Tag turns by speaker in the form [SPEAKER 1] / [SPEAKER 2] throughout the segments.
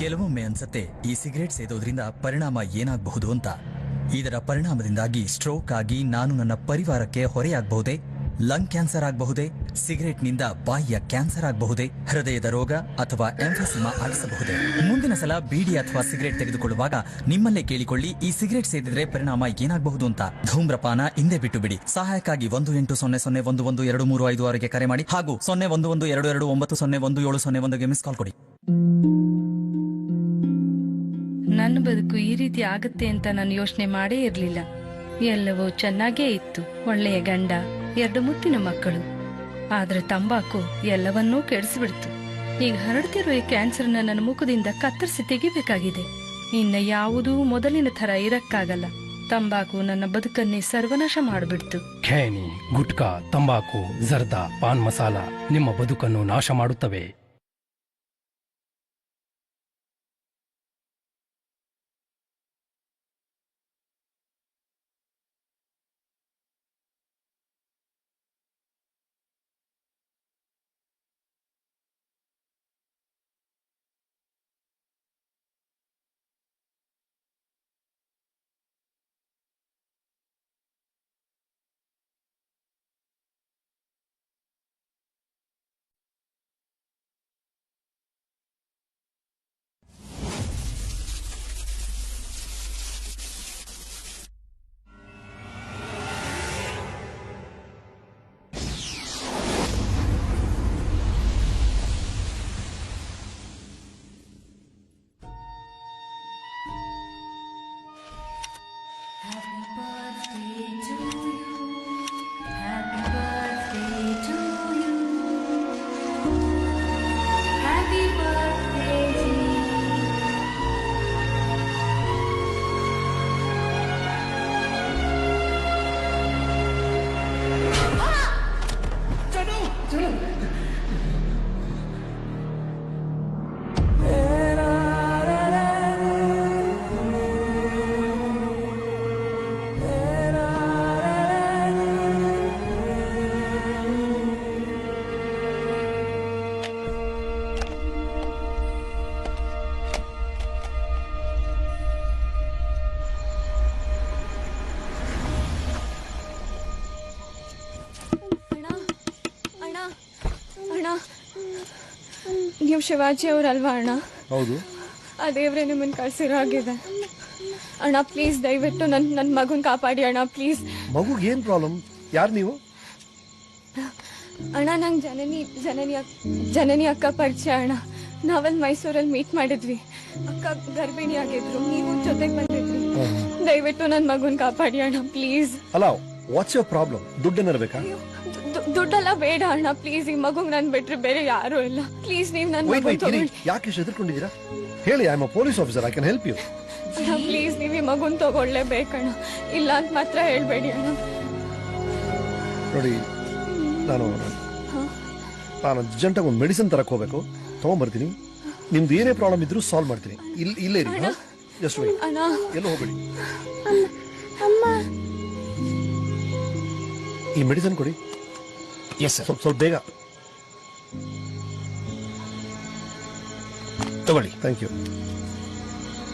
[SPEAKER 1] ಕೆಲವೊಮ್ಮೆ ಅನ್ಸತ್ತೆ ಈ ಸಿಗರೇಟ್ ಸೇದೋದ್ರಿಂದ ಪರಿಣಾಮ ಏನಾಗಬಹುದು ಅಂತ. ಇದರ ಪರಿಣಾಮದಿಂದಾಗಿ ಸ್ಟ್ರೋಕ್ ಆಗಿ ನಾನು ನನ್ನ ಪರಿವಾರಕ್ಕೆ ಹೊರೆಯಾಗಬಹುದೇ, ಲಂಗ್ ಕ್ಯಾನ್ಸರ್ ಆಗಬಹುದೇ, ಸಿಗರೇಟ್ನಿಂದ ಬಾಯಿಯ ಕ್ಯಾನ್ಸರ್ ಆಗಬಹುದೇ, ಹೃದಯದ ರೋಗ ಅಥವಾ ಎಂಫೆಸಿಮಾ ಆಗಿಸಬಹುದೇ? ಮುಂದಿನ ಸಲ ಬೀಡಿ ಅಥವಾ ಸಿಗರೇಟ್ ತೆಗೆದುಕೊಳ್ಳುವಾಗ ನಿಮ್ಮಲ್ಲೇ ಕೇಳಿಕೊಳ್ಳಿ, ಈ ಸಿಗರೇಟ್ ಸೇದಿದ್ರೆ ಪರಿಣಾಮ ಏನಾಗಬಹುದು ಅಂತ. ಧೂಮ್ರಪಾನ ಹಿಂದೆ ಬಿಟ್ಟು ಬಿಡಿ. ಸಹಾಯಕ್ಕಾಗಿ 1800112356ಗೆ ಕರೆ ಮಾಡಿ ಹಾಗೂ 011229011701ಗೆ ಮಿಸ್ ಕಾಲ್ ಕೊಡಿ.
[SPEAKER 2] ನನ್ನ ಬದುಕು ಈ ರೀತಿ ಆಗುತ್ತೆ ಅಂತ ನಾನು ಯೋಚನೆ ಮಾಡೇ ಇರ್ಲಿಲ್ಲ. ಎಲ್ಲವೂ ಚೆನ್ನಾಗೇ ಇತ್ತು. ಒಳ್ಳೆಯ ಗಂಡ, 2 ಮುತ್ತಿನ ಮಕ್ಕಳು. ಆದ್ರೆ ತಂಬಾಕು ಎಲ್ಲವನ್ನೂ ಕೆಡಿಸಿಬಿಡ್ತು. ಈಗ ಹರಡ್ತಿರೋ ಈ ಕ್ಯಾನ್ಸರ್ನ ನನ್ನ ಮುಖದಿಂದ ಕತ್ತರಿಸಿ ತೆಗಿಬೇಕಾಗಿದೆ. ಇನ್ನ ಯಾವುದೂ ಮೊದಲಿನ ಥರ ಇರಕ್ಕಾಗಲ್ಲ. ತಂಬಾಕು ನನ್ನ ಬದುಕನ್ನೇ ಸರ್ವನಾಶ ಮಾಡಿಬಿಡ್ತು.
[SPEAKER 3] ಖೇಣಿ, ಗುಟ್ಕಾ, ತಂಬಾಕು, ಜರ್ದಾ, ಪಾನ್ ಮಸಾಲ ನಿಮ್ಮ ಬದುಕನ್ನು ನಾಶ ಮಾಡುತ್ತವೆ.
[SPEAKER 4] ನೀವು ಶಿವಾಜಿ ಅವರಲ್ವಾ ಅಣ್ಣ?
[SPEAKER 5] ಹೌದು.
[SPEAKER 4] ಆ ದೇವ್ರೆ ನಿಮ್ಮನ್ನು ಕಳ್ಸಿರೋ ಆಗಿದೆ ಅಣ್ಣ. ಪ್ಲೀಸ್ ದಯವಿಟ್ಟು ನನ್ನ ಮಗುನ ಕಾಪಾಡಿ ಅಣ್ಣ, ಪ್ಲೀಸ್.
[SPEAKER 5] ಮಗುಗೆ ಏನು ಪ್ರಾಬ್ಲಮ್? ಯಾರು ನೀವು?
[SPEAKER 4] ಅಣ್ಣ, ನಂಗೆ ಜನನಿ ಅಕ್ಕ ಪರಿಚಯ ಅಣ್ಣ. ನಾವಲ್ಲಿ ಮೈಸೂರಲ್ಲಿ ಮೀಟ್ ಮಾಡಿದ್ವಿ. ಅಕ್ಕ ಗರ್ಭಿಣಿ ಆಗಿದ್ರು, ನೀವು ಜೊತೆಗೆ ಬಂದಿದ್ರಿ. ದಯವಿಟ್ಟು ನನ್ನ ಮಗುನ ಕಾಪಾಡಿ ಅಣ್ಣ, ಪ್ಲೀಸ್.
[SPEAKER 5] ಅಲ್ಲ, ವಾಟ್ಸ್ ಯೋರ್ ಪ್ರಾಬ್ಲಮ್? ದುಡ್ಡೇನಾರು ಬೇಕಾ?
[SPEAKER 4] ದುಡ್ಡೆಲ್ಲ ಬೇಡ ಅಣ್ಣ, ಪ್ಲೀಸ್. ಈ ಮಗುಗ್ ನನ್ ಬಿಟ್ರೆ ಬೇರೆ ಯಾರು ಇಲ್ಲ. ಪ್ಲೀಸ್ ನೀವು ನನ್ನ ಮಗುನ ತಗೊಳ್ಳಿ.
[SPEAKER 5] ಯಾಕೆ ಹೆದರ್ಕೊಂಡಿದ್ದೀರಾ? ಹೇಳಿ, I am a police officer, I can help you.
[SPEAKER 4] Please ನೀವು ಈ ಮಗುನ್ ತಗೊಳ್ಳೇಬೇಕಣ್ಣ. ಇಲ್ಲ ಅಂತ ಮಾತ್ರ ಹೇಳ್ಬೇಡಿ ಅಣ್ಣ.
[SPEAKER 5] ನೋಡಿ, ನಾನು ಅರ್ಜೆಂಟಾಗಿ ಒಂದು ಮೆಡಿಸಿನ್ ತರಕ್ ಹೋಗ್ಬೇಕು, ತಗೊಂಡ್ಬರ್ತೀನಿ. ನಿಮ್ದು ಏನೇ ಪ್ರಾಬ್ಲಮ್ ಇದ್ರೂ ಸಾಲ್ವ್ ಮಾಡ್ತೀನಿ. ಇಲ್ಲೇ ಇರಿ, ಜಸ್ಟ್ ವೇಟ್. ಎಲ್ಲೂ ಹೋಗ್ಬೇಡಿ. ಈ ಮೆಡಿಸಿನ್ ಕೊಡಿ.
[SPEAKER 6] Yes sir.
[SPEAKER 5] ಸ್ವಲ್ಪ ಬೇಗ
[SPEAKER 6] ತಗೊಳ್ಳಿ.
[SPEAKER 5] Thank you.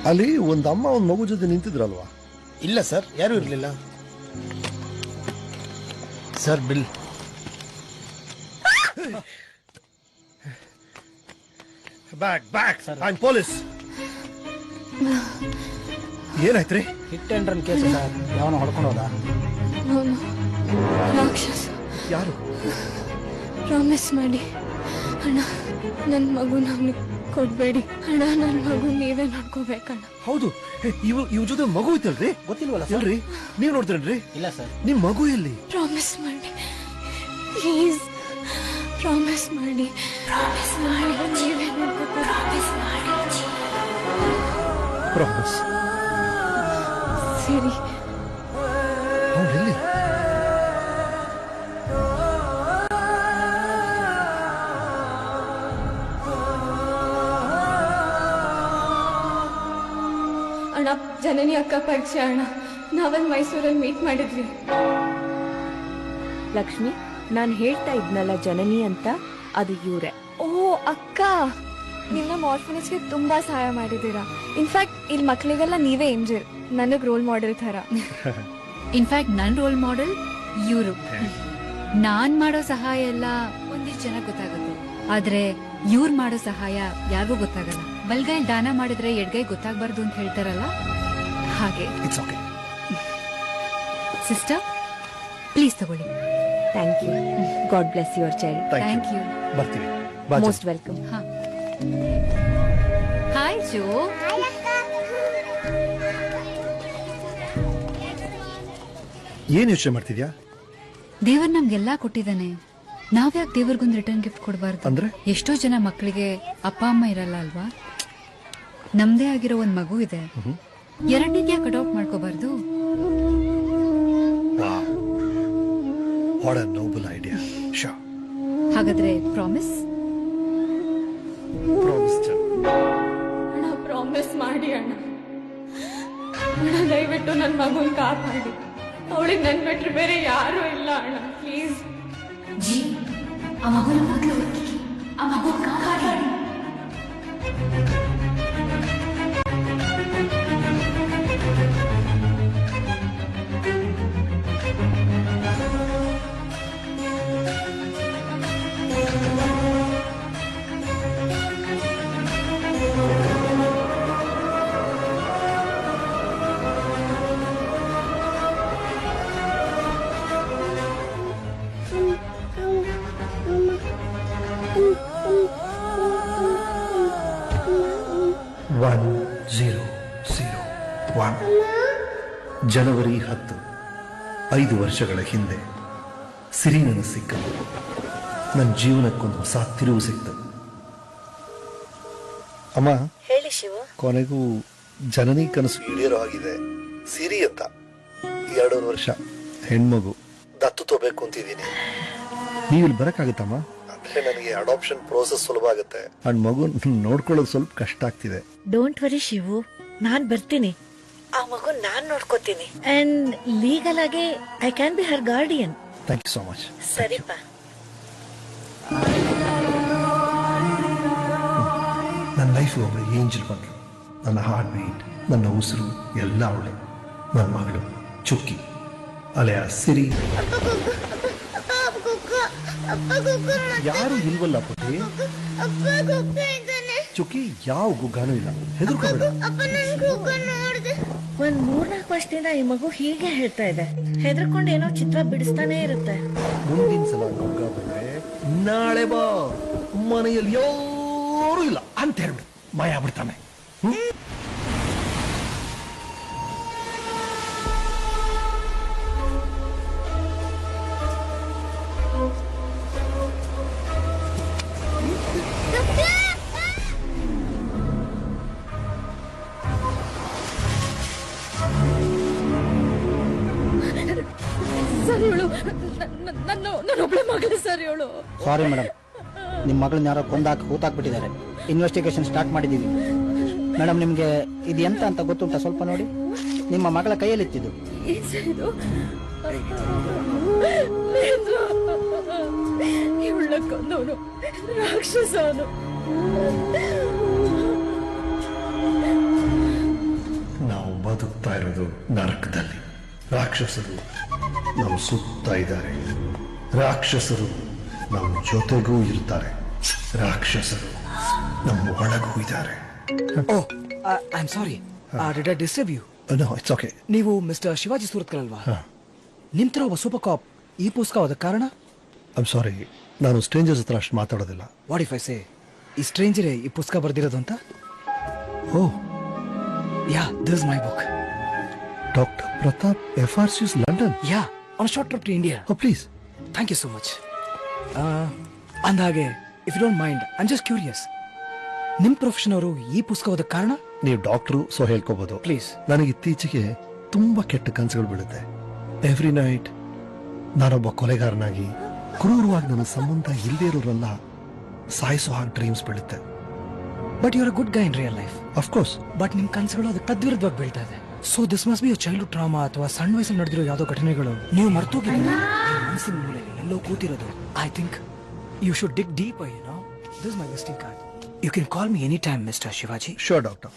[SPEAKER 5] ಅಲ್ಲಿ ಒಂದು ಅಮ್ಮ ಒಂದು ಮಗು ಜೊತೆ ನಿಂತಿದ್ರಲ್ವಾ?
[SPEAKER 6] ಇಲ್ಲ ಸರ್, ಯಾರು ಇರಲಿಲ್ಲ sir. Bill.
[SPEAKER 5] Back sir, I am police. ಏನಾಯ್ತ್ರಿ?
[SPEAKER 6] Hit and run case sir. ಯಾವನ ಹೊಡ್ಕೊಂಡು ಹೋದ?
[SPEAKER 4] ರಾಕ್ಷಸ.
[SPEAKER 5] ಯಾರು?
[SPEAKER 4] ಪ್ರಾಮಿಸ್ ಮಾಡಿ ಅಣ್ಣ, ನನ್ನ ಮಗು ನಮ್ಗೆ ಕೊಡ್ಬೇಡಿ ಅಣ್ಣ. ನನ್ನ ಮಗು ನೀವೇ ನೋಡ್ಕೋಬೇಕಣ್ಣ.
[SPEAKER 5] ಹೌದು, ಇವ್ ಜೊತೆ ಮಗು ಇತ್ತಲ್ರಿ?
[SPEAKER 6] ಗೊತ್ತಿಲ್ವಲ್ಲ
[SPEAKER 5] ಎಲ್ರಿ? ನೀವ್ ನೋಡ್ತೀರನ್ರಿ?
[SPEAKER 6] ಇಲ್ಲ ಸರ್.
[SPEAKER 5] ನಿಮ್ ಮಗು ಎಲ್ಲಿ?
[SPEAKER 4] ಪ್ರಾಮಿಸ್ ಮಾಡಿ ಪ್ಲೀಸ್, ಪ್ರಾಮಿಸ್ ಮಾಡಿ. ಪ್ರಾಮಿಸ್ ಮಾಡಿ, ನೀವೇ ನೋಡ್ಕೋತೀರ. ಪ್ರಾಮಿಸ್ ಮಾಡಿ.
[SPEAKER 5] ಪ್ರಾಮಿಸ್.
[SPEAKER 4] ಸರಿ.
[SPEAKER 5] ಎಲ್ಲಿ? ಅಣ್ಣ, ಜನನಿ ಅಕ್ಕ ಪರಿಚಯ ಅಣ್ಣ. ನಾವಲ್ಲಿ ಮೈಸೂರಲ್ಲಿ ಮೀಟ್ ಮಾಡಿದ್ವಿ.
[SPEAKER 7] ಲಕ್ಷ್ಮಿ, ನಾನು ಹೇಳ್ತಾ ಇದ್ನಲ್ಲ ಜನನಿ ಅಂತ, ಅದು ಇವ್ರೆ.
[SPEAKER 4] ಓ ಅಕ್ಕ, ನೀವು ನಮ್ಮ ಆರ್ಫನೇಜ್ಗೆ ತುಂಬಾ ಸಹಾಯ ಮಾಡಿದ್ದೀರಾ. ಇನ್ಫ್ಯಾಕ್ಟ್ ಇಲ್ಲಿ ಮಕ್ಕಳಿಗೆಲ್ಲ ನೀವೇ ಏಂಜಲ್, ನನಗೆ ರೋಲ್ ಮಾಡೆಲ್ ಥರ.
[SPEAKER 7] ಇನ್ಫ್ಯಾಕ್ಟ್ ನನ್ನ ರೋಲ್ ಮಾಡೆಲ್ ಇವರು. ನಾನ್ ಮಾಡೋ ಸಹಾಯ ಎಲ್ಲ ಒಂದಿಷ್ಟು ಜನ ಗೊತ್ತಾಗುತ್ತೆ, ಆದ್ರೆ ಇವ್ರು ಮಾಡೋ ಸಹಾಯ ಯಾರಿಗೂ ಗೊತ್ತಾಗಲ್ಲ. ಬಲ್ಗೈ ದಾನ ಮಾಡಿದ್ರೆ ಎಡ್ಗೈ ಗೊತ್ತಾಗಬಾರ್ದು ಅಂತ ಹೇಳ್ತಾರಲ್ಲ, ಹಾಗೆ.
[SPEAKER 5] It's okay.
[SPEAKER 7] ಸಿಸ್ಟರ್, ಪ್ಲೀಸ್ ತಗೊಳ್ಳಿ.
[SPEAKER 8] Thank you. God bless your child.
[SPEAKER 7] Thank you.
[SPEAKER 5] ಬರ್ತೀವಿ. ಬಾ
[SPEAKER 8] ಮೋಸ್ಟ್ ವೆಲ್ಕಮ್.
[SPEAKER 7] ಹಾಯ್ ಜೋ.
[SPEAKER 5] ಏನ್ ಯೋಚನೆ ಮಾಡ್ತಿದ್ಯಾ?
[SPEAKER 7] ದೇವರ್ ನಮ್ಗೆಲ್ಲಾ ಕೊಟ್ಟಿದ್ದಾನೆ, ನಾವ್ಯಾಕೆ ದೇವ್ರಿಗೊಂದು ರಿಟರ್ನ್ ಗಿಫ್ಟ್ ಕೊಡಬಾರ್ದು?
[SPEAKER 5] ಅಂದ್ರೆ?
[SPEAKER 7] ಎಷ್ಟೋ ಜನ ಮಕ್ಕಳಿಗೆ ಅಪ್ಪ ಅಮ್ಮ ಇರಲ್ಲ ಅಲ್ವಾ? ನಮ್ದೇ ಆಗಿರೋ ಒಂದ್ ಮಗು ಇದೆ, ಎರಡನೇದ್ಯಾ ಅಡಾಪ್ಟ್ ಮಾಡ್ಕೋಬಾರ್ದು?
[SPEAKER 5] What a noble idea. ಶೋ.
[SPEAKER 7] ಹಾಗಾದ್ರೆ ಪ್ರಾಮಿಸ್?
[SPEAKER 4] ಅಣ್ಣ ಪ್ರಾಮಿಸ್ ಮಾಡಿ ಅಣ್ಣ. ಅಣ್ಣ ದಯವಿಟ್ಟು ನನ್ನ ಮಗುನ್ ಕಾಪಾಡಿ. ಅವಳಿಗೆ ನನ್ ಬಿಟ್ರೆ ಬೇರೆ ಯಾರು ಇಲ್ಲ ಅಣ್ಣ, ಪ್ಲೀಸ್.
[SPEAKER 7] ಜಿ, ಆ ಮಗುನ ಮೊದಲು ಆ ಮಗು ಕಾಪಾಡಿ.
[SPEAKER 5] ಜನವರಿ 10, 5 ವರ್ಷಗಳ ಹಿಂದೆ ಸಿರಿ ನನಗೆ ಸಿಕ್ಕದು. ನನ್ನ ಜೀವನಕ್ಕೊಂದು ಹೊಸ ತಿರುವು ಸಿಕ್ತು. ಅಮ್ಮ,
[SPEAKER 8] ಹೇಳಿ ಶಿವ.
[SPEAKER 5] ಕೊನೆಗೂ ಜನನಿ ಕನಸು ಈಡೇರೋ ಆಗಿದೆ. ಸಿರಿ ಅಂತ 2 ವರ್ಷ ಹೆಣ್ಮಗು ದತ್ತು ತಗೋಬೇಕು ಅಂತಿದ್ದೀನಿ. ನೀವು ಇಲ್ಲಿ ಬರಕ್ಕಾಗತ್ತಮ್ಮ? ಅಂದ್ರೆ ನನಗೆ ಅಡಾಪ್ಷನ್ ಪ್ರೋಸೆಸ್ ಸುಲಭ ಆಗುತ್ತೆ, ಅಂಡ್ ಮಗು ನೋಡ್ಕೊಳ್ಳೋದು ಸ್ವಲ್ಪ ಕಷ್ಟ ಆಗ್ತಿದೆ.
[SPEAKER 8] ಡೋಂಟ್ ವರಿ ಶಿವು, ನಾನ್ ಬರ್ತೀನಿ. ಆ ಮಗು ನಾನ್ ನೋಡ್ಕೋತೀನಿ. ಅಂಡ್ ಲೀಗಲ್ ಆಗಿ I can be her guardian.
[SPEAKER 5] Thank you so much.
[SPEAKER 8] ಸರಿಪಾ.
[SPEAKER 5] ನನ್ನ ಲೈಫ್ ಒಬ್ಬಳು ಏಂಜಲ್ ಬಂದ್ರು. ನನ್ನ ಹಾರ್ಟ್ ಬೀಟ್, ನನ್ನ ಉಸಿರು ಎಲ್ಲ ಅವಳೆ. ನನ್ನ ಮಗಳು ಚುಕ್ಕಿ ಅಲೆಯ ಸಿರಿ. ಯಾರು ಇಲ್ವಲ್ಲ ಪುಟ್ಟಿ. ಚುಕ್ಕಿ ಯಾವ ಗುಗ್ಗಾನೂ ಇಲ್ಲ, ಹೆದರ್ಕೋಬೇಡ.
[SPEAKER 8] ಒಂದ್ 3-4 ವರ್ಷದಿಂದ ಈ ಮಗು ಹೀಗೆ ಹೇಳ್ತಾ ಇದೆ. ಹೆದರ್ಕೊಂಡು ಏನೋ ಚಿತ್ರ ಬಿಡಿಸ್ತಾನೆ ಇರುತ್ತೆ.
[SPEAKER 5] ಮುಂದಿನ ಸಲ ಗುಗ್ಗ ಬಂದ್ರೆ ನಾಳೆ ಬಾ, ಮನೆಯಲ್ಲಿ ಯಾರೂ ಇಲ್ಲ ಅಂತ ಹೇಳ್ಬಿಡು, ಮಾಯ ಬಿಡ್ತಾನೆ.
[SPEAKER 2] ಸರ್ ಇವಳು ನನ್ನೊಬ್ಳೆ ಮಗಳು ಸರ್ ಇವಳು.
[SPEAKER 6] ಸಾರಿ ಮೇಡಮ್, ನಿಮ್ಮ ಮಗಳನ್ನ ಯಾರೋ ಕೊಂದಾಕಿ ಹೂತಾಕ್ಬಿಟ್ಟಿದ್ದಾರೆ. ಇನ್ವೆಸ್ಟಿಗೇಷನ್ ಸ್ಟಾರ್ಟ್ ಮಾಡಿದ್ದೀವಿ. ಮೇಡಮ್, ನಿಮಗೆ ಇದು ಎಂತ ಅಂತ ಗೊತ್ತುಂಟ? ಸ್ವಲ್ಪ ನೋಡಿ. ನಿಮ್ಮ ಮಗಳ ಕೈಯಲ್ಲಿತ್ತಿದ್ದು
[SPEAKER 2] ಇವಳ ಕೊಂದವನು ರಾಕ್ಷಸವನು.
[SPEAKER 5] ನಾವು ಬದುಕ್ತಾ ಇರೋದು ನರಕದಲ್ಲಿ. ರಾಕ್ಷಸರು ನಮ್ಮ ಸುತ್ತ ಇದ್ದಾರೆ, ರಾಕ್ಷಸರು ನಮ್ಮ ಜೊತೆಗೂ ಇರ್ತಾರೆ, ರಾಕ್ಷಸರು ನಮ್ಮ ಒಳಗೂ ಇದ್ದಾರೆ.
[SPEAKER 9] Oh, I am sorry, did I disturb you?
[SPEAKER 5] No, it's okay.
[SPEAKER 9] ನೀವು ಮಿಸ್ಟರ್ ಶಿವಾಜಿ ಸೂರತ್ಕಲ್ ಅಲ್ವಾ? ನಿಮ್ ತರ ಒಬ್ಬ ಸೂಪರ್ ಕಾಪ್ ಈ ಪುಸ್ತಕ ಓದ ಕಾರಣ?
[SPEAKER 5] ಐ ಆಮ್ ಸಾರಿ, ನಾನು ಸ್ಟ್ರೇಂಜರ್ಸ್ ಹತ್ರ ಅಷ್ಟು ಮಾತಾಡೋದಿಲ್ಲ.
[SPEAKER 9] ವಾಟ್ ಇಫ್ ಐ ಸೇ ಈ ಸ್ಟ್ರೇಂಜರೇ ಈ ಪುಸ್ತಕ ಬರ್ದಿರೋದು ಅಂತ?
[SPEAKER 5] Oh
[SPEAKER 9] yeah, this my book.
[SPEAKER 5] Doctor Pratap, FRC's London.
[SPEAKER 9] Yeah, on short trip to India.
[SPEAKER 5] Oh please.
[SPEAKER 9] Thank you so much. ಅಂದಾಗೆ if you don't mind, I am just curious, ನಿಮ್ profession ಅವರು ಈ ಪುಸ್ತಕ ಓದ ಕಾರಣ?
[SPEAKER 5] ನೀವು ಡಾಕ್ಟ್ರು, ಸೊ ಹೇಳ್ಕೋಬಹುದು.
[SPEAKER 9] ಪ್ಲೀಸ್.
[SPEAKER 5] ನನಗೆ ಇತ್ತೀಚೆಗೆ ತುಂಬಾ ಕೆಟ್ಟ ಕನಸುಗಳು ಬೀಳುತ್ತೆ. ಎವ್ರಿ ನೈಟ್ ನಾನೊಬ್ಬ ಕೊಲೆಗಾರನಾಗಿ ಕ್ರೂರವಾಗಿ ನನ್ನ ಸಂಬಂಧ ಇಲ್ಲದೇ ಇರೋರೆಲ್ಲ ಸಾಯಿಸೋ ಹಾಗೆ ಡ್ರೀಮ್ಸ್ ಬೀಳುತ್ತೆ.
[SPEAKER 9] But you are a good guy in real life.
[SPEAKER 5] Of course.
[SPEAKER 9] But ನಿಮ್ ಕನಸುಗಳು ಅದಕ್ಕೆ ತದ್ವಿರುದ್ಧವಾಗಿ ಬೀಳ್ತಾ ಇದೆ. So this must be childhood trauma ಅಥವಾ ಸಣ್ಣ ವಯಸ್ಸಲ್ಲಿ ನಡೆದಿರೋ ಯಾವುದೋ ಘಟನೆಗಳು ನೀವು ಮರ್ತೋಗಿದ್ದೀರಾ. ಮನಸ್ಸಿನ ಮೂಲೆಯಲ್ಲಿ ಎಲ್ಲೋ ಕೂತಿರೋದು. I think you should dig deep. This my visiting card. You can call me any time mister Shivaji.
[SPEAKER 5] Sure doctor.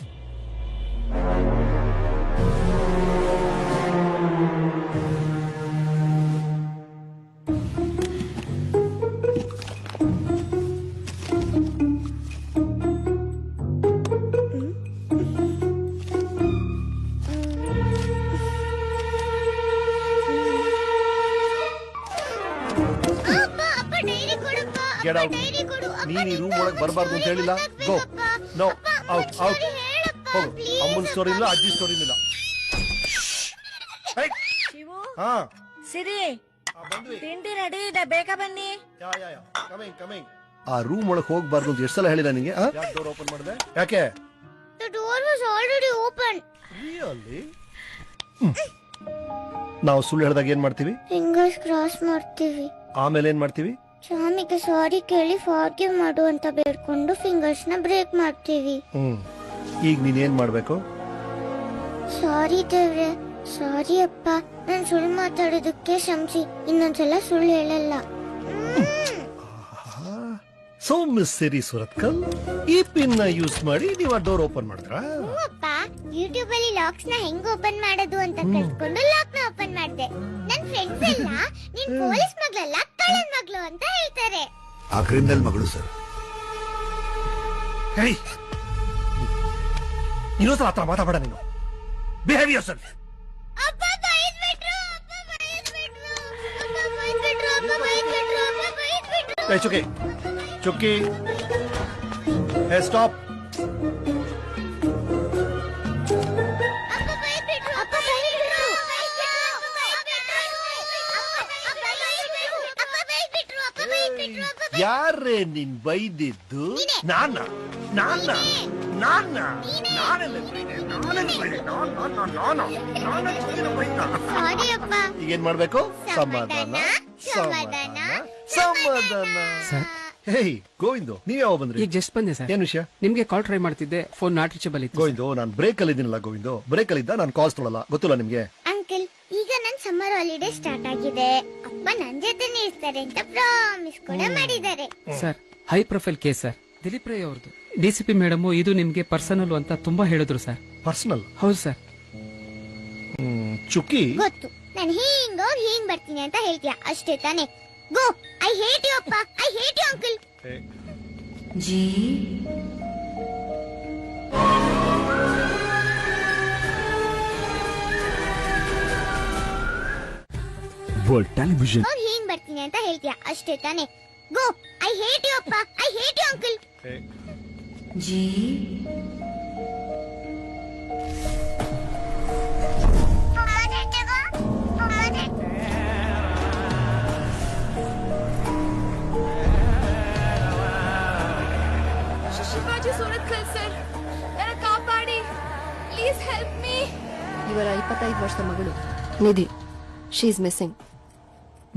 [SPEAKER 5] Get out. ನೀನ್ ಈ ರೂಮ್ ಒಳಗೆ ಬರಬಾರ್ದು ಅಂತ ಹೇಳಿಲ್ಲ. ಗೋ. ನೋ. ಔಟ್. ಔಟ್. ಹೋಗು. ಅಮ್ಮನ ಸ್ಟೋರಿ ಇಲ್ಲ, ಅಜ್ಜಿ ಸ್ಟೋರಿ ಇಲ್ಲ.
[SPEAKER 8] ಶಿವು,
[SPEAKER 5] ಹಾ
[SPEAKER 8] ಸಿರಿ,
[SPEAKER 5] ಬಂದ್ವಿ.
[SPEAKER 8] ತಿಂಡಿ ರೆಡಿ ಇದೆ, ಬೇಗ ಬನ್ನಿ.
[SPEAKER 5] Coming coming. ಆ ರೂಮ್ ಒಳಗೆ ಹೋಗ್ಬಾರ್ದು ಅಂತ ಎಷ್ಟು ಸಲ ಹೇಳಿದ ನಿಂಗೆ? ಯಾಕೆ ಡೋರ್ ಓಪನ್ ಮಾಡಿದೆ? ಯಾಕೆ?
[SPEAKER 10] The door was already open.
[SPEAKER 5] Really? ನಾವು ಸುಳ್ಳು ಹೇಳಿದಾಗ ಏನ್ ಮಾಡ್ತೀವಿ?
[SPEAKER 10] Fingers cross ಮಾಡ್ತೀವಿ.
[SPEAKER 5] ಆಮೇಲೆ ಏನ್ ಮಾಡ್ತೀವಿ?
[SPEAKER 10] ಸ್ವಾಮಿಗೆ ಸಾರಿ ಕೇಳಿ ಫಾರ್ಗಿವ್ ಮಾಡು ಅಂತ ಬೇಡ್ಕೊಂಡು ಫಿಂಗರ್ಸ್ ನ ಬ್ರೇಕ್ ಮಾಡ್ತೀವಿ.
[SPEAKER 5] ಈಗ ನೀನ್ ಏನ್ ಮಾಡ್ಬೇಕು?
[SPEAKER 10] ಸಾರಿ ದೇವ್ರೆ, ಸಾರಿ ಅಪ್ಪ, ನಾನ್ ಸುಳ್ಳು ಮಾತಾಡೋದಕ್ಕೆ ಕ್ಷಮಿಸಿ, ಇನ್ನೊಂದ್ಸಲ ಸುಳ್ಳು ಹೇಳಲ್ಲ.
[SPEAKER 5] ಸೊ ಮಿಸ್ ಸಿರಿ ಸುರತ್ಕಲ್, ಈ ಪಿನ್ ನ ಯೂಸ್ ಮಾಡಿ ನೀವು ಆ ಡೋರ್ ಓಪನ್ ಮಾಡಿದ್ರಾ?
[SPEAKER 10] ಅಪ್ಪ, ಯೂಟ್ಯೂಬ್ ಅಲ್ಲಿ ಲಾಕ್ಸ್ ನ ಹೆಂಗ್ ಓಪನ್ ಮಾಡೋದು ಅಂತ ಕಲ್ತ್ಕೊಂಡು ಲಾಕ್ ನ ಓಪನ್ ಮಾಡಿದೆ. ನನ್ ಫ್ರೆಂಡ್ಸ್ ಎಲ್ಲ ನೀನ್ ಪೊಲೀಸ್ ಮಗಳಲ್ಲ ಕಳ್ಳನ್ ಮಗಳು ಅಂತ ಹೇಳ್ತಾರೆ.
[SPEAKER 5] ಆ ಕ್ರಿಮಿನಲ್ ಮಗಳು ಸರ್. ಹೇಯ್, ಇನ್ನೊಂದ್ಸಲ ಹತ್ರ ಮಾತಾಡ ನೀನು. Behave your self.
[SPEAKER 10] ಅಪ್ಪ ಬೈದ್ಬಿಟ್ರು, ಅಪ್ಪ ಬೈದ್ಬಿಟ್ರು, ಅಪ್ಪ ಬೈದ್ಬಿಟ್ರು, ಅಪ್ಪ ಬೈದ್ಬಿಟ್ರು, ಅಪ್ಪ ಬೈದ್ಬಿಟ್ರು.
[SPEAKER 5] ಏ ಚುಕ್ಕಿ, ಚುಕ್ಕಿ, ಏ ಸ್ಟಾಪ್.
[SPEAKER 10] ಅಪ್ಪ ಬೈದ್ಬಿಟ್ರು, ಅಪ್ಪ ಬೈದ್ಬಿಟ್ರು, ಅಪ್ಪ ಬೈದ್ಬಿಟ್ರು, ಅಪ್ಪ ಬೈದ್ಬಿಟ್ರು, ಅಪ್ಪ
[SPEAKER 5] ಯಾರೇ ನಿನ್ ಬೈದಿದ್ದು? ನಾನ ನಾನ ನಾನ ನಾನೆಲ್ಲ ಬೈದೆ?
[SPEAKER 10] ಸಾರಿ ಅಪ್ಪ.
[SPEAKER 5] ಈಗೇನ್ ಮಾಡ್ಬೇಕು? ಸಮಾಧಾನ ಸಮಾಧಾನ ಸಮಾಧಾನ. ಹೇಯ್ ಗೋವಿಂದು, ನೀವ್ ಯಾವ ಬಂದ್ರಿ?
[SPEAKER 9] ಈಗ ಜಸ್ಟ್ ಬಂದೆ ಸರ್.
[SPEAKER 5] ಏನ್ ವಿಷಯ?
[SPEAKER 9] ನಿಮ್ಗೆ ಕಾಲ್ ಟ್ರೈ ಮಾಡ್ತಿದ್ದೆ, ಫೋನ್ ನಾಟ್ ರೀಚಬಲ್ ಇತ್ತು.
[SPEAKER 5] ಗೋವಿಂದು, ನಾನು ಬ್ರೇಕ್ ಅಲ್ಲಿ ಇದೀನಲ್ಲ ಗೋವಿಂದು. ಬ್ರೇಕ್ ಅಲ್ಲಿ ಇದ್ದ ನಾನು ಕಾಲ್ಸ್ ತೊಳಲ್ಲ, ಗೊತ್ತಿಲ್ಲ ನಿಮ್ಗೆ?
[SPEAKER 10] ಅಂಕಲ್, ಈಗ ನನ್ ಸಮ್ಮರ್ ಹಾಲಿಡೇ ಸ್ಟಾರ್ಟ್ ಆಗಿದೆ. ಅಪ್ಪ ನನ್ ಜೊತೆನೇ ಇರ್ತಾರೆ ಅಂತ ಪ್ರಾಮಿಸ್ ಕೂಡ ಮಾಡಿದ್ದಾರೆ.
[SPEAKER 9] Sir, high profile case sir, Dilip Rai ಅವ್ರದ್ದು. ಡಿಸಿಪಿ ಮೇಡಮ್ ಇದು ನಿಮ್ಗೆ ಪರ್ಸನಲ್ ಅಂತ ತುಂಬಾ ಹೇಳಿದ್ರು ಸರ್.
[SPEAKER 5] ಪರ್ಸನಲ್?
[SPEAKER 9] ಹೌದು ಸರ್.
[SPEAKER 5] ಚುಕ್ಕಿ,
[SPEAKER 10] ಗೊತ್ತು, ನಾನು ಹಿಂಗೋಗಿ ಹಿಂಗ್ ಬರ್ತೀನಿ ಅಂತ ಹೇಳ್ತೀಯ ಅಷ್ಟೇ ತಾನೆ. ಗೋ. ಐ ಹೇಟ್ ಯು ಅಪ್ಪ, I hate you uncle.
[SPEAKER 7] Zee
[SPEAKER 11] world television.
[SPEAKER 10] ಹಿಂಗ್ ಬರ್ತೀನಿ ಅಂತ ಹೇಳ್ತೀಯ ಅಷ್ಟೇ ತಾನೆ. ಗೋ. ಐ ಹೇಟ್ ಯು ಅಪ್ಪ, I hate you uncle.
[SPEAKER 7] Zee
[SPEAKER 4] Shivaji Surathkal sir, ನನ್ನ ಕಾಪಾಡಿ, ಪ್ಲೀಸ್ ಹೆಲ್ಪ್ ಮೀ.
[SPEAKER 12] ಇವರ 25 ವರ್ಷದ ಮಗಳು ನಿಧಿ, ಶಿ ಇಸ್ ಮಿಸ್ಸಿಂಗ್.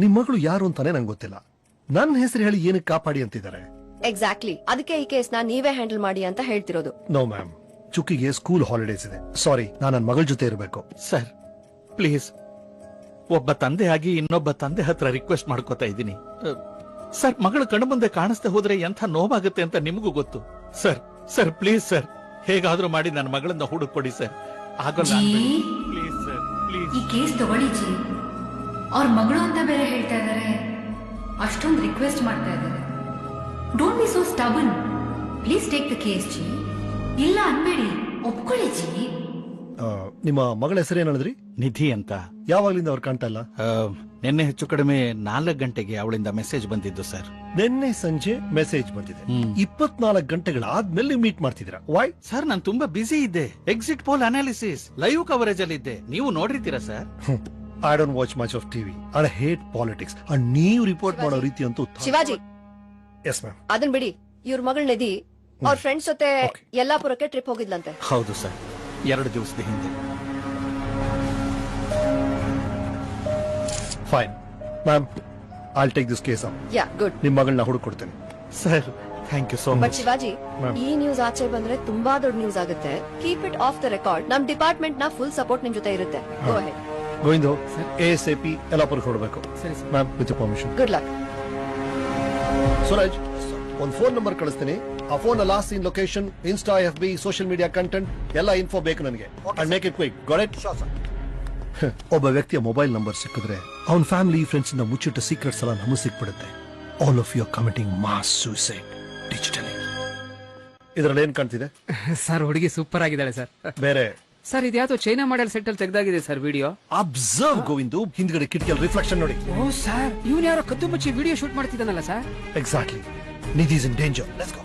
[SPEAKER 5] ನಿಮ್ ಮಗಳು ಯಾರು ಅಂತಾನೆ ನಂಗೆ ಗೊತ್ತಿಲ್ಲ. ನನ್ನ ಹೆಸರು ಹೇಳಿ ಏನಕ್ಕೆ ಕಾಪಾಡಿ ಅಂತಿದ್ದಾರೆ?
[SPEAKER 12] ಎಕ್ಸಾಕ್ಟ್ಲಿ, ಅದಕ್ಕೆ ಈ ಕೇಸ್ ನೀವೇ ಹ್ಯಾಂಡಲ್ ಮಾಡಿ ಅಂತ ಹೇಳ್ತಿರೋದು.
[SPEAKER 5] ನೋ ಮ್ಯಾಮ್, ಚುಕ್ಕಿಗೆ ಸ್ಕೂಲ್ ಹಾಲಿಡೇಸ್ ಇದೆ. ಸಾರಿ, ನಾನು ನನ್ನ ಮಗಳ ಜೊತೆ ಇರಬೇಕು.
[SPEAKER 11] ಸರ್ ಪ್ಲೀಸ್, ಒಬ್ಬ ತಂದೆಯಾಗಿ ಇನ್ನೊಬ್ಬ ತಂದೆ ಹತ್ರ ರಿಕ್ವೆಸ್ಟ್ ಮಾಡ್ಕೋತಾ ಇದ್ದೀನಿ ಸರ್. ಮಗಳ ಕಣ್ಣು ಮುಂದೆ ಕಾಣಿಸ್ತಾ ಹೋದ್ರೆ ಎಂಥ ನೋವಾಗುತ್ತೆ ಅಂತ ನಿಮಗೂ ಗೊತ್ತು ಸರ್. ಸರ್ ಪ್ಲೀಸ್ ಸರ್, ಹೇಗಾದ್ರೂ ಮಾಡಿ ನನ್ನ ಮಗಳನ್ನ ಹುಡುಕೊಡಿ ಸರ್. ಆಗೋಲ್ಲ ಪ್ಲೀಸ್ ಸರ್, ಪ್ಲೀಸ್.
[SPEAKER 7] ಈ ಕೇಸ್ ತಗೊಳ್ಳಿ ಜಿ. ಅವ್ರ ಮಗಳು ಅಂತ ಬೇರೆ ಹೇಳ್ತಾ ಇದಾರೆ, ಅಷ್ಟೊಂದು ರಿಕ್ವೆಸ್ಟ್ ಮಾಡ್ತಾ ಇದ್ದಾರೆ. Don't be so stubborn, please take the case G. ಇಲ್ಲ ಅನ್ಬೇಡಿ, ಒಪ್ಕೊಳ್ಳಿ ಜಿ.
[SPEAKER 5] ನಿಮ್ಮ ಮಗಳ ಹೆಸರು ಏನಂದ್ರಿ?
[SPEAKER 11] ನಿಧಿ ಅಂತ.
[SPEAKER 5] ಯಾವಾಗ್ಲಿಂದ ಅವ್ರು ಕಾಣ್ತಾ ಇಲ್ಲ?
[SPEAKER 11] ನಿನ್ನೆ ಹೆಚ್ಚು ಕಡಿಮೆ 4 ಗಂಟೆಗೆ ಅವಳಿಂದ ಮೆಸೇಜ್ ಬಂದಿದ್ದು ಸರ್.
[SPEAKER 5] ನಿನ್ನೆ ಸಂಜೆ ಮೆಸೇಜ್ ಬಂದಿದೆ. 24 ಗಂಟೆಗಳಾದ್ಮೇಲೆ ಮೀಟ್ ಮಾಡ್ತಿದ್ದೀರಾ? ವೈ?
[SPEAKER 11] ಸರ್, ನಾನು ತುಂಬಾ ಬಿಸಿ ಇದ್ದೆ. Exit poll analysis live coverage ಅಲ್ಲಿ ಇದ್ದೆ. ನೀವು ನೋಡಿರ್ತೀರಾ sir?
[SPEAKER 5] I don't watch much of TV and hate politics. And ನೀವು ರಿಪೋರ್ಟ್ ಮಾಡೋ ರೀತಿ ಅಂತೂ.
[SPEAKER 12] Shivaji,
[SPEAKER 5] yes ma'am.
[SPEAKER 12] ಅದನ್ ಬಿಡಿ. ಇವ್ರ ಮಗಳ ನಿಧಿ ಅವ್ರ ಫ್ರೆಂಡ್ಸ್ ಜೊತೆ ಯಲ್ಲಾಪುರಕ್ಕೆ ಟ್ರಿಪ್ ಹೋಗಿದ್ಲಂತೆ.
[SPEAKER 11] ಹೌದು ಸರ್, 2 ದಿವಸದ ಹಿಂದೆ.
[SPEAKER 5] Fine ma'am, I'll take this case up.
[SPEAKER 12] Yeah, good.
[SPEAKER 5] ನಿಮ್ಮ ಮಗಳನ್ನ ಹುಡುಕೊಡ್ತೇನೆ.
[SPEAKER 11] Sir, thank you so
[SPEAKER 12] but
[SPEAKER 11] much.
[SPEAKER 12] Shivaji, ಈ ನ್ಯೂಸ್ ಆಚೆ ಬಂದ್ರೆ ತುಂಬಾ ದೊಡ್ಡ ನ್ಯೂಸ್ ಆಗುತ್ತೆ. Keep it off the record. ನಮ್ ಡಿಪಾರ್ಟ್ಮೆಂಟ್ ನ ಫುಲ್ ಸಪೋರ್ಟ್ ನಿಮ್ ಜೊತೆ ಇರುತ್ತೆ. Go ahead.
[SPEAKER 5] ಗೋವಿಂದು, ASAP ಯಲ್ಲಾಪುರಕ್ಕೆ ಹೊರಡಬೇಕು.
[SPEAKER 9] ಸರಿ sir.
[SPEAKER 5] Ma'am, with permission.
[SPEAKER 12] Good luck.
[SPEAKER 5] Suraj, ಒಂದು ಫೋನ್ ನಂಬರ್ ಕಳಿಸ್ತೀನಿ, ಆ phone last seen location, Insta, FB, social media content ಎಲ್ಲ ಇನ್ಫೋ ಬೇಕು ನನಗೆ. And make it quick. Got it? ಒಬ್ಬ ವ್ಯಕ್ತಿಯ ಮೊಬೈಲ್ ನಂಬರ್ ಸಿಕ್ಕಿದ್ರೆ ಅವನ ಫ್ಯಾಮಿಲಿ ಫ್ರೆಂಡ್ಸ್ ಇಂದ ಮುಚ್ಚಿಟ್ಟ ಸೀಕ್ರೆಟ್ಸ್ ಎಲ್ಲ ನಮಗೆ ಸಿಕ್ಬಿಡುತ್ತೆ. All of you are committing mass suicide digitally. ಇದರಲ್ಲಿ ಏನ್ ಕಾಣ್ತಿದೆ
[SPEAKER 9] ಸರ್? ಹುಡುಗಿ ಸೂಪರ್ ಆಗಿದ್ದಾಳೆ ಸರ್.
[SPEAKER 5] ಬೇರೆ
[SPEAKER 9] ಸರ್ ಇದ್ಯಾವುದೋ ಚೈನಾ ಮಾಡೆಲ್ ಸೆಟ್ ಅಲ್ಲಿ ತೆಗ್ದಾಗಿದೆ ಸರ್ ವಿಡಿಯೋ.
[SPEAKER 5] ಅಬ್ಸರ್ವ್ ಗೋವಿಂದು, ಹಿಂದ್ಗಡೆ ಕಿಟಕಿಯಲ್ಲಿ ರಿಫ್ಲೆಕ್ಷನ್ ನೋಡಿ.
[SPEAKER 9] ಓ ಸರ್, ಇವನ್ ಯಾರೋ ಕದ್ದು ಮುಚ್ಚಿ ವಿಡಿಯೋ ಶೂಟ್ ಮಾಡ್ತಿದ್ದಾನಲ್ಲ sir?
[SPEAKER 5] Exactly. Nidhi is in danger. Let's go.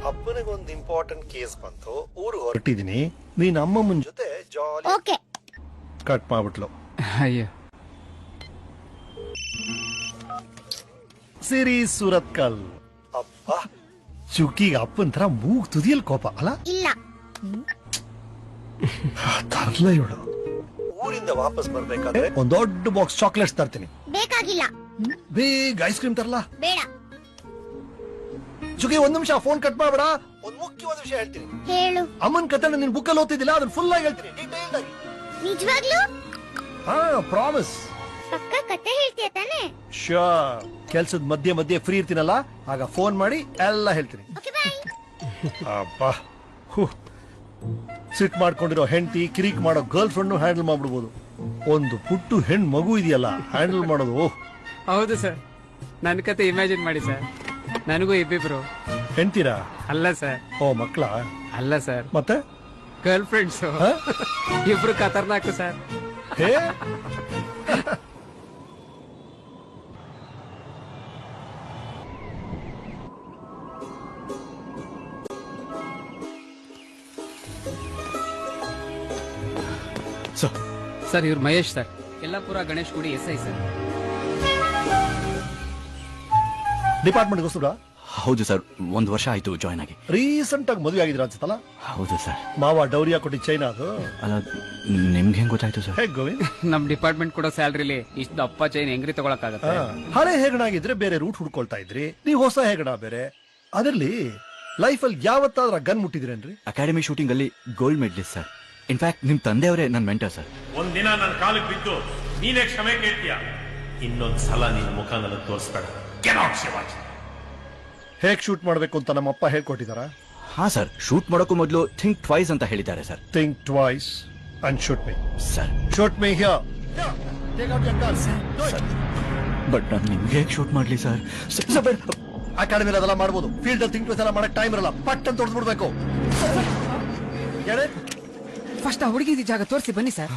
[SPEAKER 5] ಅಪ್ಪನಿಗೆ ಒಂದು ಇಂಪಾರ್ಟೆಂಟ್ ಕೇಸ್ ಬಂತು, ಊರು ಹೊರಟಿದೀನಿ, ನೀನ್ ಅಮ್ಮಮ್ಮನ ಜೊತೆ ಜಾಲಿ.
[SPEAKER 10] ಓಕೆ.
[SPEAKER 5] ಕಟ್ ಮಾಡ್ಬಿಟ್ಲು.
[SPEAKER 9] ಅಯ್ಯೋ.
[SPEAKER 5] ಸಿರಿ ಸುರತ್ಕಲ್. ಅಪ್ಪ ಚುಕ್ಕಿಗೆ ಅಪ್ಪನ ತರ ಮೂಗ್ ತುದಿಯಲ್ ಕೋಪ ಅಲ್ಲ?
[SPEAKER 10] ಇಲ್ಲ.
[SPEAKER 5] ತರ್ಲ ಇವಳು. ಊರಿಂದ ವಾಪಸ್ ಬರ್ಬೇಕಾದ್ರೆ ಒಂದ್ ದೊಡ್ಡ ಬಾಕ್ಸ್ ಚಾಕ್ಲೇಟ್ಸ್ ತರ್ತೀನಿ.
[SPEAKER 10] ಬೇಕಾಗಿಲ್ಲ.
[SPEAKER 5] ಬೇಗ ಐಸ್ ಕ್ರೀಮ್ ತರಲ್ಲ?
[SPEAKER 10] ಬೇಡ.
[SPEAKER 5] ಚುಕ್ಕಿ ಒಂದ್ ನಿಮಿಷ ಫೋನ್ ಕಟ್ ಮಾಡ್ಬೇಡ, ಒಂದ್ ಮುಖ್ಯವಾದ ವಿಷಯ ಹೇಳ್ತೀನಿ.
[SPEAKER 10] ಹೇಳು.
[SPEAKER 5] ಅಮ್ಮನ್ ಕತೆ ನಿನ್ ಬುಕ್ಕಲ್ಲಿ ಓದ್ತಿದ್ದಿಲ್ಲ, ಅದನ್ನ ಫುಲ್ ಆಗಿ ಹೇಳ್ತೀನಿ, ಡೀಟೇಲ್ಡ್ ಆಗಿ.
[SPEAKER 10] ನಿಜವಾಗ್ಲೂ?
[SPEAKER 5] ಹಾ, ಪ್ರಾಮಿಸ್.
[SPEAKER 10] ಪಕ್ಕ ಕತೆ ಹೇಳ್ತೀಯ ತಾನೆ?
[SPEAKER 5] ಶ್ಯೂರ್. ಕೆಲ್ಸದ ಮಧ್ಯೆ ಮಧ್ಯೆ ಫ್ರೀ ಇರ್ತೀನಲ್ಲ, ಆಗ ಫೋನ್ ಮಾಡಿ ಎಲ್ಲ ಹೇಳ್ತೀನಿ.
[SPEAKER 10] Okay by.
[SPEAKER 5] ಅಬ್ಬಾ, ಸಿಟ್ ಮಾಡ್ಕೊಂಡಿರೋ ಹೆಂಡತಿ ಕಿರಿಕ್ ಮಾಡೋ ಗರ್ಲ್ ಫ್ರೆಂಡ್ ಹ್ಯಾಂಡಲ್ ಮಾಡ್ಬಿಡ್ಬೋದು. ಒಂದು ಪುಟ್ಟು ಹೆಣ್ ಮಗು ಇದೆಯಲ್ಲ ಹ್ಯಾಂಡಲ್ ಮಾಡೋದು.
[SPEAKER 9] ಹೌದು ಸರ್, ನನ್ನ ಕತೆ ಇಮ್ಯಾಜಿನ್ ಮಾಡಿ ಸರ್. ನನಗೂ ಇಬ್ಬಿಬ್ರು
[SPEAKER 5] ಹೆಂಡ್ತೀರಾ?
[SPEAKER 9] ಅಲ್ಲ ಸರ್.
[SPEAKER 5] ಓ, ಮಕ್ಳ?
[SPEAKER 9] ಅಲ್ಲ ಸರ್,
[SPEAKER 5] ಮತ್ತೆ
[SPEAKER 9] ಗರ್ಲ್ ಫ್ರೆಂಡ್ಸ್ ಇಬ್ರು ಖತರ್ನಾಕು ಸರ್.
[SPEAKER 5] ಹೇ
[SPEAKER 9] ಸರ್ ಇವ್ರು ಮಹೇಶ್ ಸರ್, ಯಲ್ಲಾಪುರ ಗಣೇಶ್ ಗುಡಿ SI ಸರ್.
[SPEAKER 5] ಡಿಪಾರ್ಟ್ಮೆಂಟ್ಗೋಸ್ಕರ?
[SPEAKER 13] ಹೌದು ಸರ್, 1 ವರ್ಷ ಆಯ್ತು ಜಾಯ್ನ್ ಆಗಿ.
[SPEAKER 5] ರೀಸೆಂಟ್ ಆಗಿ ಮದುವೆ ಆಗಿದ್ರ ಅನ್ಸುತ್ತಲ್ಲ?
[SPEAKER 13] ಹೌದು ಸರ್.
[SPEAKER 5] ಮಾವ ಡೌರಿಯಾ ಕೊಟ್ಟಿ ಚೈನಾ ಅದು?
[SPEAKER 13] ಅಲ್ಲ, ನಿಮ್ಗೆ ಹೆಂಗ್ ಗೊತ್ತಾಯ್ತು ಸರ್?
[SPEAKER 5] ಹೇಗ್ ಗೋವಿಂದ್?
[SPEAKER 9] ನಮ್ ಡಿಪಾರ್ಟ್ಮೆಂಟ್ ಕೊಡೋ ಸ್ಯಾಲ್ರಿಲಿ ಇಷ್ಟು ಅಪ್ಪ ಚೈನ್ ಹೆಂಗ್ರಿ ತಗೊಳಕ್ಕಾಗತ್ತೆ?
[SPEAKER 5] ಹಳೆ ಹೆಗಣಾಗಿದ್ರೆ ಬೇರೆ ರೂಟ್ ಹುಡ್ಕೊಳ್ತಾ ಇದ್ರಿ, ನೀವು ಹೊಸ ಹೆಗಣ ಬೇರೆ. ಅದರಲ್ಲಿ ಲೈಫ್ ಅಲ್ಲಿ ಯಾವತ್ತಾದ್ರ ಗನ್ ಮುಟ್ಟಿದ್ರೇನ್ರಿ?
[SPEAKER 13] ಅಕಾಡೆಮಿ ಶೂಟಿಂಗ್ ಅಲ್ಲಿ ಗೋಲ್ಡ್ ಮೆಡಲಿಸ್ಟ್ ಸರ್. ಇನ್ಫ್ಯಾಕ್ಟ್ ನಿಮ್ ತಂದೆಯವರೇ ನನ್ನ ಮೆಂಟರ್ ಸರ್.
[SPEAKER 14] ಒಂದಿನ ನನ್ನ ಕಾಲಿಗೆ ಬಿದ್ದು ನೀನೇ ಕ್ಷಮೆ ಕೇಳ್ತೀಯ, ಇನ್ನೊಂದ್ಸಲ ನಿನ್ನ ಮುಖ ನನಗೆ ತೋರಿಸ್ಬೇಡ.
[SPEAKER 5] ಹೇಗ್ ಶೂಟ್ ಮಾಡ್ಬೇಕು ಅಂತ ನಮ್ಮಪ್ಪ ಹೇಳ್ಕೊಟ್ಟಿದಾರ?
[SPEAKER 13] ಹಾ ಸರ್, ಶೂಟ್ ಮಾಡೋಕ್ಕೂ ಮೊದಲು ಥಿಂಕ್ ಟ್ವೈಸ್ ಅಂತ ಹೇಳಿದ್ದಾರೆ sir.
[SPEAKER 5] Think twice and shoot me.
[SPEAKER 13] Sir,
[SPEAKER 5] shoot me here. Take out your gun.
[SPEAKER 13] But ನಾನು ನಿಮ್ಗೆ ಹೇಗೆ ಶೂಟ್ ಮಾಡ್ಲಿ ಸರ್?
[SPEAKER 5] ಅಕಾಡೆಮಿ ಅದೆಲ್ಲ ಮಾಡ್ಬೋದು, ಫೀಲ್ಡ್ ಅಲ್ಲಿ ಥಿಂಕ್ ಟ್ವೈಸ್ ಎಲ್ಲ ಮಾಡಕ್ ಟೈಮ್ ಇರಲ್ಲ, ಪಟ್ ಅಂತ ತೊಡ್ಬಿಡ್ಬೇಕು.
[SPEAKER 9] ಫಸ್ಟ್ ಆ ಹುಡುಗಿ ಜಾಗ ತೋರಿಸಿ ಬನ್ನಿ ಸರ್.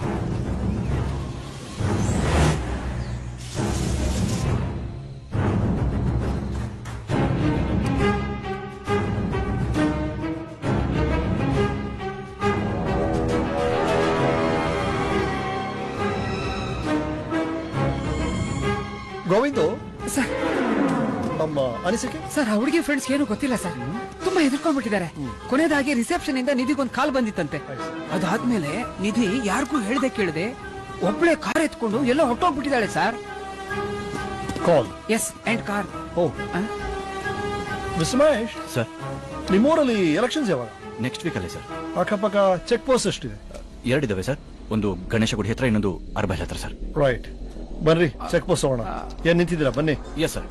[SPEAKER 5] ಗೋವಿಂದು
[SPEAKER 9] ಸರ್,
[SPEAKER 5] ನಮ್ಮ ಅನಿಸಿಕೆ
[SPEAKER 9] ಸರ್ ಆ ಹುಡುಗಿ ಫ್ರೆಂಡ್ಸ್ ಏನು ಗೊತ್ತಿಲ್ಲ ಸರ್, ತುಂಬಾ ಹೆದರ್ಕೊಂಡ್ಬಿಟ್ಟಿದ್ದಾರೆ. ಕೊನೆಯದಾಗಿ ರಿಸೆಪ್ಷನ್ ಇಂದ ನಿಧಿಗೊಂದು ಕಾಲ್ ಬಂದಿತ್ತಂತೆ. ಅದಾದ್ಮೇಲೆ ನಿಧಿ ಯಾರಿಗೂ ಹೇಳ್ದೆ ಕೇಳದೆ ಒಬ್ಳೆ ಕಾರ್ ಎತ್ಕೊಂಡು ಎಲ್ಲ ಹೊಟ್ಟೋಗ್ಬಿಟ್ಟಿದ್ದಾಳೆ sir.
[SPEAKER 5] Call?
[SPEAKER 9] Yes, and car.
[SPEAKER 5] Oh mister Mahesh
[SPEAKER 13] sir,
[SPEAKER 5] ನಿಮ್ಮೂರಲ್ಲಿ ಎಲೆಕ್ಷನ್ಸ್ ಯಾವಾಗ?
[SPEAKER 13] ನೆಕ್ಸ್ಟ್ ವೀಕ್ ಅಲ್ಲೇ ಸರ್.
[SPEAKER 5] ಅಕ್ಕಪಕ್ಕ ಚೆಕ್ ಪೋಸ್ಟ್ ಎಷ್ಟಿದೆ?
[SPEAKER 13] 2 ಇದಾವೆ ಸರ್. ಒಂದು ಗಣೇಶ ಗುಡಿ ಹತ್ರ, ಇನ್ನೊಂದು ಅರ್ಬೈಲ್ ಹತ್ರ ಸರ್.
[SPEAKER 5] ರೈಟ್, ಬನ್ರಿ ಚೆಕ್ ಪೋಸ್ಟ್ ಹೋಗೋಣ. ಏನ್ ನಿಂತಿದ್ದೀರಾ, ಬನ್ನಿ.
[SPEAKER 13] Yes sir.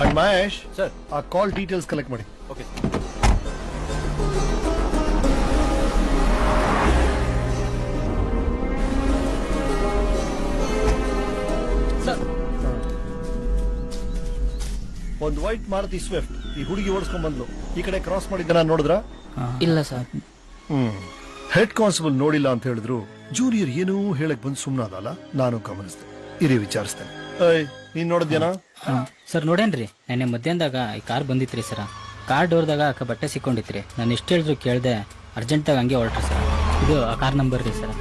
[SPEAKER 5] And Mahesh
[SPEAKER 13] sir,
[SPEAKER 5] ಆ ಕಾಲ್ ಡೀಟೇಲ್ಸ್ ಕಲೆಕ್ಟ್ ಮಾಡಿ.
[SPEAKER 13] Okay
[SPEAKER 5] sir. ಒಂದು ವೈಟ್ ಮಾರುತಿ ಸ್ವಿಫ್ಟ್ ಈ ಹುಡುಗಿ ಓಡಿಸ್ಕೊಂಡ್ ಬಂದ್ಲು, ಈ ಕಡೆ ಕ್ರಾಸ್ ಮಾಡಿದ್ದನ್ನ ನೋಡಿದ್ರ?
[SPEAKER 6] ಇಲ್ಲ ಸರ್.
[SPEAKER 5] ಹೆಡ್ ಕಾನ್ಸ್ಟೇಬಲ್ ನೋಡಿಲ್ಲ ಅಂತ ಹೇಳಿದ್ರು, ಜೂನಿಯರ್ ಏನೂ ಹೇಳಕ್ ಬಂದು ಸುಮ್ನಾದಲ್ಲ, ನಾನು ಗಮನಿಸಿದೆ. ಇರಿ ವಿಚಾರಿಸ್ತೇನೆ. ನೀನ್ ನೋಡಿದ್ಯಾನ?
[SPEAKER 6] ಸರ್ ನೋಡೇನ್ರಿ, ನೆನ್ನೆ ಮಧ್ಯಾಹ್ನದಾಗ ಈ ಕಾರ್ ಬಂದಿತ್ರಿ ಸರ. ಕಾರ್ ಡೋರ್ದಾಗ ಅಕ್ಕ ಬಟ್ಟೆ ಸಿಕ್ಕೊಂಡಿತ್ರಿ. ನಾನು ಎಷ್ಟು ಹೇಳಿದ್ರು ಕೇಳ್ದೆ, ಅರ್ಜೆಂಟಾಗಿ ಹಂಗೆ ಹೊರಟ್ರಿ ಸರ್. ಇದು ಆ ಕಾರ್ ನಂಬರ್ ರೀ ಸರ್.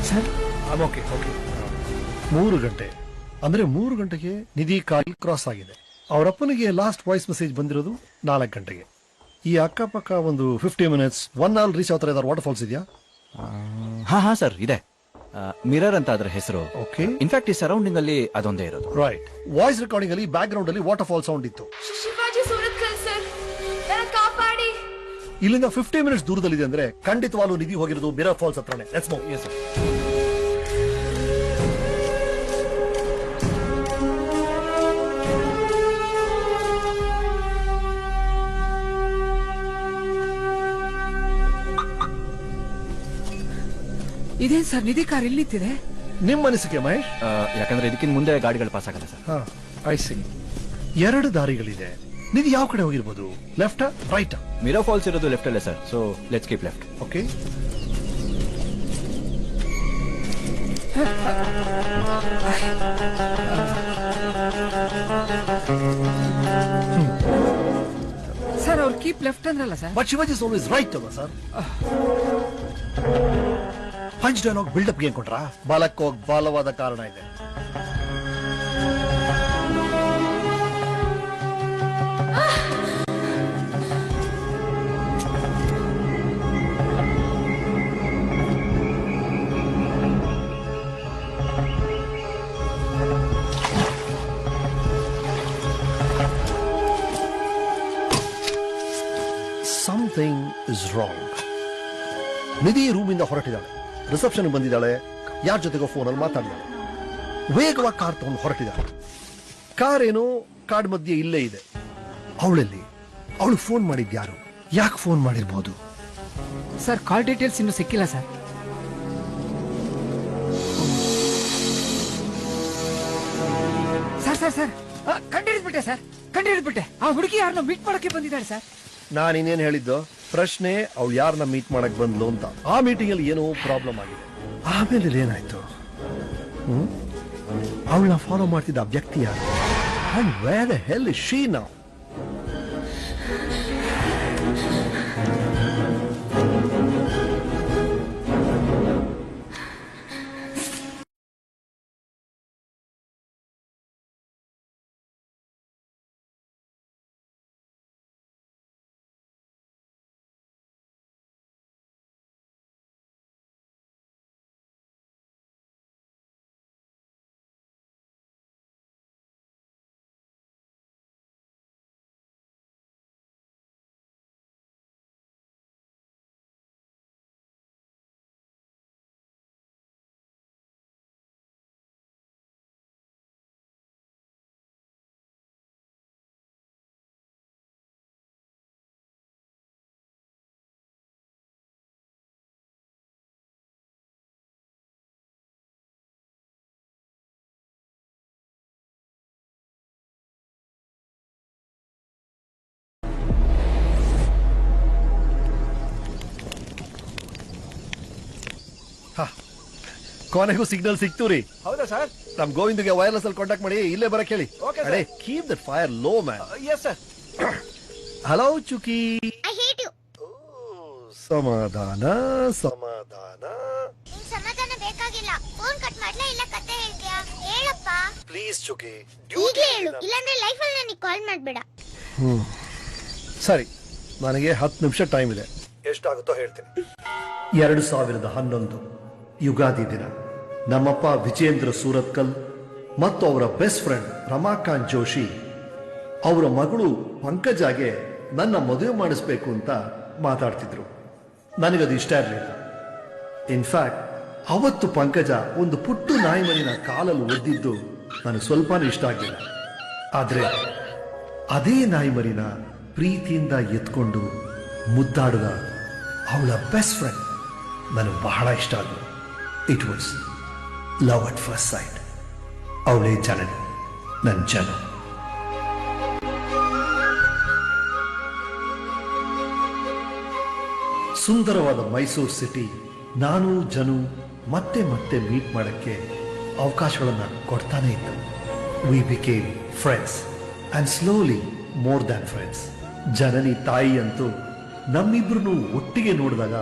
[SPEAKER 5] Sir okay okay. 3 ಗಂಟೆ ಅಂದ್ರೆ 3 ಗಂಟೆಗೆ ನಿಧಿ ಕಾಲ್ ಕ್ರಾಸ್ ಆಗಿದೆ. ಅವರಪ್ಪನಿಗೆ ಲಾಸ್ಟ್ ವಾಯ್ಸ್ ಮೆಸೇಜ್ ಬಂದಿರೋದು 4 ಗಂಟೆಗೆ. ಈ ಅಕ್ಕಪಕ್ಕ ಒಂದು 50 ಮಿನಿಟ್ಸ್ 1 ಅವರ್ ರೀಚ್ ಆಗ್ತಾರೆ. ವಾಟರ್ ಫಾಲ್ಸ್ ಇದೆಯಾ?
[SPEAKER 13] ಹಾ ಸರ್ ಇದೆ. ಮಿರರ್ ಅಂತ ಅದರ ಹೆಸರು.
[SPEAKER 5] ಓಕೆ.
[SPEAKER 13] ಇನ್ಫ್ಯಾಕ್ಟ್ ಈ ಸರೌಂಡಿಂಗ್ ಅಲ್ಲಿ ಅದೊಂದೇ ಇರೋದು.
[SPEAKER 5] ರೈಟ್. ವಾಯ್ಸ್ ರೆಕಾರ್ಡಿಂಗ್ ಅಲ್ಲಿ ಬ್ಯಾಕ್ ಗ್ರೌಂಡ್ ಅಲ್ಲಿ ವಾಟರ್ ಫಾಲ್ ಸೌಂಡ್ ಇತ್ತು.
[SPEAKER 15] ಶಿವಾಜಿ ಸುರತ್ಕಲ್ ಸರ್, ನನ್ನ ಕಾಪಾಡಿ.
[SPEAKER 5] ಇಲ್ಲಿಂದ 50 ಮಿನಿಟ್ಸ್ ದೂರದಲ್ಲಿದೆ ಅಂದ್ರೆ ಖಂಡಿತವಾಗ್ಲೂ ನಿಧಿ ಹೋಗಿರೋದು ಮಿರರ್ ಫಾಲ್ಸ್ ಹತ್ರನೇ. Let's move.
[SPEAKER 11] Yes sir.
[SPEAKER 9] ಇದೇನ್ ಸರ್ ನಿಧಿ ಕಾರ್ ಇಲ್ಲಿ ನಿಂತಿದೆ?
[SPEAKER 5] ನಿಮ್ಮ ಅನಿಸಿಕೆ ಮಹೇಶ್?
[SPEAKER 13] ಯಾಕಂದ್ರೆ ಇದಕ್ಕಿಂತ ಮುಂದೆ ಗಾಡಿಗಳು ಪಾಸ್ ಆಗಲ್ಲ ಸರ್.
[SPEAKER 5] I see. 2 ದಾರಿಗಳಿದೆ. ನಿಧಿ ಯಾವ ಕಡೆ ಹೋಗಿರ್ಬೋದು? Left right?
[SPEAKER 13] ಮಿರೋ ಫಾಲ್ಸ್ ಇರೋದು ಲೆಫ್ಟ್ ಅಲ್ಲೇ sir, so let's keep left.
[SPEAKER 5] Okay.
[SPEAKER 9] Sir ಅವ್ರು ಕೀಪ್ ಲೆಫ್ಟ್ ಅಂದ್ರಲ್ಲ sir.
[SPEAKER 5] But Shivaji is always right ಅಲ್ವಾ ಸರ್? ಪಂಚ್ ಡೈಲಾಗ್ ಬಿಲ್ಡಪ್ ಏನ್ ಕೊಟ್ರಾ? ಬಾಲಕ್ಕೆ ಹೋಗಿ ಬಾಲವಾದ ಕಾರಣ ಇದೆ. Something is wrong. ನಿಧಿ ರೂಮಿಂದ ಹೊರಟಿದ್ದಾಳೆ, ರಿಸೆಪ್ಷನ್ ಬಂದಿದ್ದಾಳೆ, ಯಾರ ಜೊತೆಗೋ ಫೋನಲ್ಲಿ ಮಾತಾಡಿದಾಳೆ, ವೇಗವಾಗಿ ಕಾರ್ ತಗೊಂಡು ಹೊರಟಿದ್ದಾಳೆ. ಕಾರ್ ಏನೋ ಕಾಡ್ ಮಧ್ಯೆ ಇಲ್ಲೇ ಇದೆ. ಅವಳಲ್ಲಿ ಅವಳು ಫೋನ್ ಮಾಡಿದ್ಯಾರು? ಯಾಕೆ ಫೋನ್ ಮಾಡಿರ್ಬೋದು?
[SPEAKER 9] ಸರ್ ಕಾಲ್ ಡೀಟೇಲ್ಸ್ ಇನ್ನೂ ಸಿಕ್ಕಿಲ್ಲ ಸರ್. ಸರ್ ಸರ್ ಸರ್ ಕಂಡಿಡ್ಬಿಟ್ಟೆ ಸರ್, ಕಂಡಿಡ್ಬಿಟ್ಟೆ. ಆ ಹುಡುಗಿ ಯಾರನ್ನ ಮೀಟ್ ಮಾಡಕ್ಕೆ ಬಂದಿದ್ದಾಳೆ ಸರ್.
[SPEAKER 5] ನಾನು ಇನ್ನೇನು ಹೇಳಿದ್ದು? ಪ್ರಶ್ನೆ ಅವಳು ಯಾರನ್ನ ಮೀಟ್ ಮಾಡಕ್ ಬಂದ್ಲು ಅಂತ. ಆ ಮೀಟಿಂಗ್ ಅಲ್ಲಿ ಏನೋ ಪ್ರಾಬ್ಲಮ್ ಆಗಿದೆ. ಆಮೇಲೆ ಏನಾಯ್ತು? ಅವಳನ್ನ ಫಾಲೋ ಮಾಡ್ತಿದ್ದ ವ್ಯಕ್ತಿ ಯಾರು? And where the hell is she now? ಕೊನೆಗೂ ಸಿಗ್ನಲ್ ಸಿಕ್ತು ರೀ.
[SPEAKER 13] ಹೌದಾ ಸರ್?
[SPEAKER 5] ನಮ್ ಗೋವಿಂದ್ಗೆ ವೈರ್ಲೆಸ್ ಅಲ್ಲಿ ಕಾಂಟ್ಯಾಕ್ಟ್ ಮಾಡಿ ಇಲ್ಲೇ ಬರಕ್ ಹೇಳಿ. ಅಡೆ keep that fire low man.
[SPEAKER 13] Yes sir.
[SPEAKER 5] Hello ಚುಕಿ.
[SPEAKER 10] I hate you.
[SPEAKER 5] ಸಮಾಧಾನ ಸಮಾಧಾನ.
[SPEAKER 10] ನಿನ್ ಸಮಾಧಾನ ಬೇಕಾಗಿಲ್ಲ. ಫೋನ್ ಕಟ್ ಮಾಡ್ಲಾ ಇಲ್ಲ ಕತೆ ಹೇಳ್ತೀಯಾ? ಹೇಳಪ್ಪ
[SPEAKER 5] ಪ್ಲೀಸ್ ಚುಕಿ.
[SPEAKER 10] ಈಗಲೇ ಹೇಳು, ಇಲ್ಲಾಂದ್ರೆ ಲೈಫ್ ಅಲ್ಲಿ ನನಗೆ ಕಾಲ್ ಮಾಡ್ಬೇಡ.
[SPEAKER 5] ಸರಿ, ನನಗೆ 10 ನಿಮಿಷ ಟೈಮ್ ಇದೆ. ಎಷ್ಟಾಗುತ್ತೋ ಹೇಳ್ತೀನಿ. 2011 ಯುಗಾದಿ ದಿನ ನಮ್ಮಪ್ಪ ವಿಜೇಂದ್ರ ಸೂರತ್ಕಲ್ ಮತ್ತು ಅವರ ಬೆಸ್ಟ್ ಫ್ರೆಂಡ್ ರಮಾಕಾಂತ್ ಜೋಶಿ ಅವರ ಮಗಳು ಪಂಕಜಾಗೆ ನನ್ನ ಮದುವೆ ಮಾಡಿಸ್ಬೇಕು ಅಂತ ಮಾತಾಡ್ತಿದ್ರು. ನನಗದು ಇಷ್ಟ ಇರಲಿಲ್ಲ. ಇನ್ಫ್ಯಾಕ್ಟ್ ಅವತ್ತು ಪಂಕಜ ಒಂದು ಪುಟ್ಟು ನಾಯಿ ಮರಿನ ಕಾಲಲ್ಲಿ ಒದ್ದಿದ್ದು ನನಗೆ ಸ್ವಲ್ಪನೂ ಇಷ್ಟ ಆಗಲಿಲ್ಲ. ಆದರೆ ಅದೇ ನಾಯಿ ಮರಿನ ಪ್ರೀತಿಯಿಂದ ಎತ್ಕೊಂಡು ಮುದ್ದಾಡಿದ ಅವಳ ಬೆಸ್ಟ್ ಫ್ರೆಂಡ್ ನನಗೆ ಬಹಳ ಇಷ್ಟ ಆದಳು. It was love at first sight. ಅವಳೇ ಜನನಿ, ನನ್ನ ಜನ. ಸುಂದರವಾದ ಮೈಸೂರು ಸಿಟಿ ನಾನು ಜನು ಮತ್ತೆ ಮತ್ತೆ ಮೀಟ್ ಮಾಡಕ್ಕೆ ಅವಕಾಶಗಳನ್ನು ಕೊಡ್ತಾನೆ ಇತ್ತು. We became friends and slowly more than friends. Janani ತಾಯಿ ಅಂತೂ ನಮ್ಮಿಬ್ರು ಒಟ್ಟಿಗೆ ನೋಡಿದಾಗ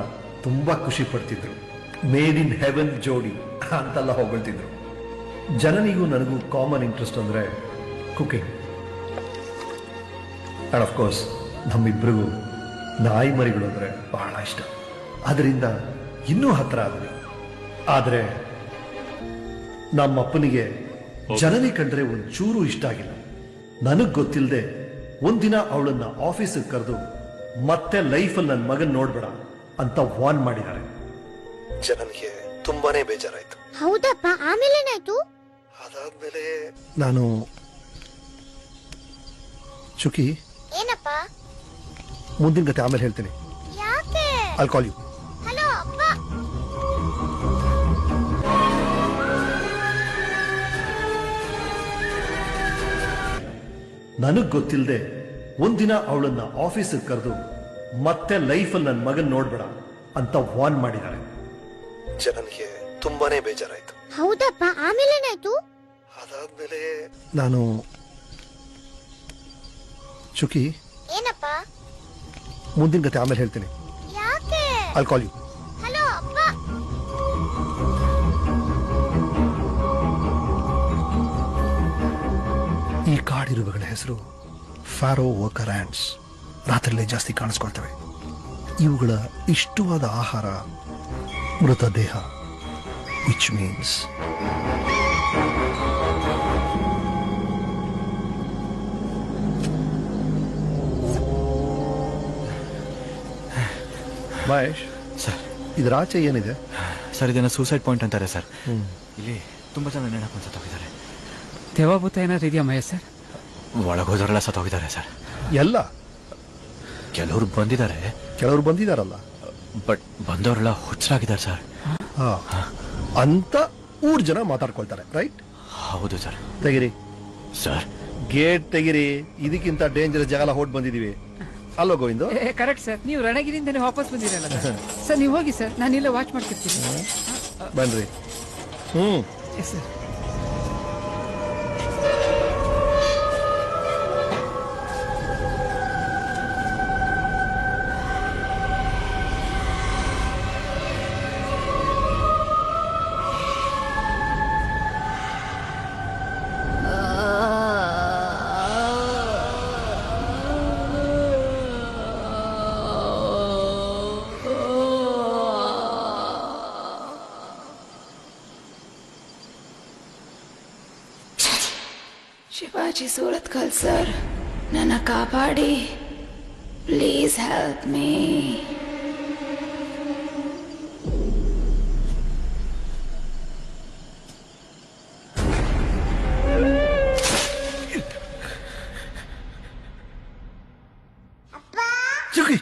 [SPEAKER 5] ತುಂಬಾ ಖುಷಿ ಪಡ್ತಿದ್ರು. ಮೇಡ್ ಇನ್ ಹೆವೆನ್ ಜೋಡಿ ಅಂತೆಲ್ಲ ಹೊಗಳ್ತಿದ್ರು. ಜನನಿಗೂ ನನಗೂ ಕಾಮನ್ ಇಂಟ್ರೆಸ್ಟ್ ಅಂದ್ರೆ ಕುಕಿಂಗ್. ಅಂಡ್ ಆಫ್ ಕೋರ್ಸ್ ನಮ್ಮಿಬ್ರಿಗೂ ನಾಯಿ ಮರಿಗಳು ಅಂದ್ರೆ ಬಹಳ ಇಷ್ಟ. ಅದರಿಂದ ಇನ್ನೂ ಹತ್ರ ಆದ್ವಿ. ಆದರೆ ನಮ್ಮಪ್ಪನಿಗೆ ಜನನಿ ಕಂಡ್ರೆ ಒಂಚೂರು ಇಷ್ಟ ಆಗಿಲ್ಲ. ನನಗ್ ಗೊತ್ತಿಲ್ಲದೆ ಒಂದಿನ ಅವಳನ್ನ ಆಫೀಸಿಗೆ ಕರೆದು ಮತ್ತೆ ಲೈಫಲ್ಲಿ ನನ್ನ ಮಗನ್ ನೋಡ್ಬೇಡ ಅಂತ ವಾರ್ನ್ ಮಾಡಿದ್ದಾರೆ. ಜನನಿಗೆ ತುಂಬಾನೇ ಬೇಜಾರಾಯ್ತು.
[SPEAKER 10] ಹೌದಪ್ಪ, ಆಮೇಲೆ ಏನಾಯ್ತು?
[SPEAKER 5] ಅದಾದ್ಮೇಲೆ ನಾನು ಚುಕಿ
[SPEAKER 10] ಏನಪ್ಪ?
[SPEAKER 5] ಮುಂದಿನ ಕತೆ ಆಮೇಲೆ ಹೇಳ್ತೀನಿ.
[SPEAKER 10] ಯಾಕೆ?
[SPEAKER 5] I'll call you.
[SPEAKER 10] ಹಲೋ ಅಪ್ಪ.
[SPEAKER 5] ನನಗ್ ಗೊತ್ತಿಲ್ಲದೆ ಒಂದಿನ ಅವಳನ್ನ ಆಫೀಸಿಗೆ ಕರೆದು ಮತ್ತೆ ಲೈಫಲ್ಲಿ ನನ್ನ ಮಗನ್ ನೋಡ್ಬೇಡ ಅಂತ ವಾರ್ನ್ ಮಾಡಿದ್ದಾರೆ. ಜನನಿಗೆ ತುಂಬಾನೇ ಬೇಜಾರಾಯ್ತು.
[SPEAKER 10] ಹೌದಪ್ಪ, ಆಮೇಲೆ ಏನಾಯ್ತು?
[SPEAKER 5] ಅದಾದ್ಮೇಲೆ ನಾನು ಚುಕಿ
[SPEAKER 10] ಏನಪ್ಪ?
[SPEAKER 5] ಮುಂದಿನ ಕತೆ ಆಮೇಲೆ ಹೇಳ್ತೀನಿ.
[SPEAKER 10] ಯಾಕೆ?
[SPEAKER 5] I'll call you.
[SPEAKER 10] ಹಲೋ ಅಪ್ಪ.
[SPEAKER 5] ಈ ಕಾಡಿರುವೆಗಳ ಹೆಸರು ಫ್ಯಾರೋ ವರ್ಕರ್ ಆಂಟ್ಸ್. ರಾತ್ರಿಯಲ್ಲೇ ಜಾಸ್ತಿ ಕಾಣಿಸ್ಕೊಳ್ತವೆ. ಇವುಗಳ ಇಷ್ಟವಾದ ಆಹಾರ ಮೃತದೇಹ, ವಿಚ್ ಮೀನ್ಸ್ ಮಹೇಶ್
[SPEAKER 13] ಸರ್,
[SPEAKER 5] ಇದರ ಆಚೆ ಏನಿದೆ
[SPEAKER 13] ಸರ್? ಇದನ್ನ ಸೂಸೈಡ್ ಪಾಯಿಂಟ್ ಅಂತಾರೆ ಸರ್. ಇಲ್ಲಿ ತುಂಬಾ ಜನ ನೆನಪು ಸತ್ತೋಗಿದ್ದಾರೆ.
[SPEAKER 9] ದೇವಾಭೂತ ಏನಾದ್ರು ಇದೆಯಾ ಮಹೇಶ್ ಸರ್?
[SPEAKER 13] ಒಳಗೋದವರೆಲ್ಲ ಸತ್ತೋಗಿದ್ದಾರೆ ಸರ್.
[SPEAKER 5] ಎಲ್ಲ
[SPEAKER 13] ಕೆಲವರು
[SPEAKER 5] ಬಂದಿದಾರಲ್ಲ,
[SPEAKER 13] ಬಟ್ ಬಂದವರೆಲ್ಲ ಹುಚ್ಚರಾಗಿದ್ದಾರೆ ಸರ್.
[SPEAKER 5] ಅಂತ ಊರ್ ಜನ ಮಾತಾಡ್ಕೊಳ್ತಾರೆ, ರೈಟ್?
[SPEAKER 13] ಹೌದು ಸರ್.
[SPEAKER 5] ತೆಗಿರಿ
[SPEAKER 13] ಸರ್,
[SPEAKER 5] ಗೇಟ್ ತೆಗಿರಿ. ಇದಕ್ಕಿಂತ ಡೇಂಜರಸ್ ಜಾಗ ಹೋಗಿ ಬಂದಿದೀವಿ. ಅಲ್ಲೋ ಗೋವಿಂದು?
[SPEAKER 9] Correct sir. ನೀವು ರಣಗಿರಿಂದನೇ ವಾಪಸ್ ಬಂದಿರಲ್ಲ ಸರ್. ನೀವು ಹೋಗಿ ಸರ್, ನಾನು ಇಲ್ಲ ವಾಚ್ ಮಾಡ್ತಿರ್ತೀನಿ.
[SPEAKER 5] ಬನ್ರಿ.
[SPEAKER 9] Yes sir.
[SPEAKER 15] Shivaji Suratkal sir, ನನ್ನ ಕಾಪಾಡಿ. Please help me.
[SPEAKER 5] ಚುಕಿ,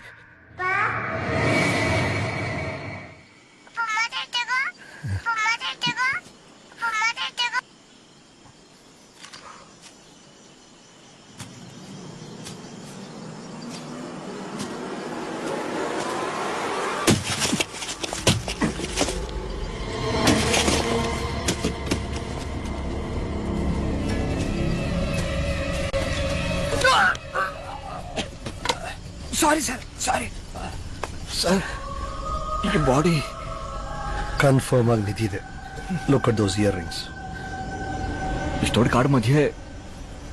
[SPEAKER 9] ಸಾರಿ ಸರ್, ಸಾರಿ
[SPEAKER 13] ಸರ್. ಈ ಬಾಡಿ
[SPEAKER 5] ಕನ್ಫರ್ಮ್ ಆಗಿ ನಿಂತಿದೆ. Look at those earrings.
[SPEAKER 13] ಇಷ್ಟು ದೊಡ್ಡ ಕಾಡು ಮಧ್ಯೆ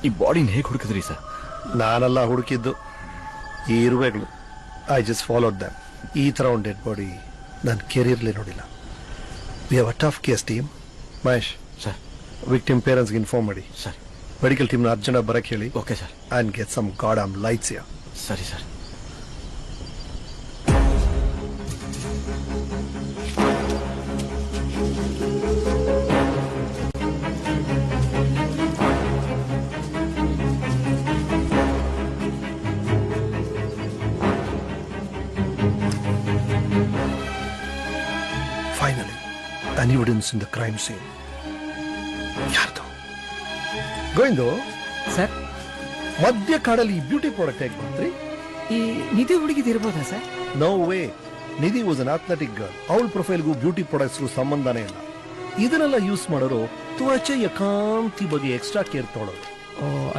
[SPEAKER 13] ಈ ಬಾಡಿನ ಹೇಗೆ ಹುಡುಕಿದ್ರಿ ಸರ್?
[SPEAKER 5] ನಾನೆಲ್ಲ ಹುಡುಕಿದ್ದು ಈ ಇರುವೆಗಳು. I just followed them. ಈ ತರ ಒಂದು ಡೆಡ್ ಬಾಡಿ ನನ್ನ ಕೆರಿಯರ್ಲಿ ನೋಡಿಲ್ಲ. We have a tough case team. Mahesh
[SPEAKER 13] sir,
[SPEAKER 5] victim ಪೇರೆಂಟ್ಸ್ಗೆ ಇನ್ಫಾರ್ಮ್ ಮಾಡಿ
[SPEAKER 13] ಸರ್.
[SPEAKER 5] ಮೆಡಿಕಲ್ ಟೀಮ್ನ ಅರ್ಜೆಂಟ್ ಬರಕ್ಕೆ ಹೇಳಿ.
[SPEAKER 13] Okay sir.
[SPEAKER 5] And get some goddamn lights here.
[SPEAKER 13] ಸರಿ sir.
[SPEAKER 5] Finally, an evidence in the crime scene. ಯಾರ್ದು? ಗೋವಿಂದು
[SPEAKER 9] ಸರ್,
[SPEAKER 5] ಮಧ್ಯ ಕಾಡಲ್ಲಿ ಬ್ಯೂಟಿ ಪ್ರಾಡಕ್ಟ್ ಹೇಗೆ ಬಂತ್ರಿ?
[SPEAKER 9] ಈ ನಿಧಿ ಹುಡುಗಿದು ಇರ್ಬೋದಾ sir?
[SPEAKER 5] No way. Nidhi was an athletic girl. ಅವಳ ಪ್ರೊಫೈಲ್ಗೂ ಬ್ಯೂಟಿ ಪ್ರಾಡಕ್ಟ್ಸ್ಗೂ ಸಂಬಂಧನೇ ಇಲ್ಲ. ಇದನ್ನೆಲ್ಲ ಯೂಸ್ ಮಾಡೋರು ತ್ವಚೆಯ ಕಾಂತಿ ಬಗ್ಗೆ ಎಕ್ಸ್ಟ್ರಾ ಕೇರ್ ತೊಗೊಳೋದು.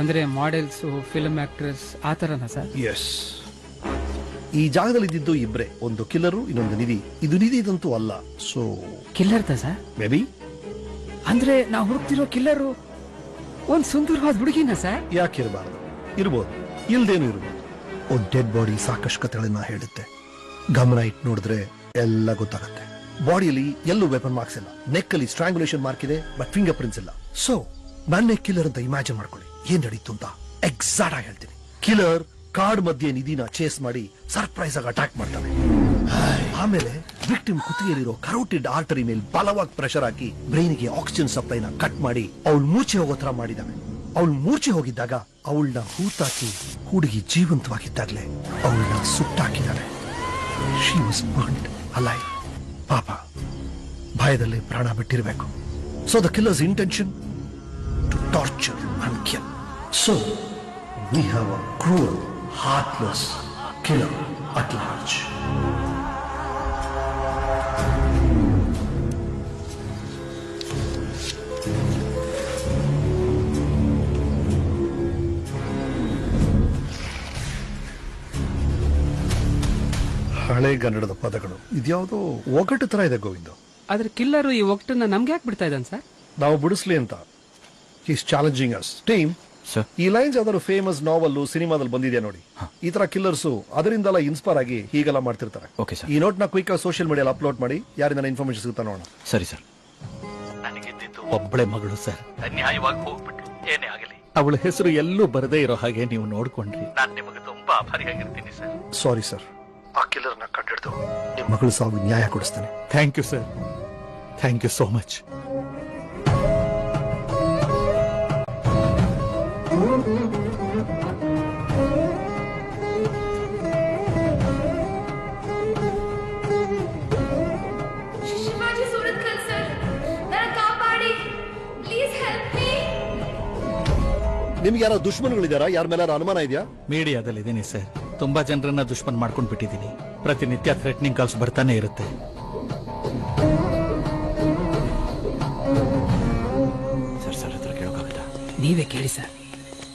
[SPEAKER 9] ಅಂದ್ರೆ ಮಾಡೆಲ್ಸ್, ಫಿಲ್ಮ್ ಆಕ್ಟ್ರೆಸ್ ಆ ತರನಾ ಸರ್?
[SPEAKER 5] ಎಸ್. ಈ ಜಾಗದಲ್ಲಿ ಇದ್ದಿದ್ದು ಇಬ್ರೆ, ಒಂದು ಕಿಲ್ಲರು, ಇನ್ನೊಂದು ನಿಧಿ. ಇದು ನಿಧಿದಂತೂ ಅಲ್ಲ. ಸೊ
[SPEAKER 9] ಕಿಲ್ಲರ್ದ ಸರ್?
[SPEAKER 5] Maybe.
[SPEAKER 9] ಅಂದ್ರೆ ನಾವು ಹುಡುಕ್ತಿರೋ ಕಿಲ್ಲರು ಒಂದ್ ಸುಂದರವಾದ ಹುಡುಗಿನ ಸರ್?
[SPEAKER 5] ಯಾಕೆ ಇರಬಾರ್ದು? ಇರ್ಬೋದು, ಇಲ್ದೇನು ಇರ್ಬೋದು. ಒಂದ್ ಡೆಡ್ ಬಾಡಿ ಸಾಕಷ್ಟು ಕಥೆಗಳನ್ನ ಹೇಳುತ್ತೆ. ಗಮನ ಇಟ್ಟು ನೋಡಿದ್ರೆ ಎಲ್ಲ ಗೊತ್ತಾಗತ್ತೆ. ಬಾಡಿಯಲ್ಲಿ ಎಲ್ಲೂ ವೆಪನ್ ಮಾರ್ಕ್ಸ್ ಇಲ್ಲ. ನೆಕ್ ಅಲ್ಲಿ ಸ್ಟ್ರಾಂಗುಲೇಷನ್ ಮಾರ್ಕ್ ಇದೆ, ಬಟ್ ಫಿಂಗರ್ ಪ್ರಿಂಟ್ಸ್ ಇಲ್ಲ. ಸೊ ನನ್ನೇ ಕಿಲ್ಲರ್ ಅಂತ ಇಮ್ಯಾಜಿನ್ ಮಾಡ್ಕೊಳ್ಳಿ. ಏನ್ ನಡೀತು ಅಂತ ಎಕ್ಸಾಕ್ಟ್ ಆಗಿ ಹೇಳ್ತೀನಿ. ಕಿಲ್ಲರ್ ಕಾಡ್ ಮಧ್ಯೆ ನಿಧಿನ ಚೇಸ್ ಮಾಡಿ ಸರ್ಪ್ರೈಸ್ ಆಗಿ ಅಟ್ಯಾಕ್ ಮಾಡ್ತಾನೆ. ಆಮೇಲೆ ವಿಕ್ಟಿಮ್ ಕುತ್ತಿಗೆಯಲ್ಲಿರೋ ಕರೋಟಿಡ್ ಆರ್ಟರಿ ಮೇಲೆ ಬಲವಾಗಿ ಪ್ರೆಷರ್ ಹಾಕಿ ಬ್ರೈನ್ಗೆ ಆಕ್ಸಿಜನ್ ಸಪ್ಲೈನ ಕಟ್ ಮಾಡಿ ಅವಳು ಮೂರ್ಛೆ ಹೋಗೋ ತರ ಮಾಡಿದಾನೆ. ಅವಳು ಮೂರ್ಛೆ ಹೋಗಿದ್ದಾಗ ಅವಳನ್ನ ಹೂತಾಕಿ ಹುಡುಗಿ ಜೀವಂತವಾಗಿದ್ದಾಗಲೇ ಅವಳನ್ನ ಸುಟ್ಟಾಕಿದ್ದಾನೆ. She was burned alive. ಪಾಪ ಭಯದಲ್ಲಿ ಪ್ರಾಣ ಬಿಟ್ಟಿರಬೇಕು. So the killer's intention to torture and kill. So we have a cruel, heartless killer at large. ಹಳೆಗನ್ನಡದ ಪದಗಳು ಇದ್ಯಾವುದೋ ಒಗಟು ತರ ಇದೆ ಗೋವಿಂದ.
[SPEAKER 9] ಆದ್ರೆ ಕಿಲ್ಲರು ಈ ಒಗಟನ್ನ ನಮ್ಗೆ ಯಾಕೆ ಬಿಡ್ತಾ ಇದ್ದಾನೆ ಸರ್?
[SPEAKER 5] ನಾವು ಬಿಡಿಸ್ಲಿ ಅಂತ. Is challenging us. ಟೀಮ್, ಈ ಲೈನ್ಸ್ ಯಾವ್ದಾದ್ರು ಫೇಮಸ್ ನಾವಲ್ ಸಿನಿಮಾದಲ್ಲಿ ಬಂದಿದೆ ನೋಡಿ. ಈ ತರ ಕಿಲ್ಲರ್ಸ್ ಅದರಿಂದೆಲ್ಲ ಇನ್ಸ್ಪೈರ್ ಆಗಿ ಹೀಗೆಲ್ಲ ಮಾಡ್ತಿರ್ತಾರೆ. ಈ ನೋಟ್ ನ ಕ್ವಿಕ್ ಸೋಷಿಯಲ್ ಮೀಡಿಯಾ ಅಪ್ಲೋಡ್ ಮಾಡಿ ಯಾರಿಂದ ಇನ್ಫಾರ್ಮೇಶನ್ ಸಿಗುತ್ತಾ ನೋಡೋಣ.
[SPEAKER 13] ಸರಿ ಸರ್.
[SPEAKER 11] ನನಗಿದ್ದು ಒಬ್ಬಳೆ ಮಗಳು ಸರ್. ಅನ್ಯಾಯವಾಗಿ ಹೋಗ್ಬಿಟ್ಟು ಏನೇ ಆಗಲಿ ಅವಳ ಹೆಸರು ಎಲ್ಲೂ ಬರದೇ ಇರೋ ಹಾಗೆ ನೀವು ನೋಡ್ಕೊಂಡ್ರಿ. ನಾನು ನಿಮಗೆ ತುಂಬಾ ಆಭಾರಿಯಾಗಿರ್ತೀನಿ ಸರ್.
[SPEAKER 5] Sorry sir. ಆ ಕಿಲ್ಲರ್ ನ ಕಂಡಿಡ್ದು ನಿಮ್ಮ ಮಗಳು ಸಾವು ನ್ಯಾಯ ಕೊಡಿಸ್ತೇನೆ.
[SPEAKER 11] Thank you sir. Thank you so much.
[SPEAKER 15] Shivaji Suratkal sir, ನನ್ನ ಕಾಪಾಡಿ, ಪ್ಲೀಸ್ ಹೆಲ್ಪ್ ಮೀ.
[SPEAKER 5] ನಿಮ್ಗೆ ಯಾರೋ ದುಶ್ಮನ್ಗಳಿದಾರಾ? ಯಾರ ಮೇಲೆ ಅನುಮಾನ ಇದೆಯಾ?
[SPEAKER 11] ಮೀಡಿಯಾದಲ್ಲಿ ಇದೀನಿ ಸರ್. ತುಂಬಾ ಜನರನ್ನ ದುಶ್ಮನ್ ಮಾಡ್ಕೊಂಡ್ ಬಿಟ್ಟಿದ್ದೀನಿ. ಪ್ರತಿನಿತ್ಯ ಥ್ರೆಟ್ನಿಂಗ್ ಕಾಲ್ಸ್ ಬರ್ತಾನೆ ಇರುತ್ತೆ.
[SPEAKER 9] ನೀವೇ ಕೇಳಿ ಸರ್.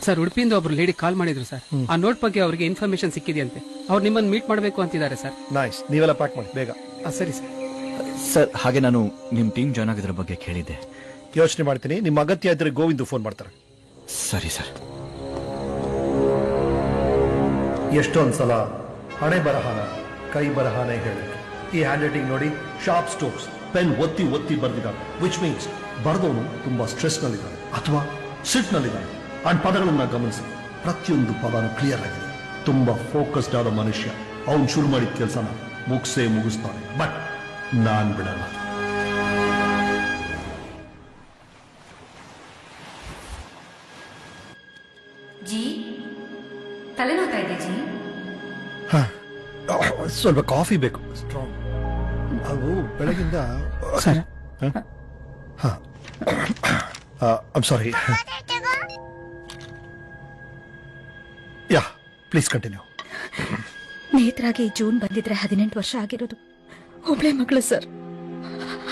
[SPEAKER 9] ಸರ್, ಉಡುಪಿಯಿಂದ ಒಬ್ರು ಲೇಡಿ ಕಾಲ್ ಮಾಡಿದ್ರು ಸರ್. ಆ ನೋಟ್ ಬಗ್ಗೆ ಅವರಿಗೆ ಇನ್ಫಾರ್ಮೇಶನ್ ಸಿಕ್ಕಿದೆಯಂತೆ. ಅವ್ರು ನಿಮ್ಮನ್ನು ಮೀಟ್ ಮಾಡಬೇಕು ಅಂತಿದ್ದಾರೆ ಸರ್.
[SPEAKER 5] ನೈಸ್. ನೀವೆಲ್ಲ ಪ್ಯಾಕ್ ಮಾಡಿ ಬೇಗ.
[SPEAKER 9] ಸರಿ ಸರ್.
[SPEAKER 13] ಸರ್, ಹಾಗೆ ನಾನು ನಿಮ್ ಟೀಮ್ ಜಾಯ್ನ್ ಆಗಿದ್ರ ಬಗ್ಗೆ ಕೇಳಿದ್ದೆ.
[SPEAKER 5] ಯೋಚನೆ ಮಾಡ್ತೀನಿ. ನಿಮ್ಮ ಅಗತ್ಯ ಇದ್ರೆ ಗೋವಿಂದ್ ಫೋನ್ ಮಾಡ್ತಾರೆ.
[SPEAKER 13] ಸರಿ ಸರ್.
[SPEAKER 5] ಎಷ್ಟೊಂದ್ಸಲ ಹಣೆ ಬರಹಾನ ಕೈ ಬರಹಾನೆ ಹೇಳಿ. ಈ ಹ್ಯಾಂಡ್ ರೈಟಿಂಗ್ ನೋಡಿ, ಶಾರ್ಪ್ ಸ್ಟ್ರೋಕ್ಸ್, ಪೆನ್ ಒತ್ತಿ ಒತ್ತಿ ಬರ್ದಿದ್ದಾನೆ. ವಿಚ್ ಮೀನ್ಸ್ ಬರೆದವನು ತುಂಬಾ ಸ್ಟ್ರೆಸ್ ನಲ್ಲಿದ್ದಾನೆ ಅಥವಾ ಸಿಟ್ ನಲ್ಲಿದ್ದಾನೆ. ಅಂಡ್ ಪದಗಳನ್ನ ಗಮನಿಸಿ, ಪ್ರತಿಯೊಂದು ಪದನು ಕ್ಲಿಯರ್ ಆಗಿದೆ. ತುಂಬಾ ಫೋಕಸ್ಡ್ ಆದ ಮನುಷ್ಯ. ಅವನು ಶುರು ಮಾಡಿದ ಕೆಲಸನ ಮುಗಿಸ್ತಾನೆ. ಬಟ್ ನಾನ್ ಬಿಡಲ್ಲ.
[SPEAKER 7] ಜಿ, ತಲೆನೋತಾ ಇದೆ ಜಿ?
[SPEAKER 5] ಸ್ವಲ್ಪ ಕಾಫಿ ಬೇಕು. ಸ್ಟ್ರಾಂಗ್. ಅವು ಬೆಳಗಿಂದ I'm sorry. Yeah, please continue.
[SPEAKER 4] ನೇತ್ರಾಗೆ ಜೂನ್ ಬಂದಿದ್ರೆ 18 ವರ್ಷ ಆಗಿರೋದು. ಒಬ್ಳೆ ಮಗಳು ಸರ್.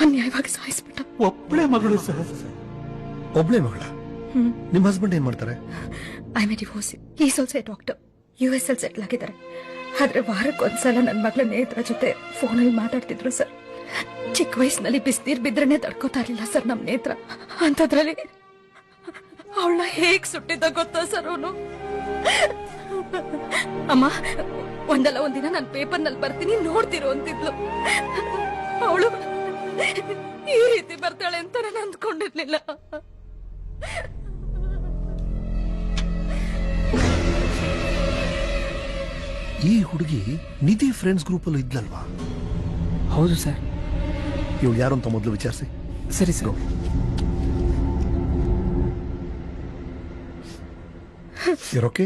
[SPEAKER 4] ಅನ್ಯಾಯವಾಗಿ ಸಾಯಿಸ್ಬಿಟ್ಟ.
[SPEAKER 11] ಒಬ್ಳೆ ಮಗಳು ಸರ್?
[SPEAKER 5] ಒಬ್ಳೆ ಮಗಳ? ನಿಮ್ಮ ಹಸ್ಬೆಂಡ್ ಏನ್ ಮಾಡ್ತಾರೆ?
[SPEAKER 4] I may divorce. Is also A doctor. US ಅಲ್ಲಿ ಸೆಟ್ಲ್ ಆಗಿದ್ದಾರೆ. ಆದ್ರೆ ವಾರಕ್ಕೊಂದ್ಸಲ ನನ್ನ ಮಗಳ ನೇತ್ರ ಜೊತೆ ಫೋನಲ್ಲಿ ಮಾತಾಡ್ತಿದ್ರು ಸರ್. ಚಿಕ್ಕ ವಯಸ್ಸಿನಲ್ಲಿ ಬಿಸಿನೀರ್ ಬಿದ್ರೇನೆ ತಡ್ಕೋತಾ ಇರ್ಲಿಲ್ಲ ಸರ್ ನಮ್ ನೇತ್ರ. ಅಂತದ್ರಲ್ಲಿ ಅವಳನ್ನ ಹೇಗ್ ಸುಟ್ಟಿದ್ದ ಗೊತ್ತಾ ಸರ್ ಅವನು? ಅಮ್ಮ, ಒಂದಲ್ಲ ಒಂದಿನ ನಾನು ಪೇಪರ್ನಲ್ಲಿ ಬರ್ತೀನಿ ನೋಡ್ತಿರೋ ಅಂತಿದ್ಲು. ಅವಳು ಈ ರೀತಿ ಬರ್ತಾಳೆ ಅಂತ ನಾನು ಅಂದ್ಕೊಂಡಿರ್ಲಿಲ್ಲ.
[SPEAKER 5] ಈ ಹುಡುಗಿ ನಿಧಿ ಫ್ರೆಂಡ್ಸ್ ಗ್ರೂಪ್ ಅಲ್ಲೂ ಇದ್ಲಲ್ವಾ?
[SPEAKER 9] ಹೌದು ಸರ್.
[SPEAKER 5] ಇವಳು ಯಾರು ಅಂತ ಮೊದಲು ವಿಚಾರಿಸಿ.
[SPEAKER 9] ಸರಿ ಸರ್.
[SPEAKER 5] ಇರೋಕೆ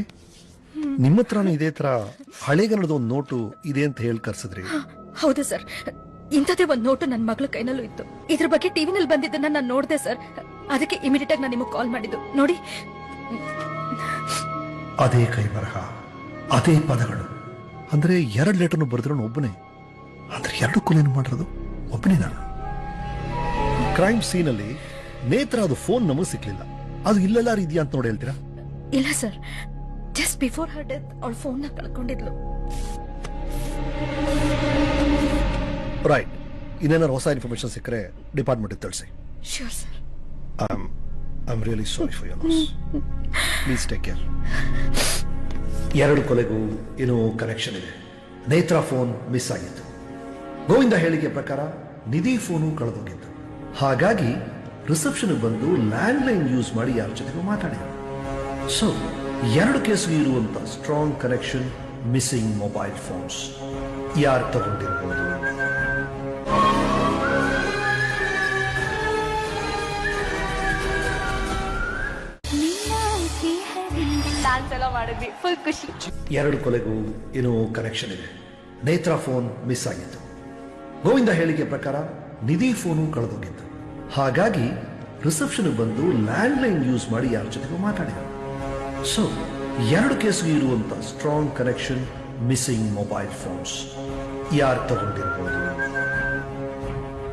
[SPEAKER 5] ನಿಮ್ಮ ಹತ್ರನೂ ಇದೇ ತರ ಹಳೆಗನ್ನಡದ ಒಂದು ನೋಟು ಇದೆ ಅಂತ ಹೇಳಿ ಕರ್ಸಿದ್ರಿ?
[SPEAKER 4] ಹೌದು ಸರ್. ಇಂಥದೇ ಒಂದು ನೋಟು ನನ್ನ ಮಗಳ ಕೈನಲ್ಲೂ ಇತ್ತು. ಇದ್ರ ಬಗ್ಗೆ ಟಿವಿನಲ್ಲಿ ಬಂದಿದ್ದನ್ನ ನಾನು ನೋಡಿದೆ ಸರ್. ಅದಕ್ಕೆ ಇಮಿಡಿಯೇಟ್ ಆಗಿ ನಾನು ನಿಮಗೆ ಕಾಲ್ ಮಾಡಿದ್ದು. ನೋಡಿ,
[SPEAKER 5] ಅದೇ ಕೈ ಬರಹ, ಅದೇ ಪದಗಳು. ಅಂದ್ರೆ 2 ಲೆಟರ್ನು ಬರೆದ್ರು ಒಬ್ಬನೇ. ಅಂದ್ರೆ 2 ಕೊಲೆಯನ್ನು ಮಾಡಿರೋದು ಒಬ್ಬನೇ ನಾನು. ಕ್ರೈಮ್ ಸೀನ್ ಅಲ್ಲಿ ನೇತ್ರ ಅದು ಫೋನ್ ನಮಗೆ ಸಿಕ್ಲಿಲ್ಲ. ಅದು ಇಲ್ಲೆಲ್ಲಾರು ಇದೆಯಾ ಅಂತ ನೋಡಿ ಹೇಳ್ತೀರಾ?
[SPEAKER 4] ಇಲ್ಲ ಸರ್. ಜಸ್ಟ್ ಬಿಫೋರ್ ಹರ್ ಡೆತ್ ಅವಳ ಫೋನ್ ನ ಕಳ್ಕೊಂಡಿದ್ಲು.
[SPEAKER 5] ರೈಟ್. ಇನ್ನೇನಾರು ಹೊಸ ಇನ್ಫಾರ್ಮೇಶನ್ ಸಿಕ್ಕರೆ ಡಿಪಾರ್ಟ್ಮೆಂಟ್ ತಿಳಿಸಿ.
[SPEAKER 4] Sure sir.
[SPEAKER 5] I really sorry for your loss. Please take care. 2 ಕೊಲೆಗೂ ಏನೋ ಕನೆಕ್ಷನ್ ಇದೆ. ನೇತ್ರ ಫೋನ್ ಮಿಸ್ ಆಗಿತ್ತು. ಗೋವಿಂದ ಹೇಳಿಕೆ ಪ್ರಕಾರ ನಿಧಿ ಫೋನು ಕಳೆದೋಗಿತ್ತು. ಹಾಗಾಗಿ ರಿಸೆಪ್ಷನ್ ಬಂದು ಲ್ಯಾಂಡ್ ಲೈನ್ ಯೂಸ್ ಮಾಡಿ ಯಾರ ಜೊತೆಗೂ ಮಾತಾಡಿದ್ರು. ಸೊ 2 ಕೇಸ್ಗೆ ಇರುವಂತ strong connection, missing mobile phones. ಯಾರು ತಗೊಂಡಿರ್ಬೋದು?
[SPEAKER 15] ಡ್ಯಾನ್ಸ್ ಎಲ್ಲ ಮಾಡಿದ್ವಿ, ಫುಲ್ ಖುಷಿ.
[SPEAKER 5] 2 ಕೊಲೆಗೂ ಏನೋ ಕನೆಕ್ಷನ್ ಇದೆ. ನೇತ್ರಾ ಫೋನ್ ಮಿಸ್ ಆಗಿತ್ತು. ಗೋವಿಂದ ಹೇಳಿಕೆ ಪ್ರಕಾರ ನಿಧಿ ಫೋನು ಕಳೆದೋಗಿತ್ತು. ಹಾಗಾಗಿ ರಿಸೆಪ್ಷನ್ ಬಂದು ಲ್ಯಾಂಡ್ಲೈನ್ ಯೂಸ್ ಮಾಡಿ ಯಾರ ಜೊತೆಗೂ ಮಾತಾಡಿದರು. ಸೊ 2 ಕೇಸ್ಗೆ ಇರುವಂತ strong connection, missing mobile phones. ಯಾರು ತಗೊಂಡಿರ್ಬೋದು?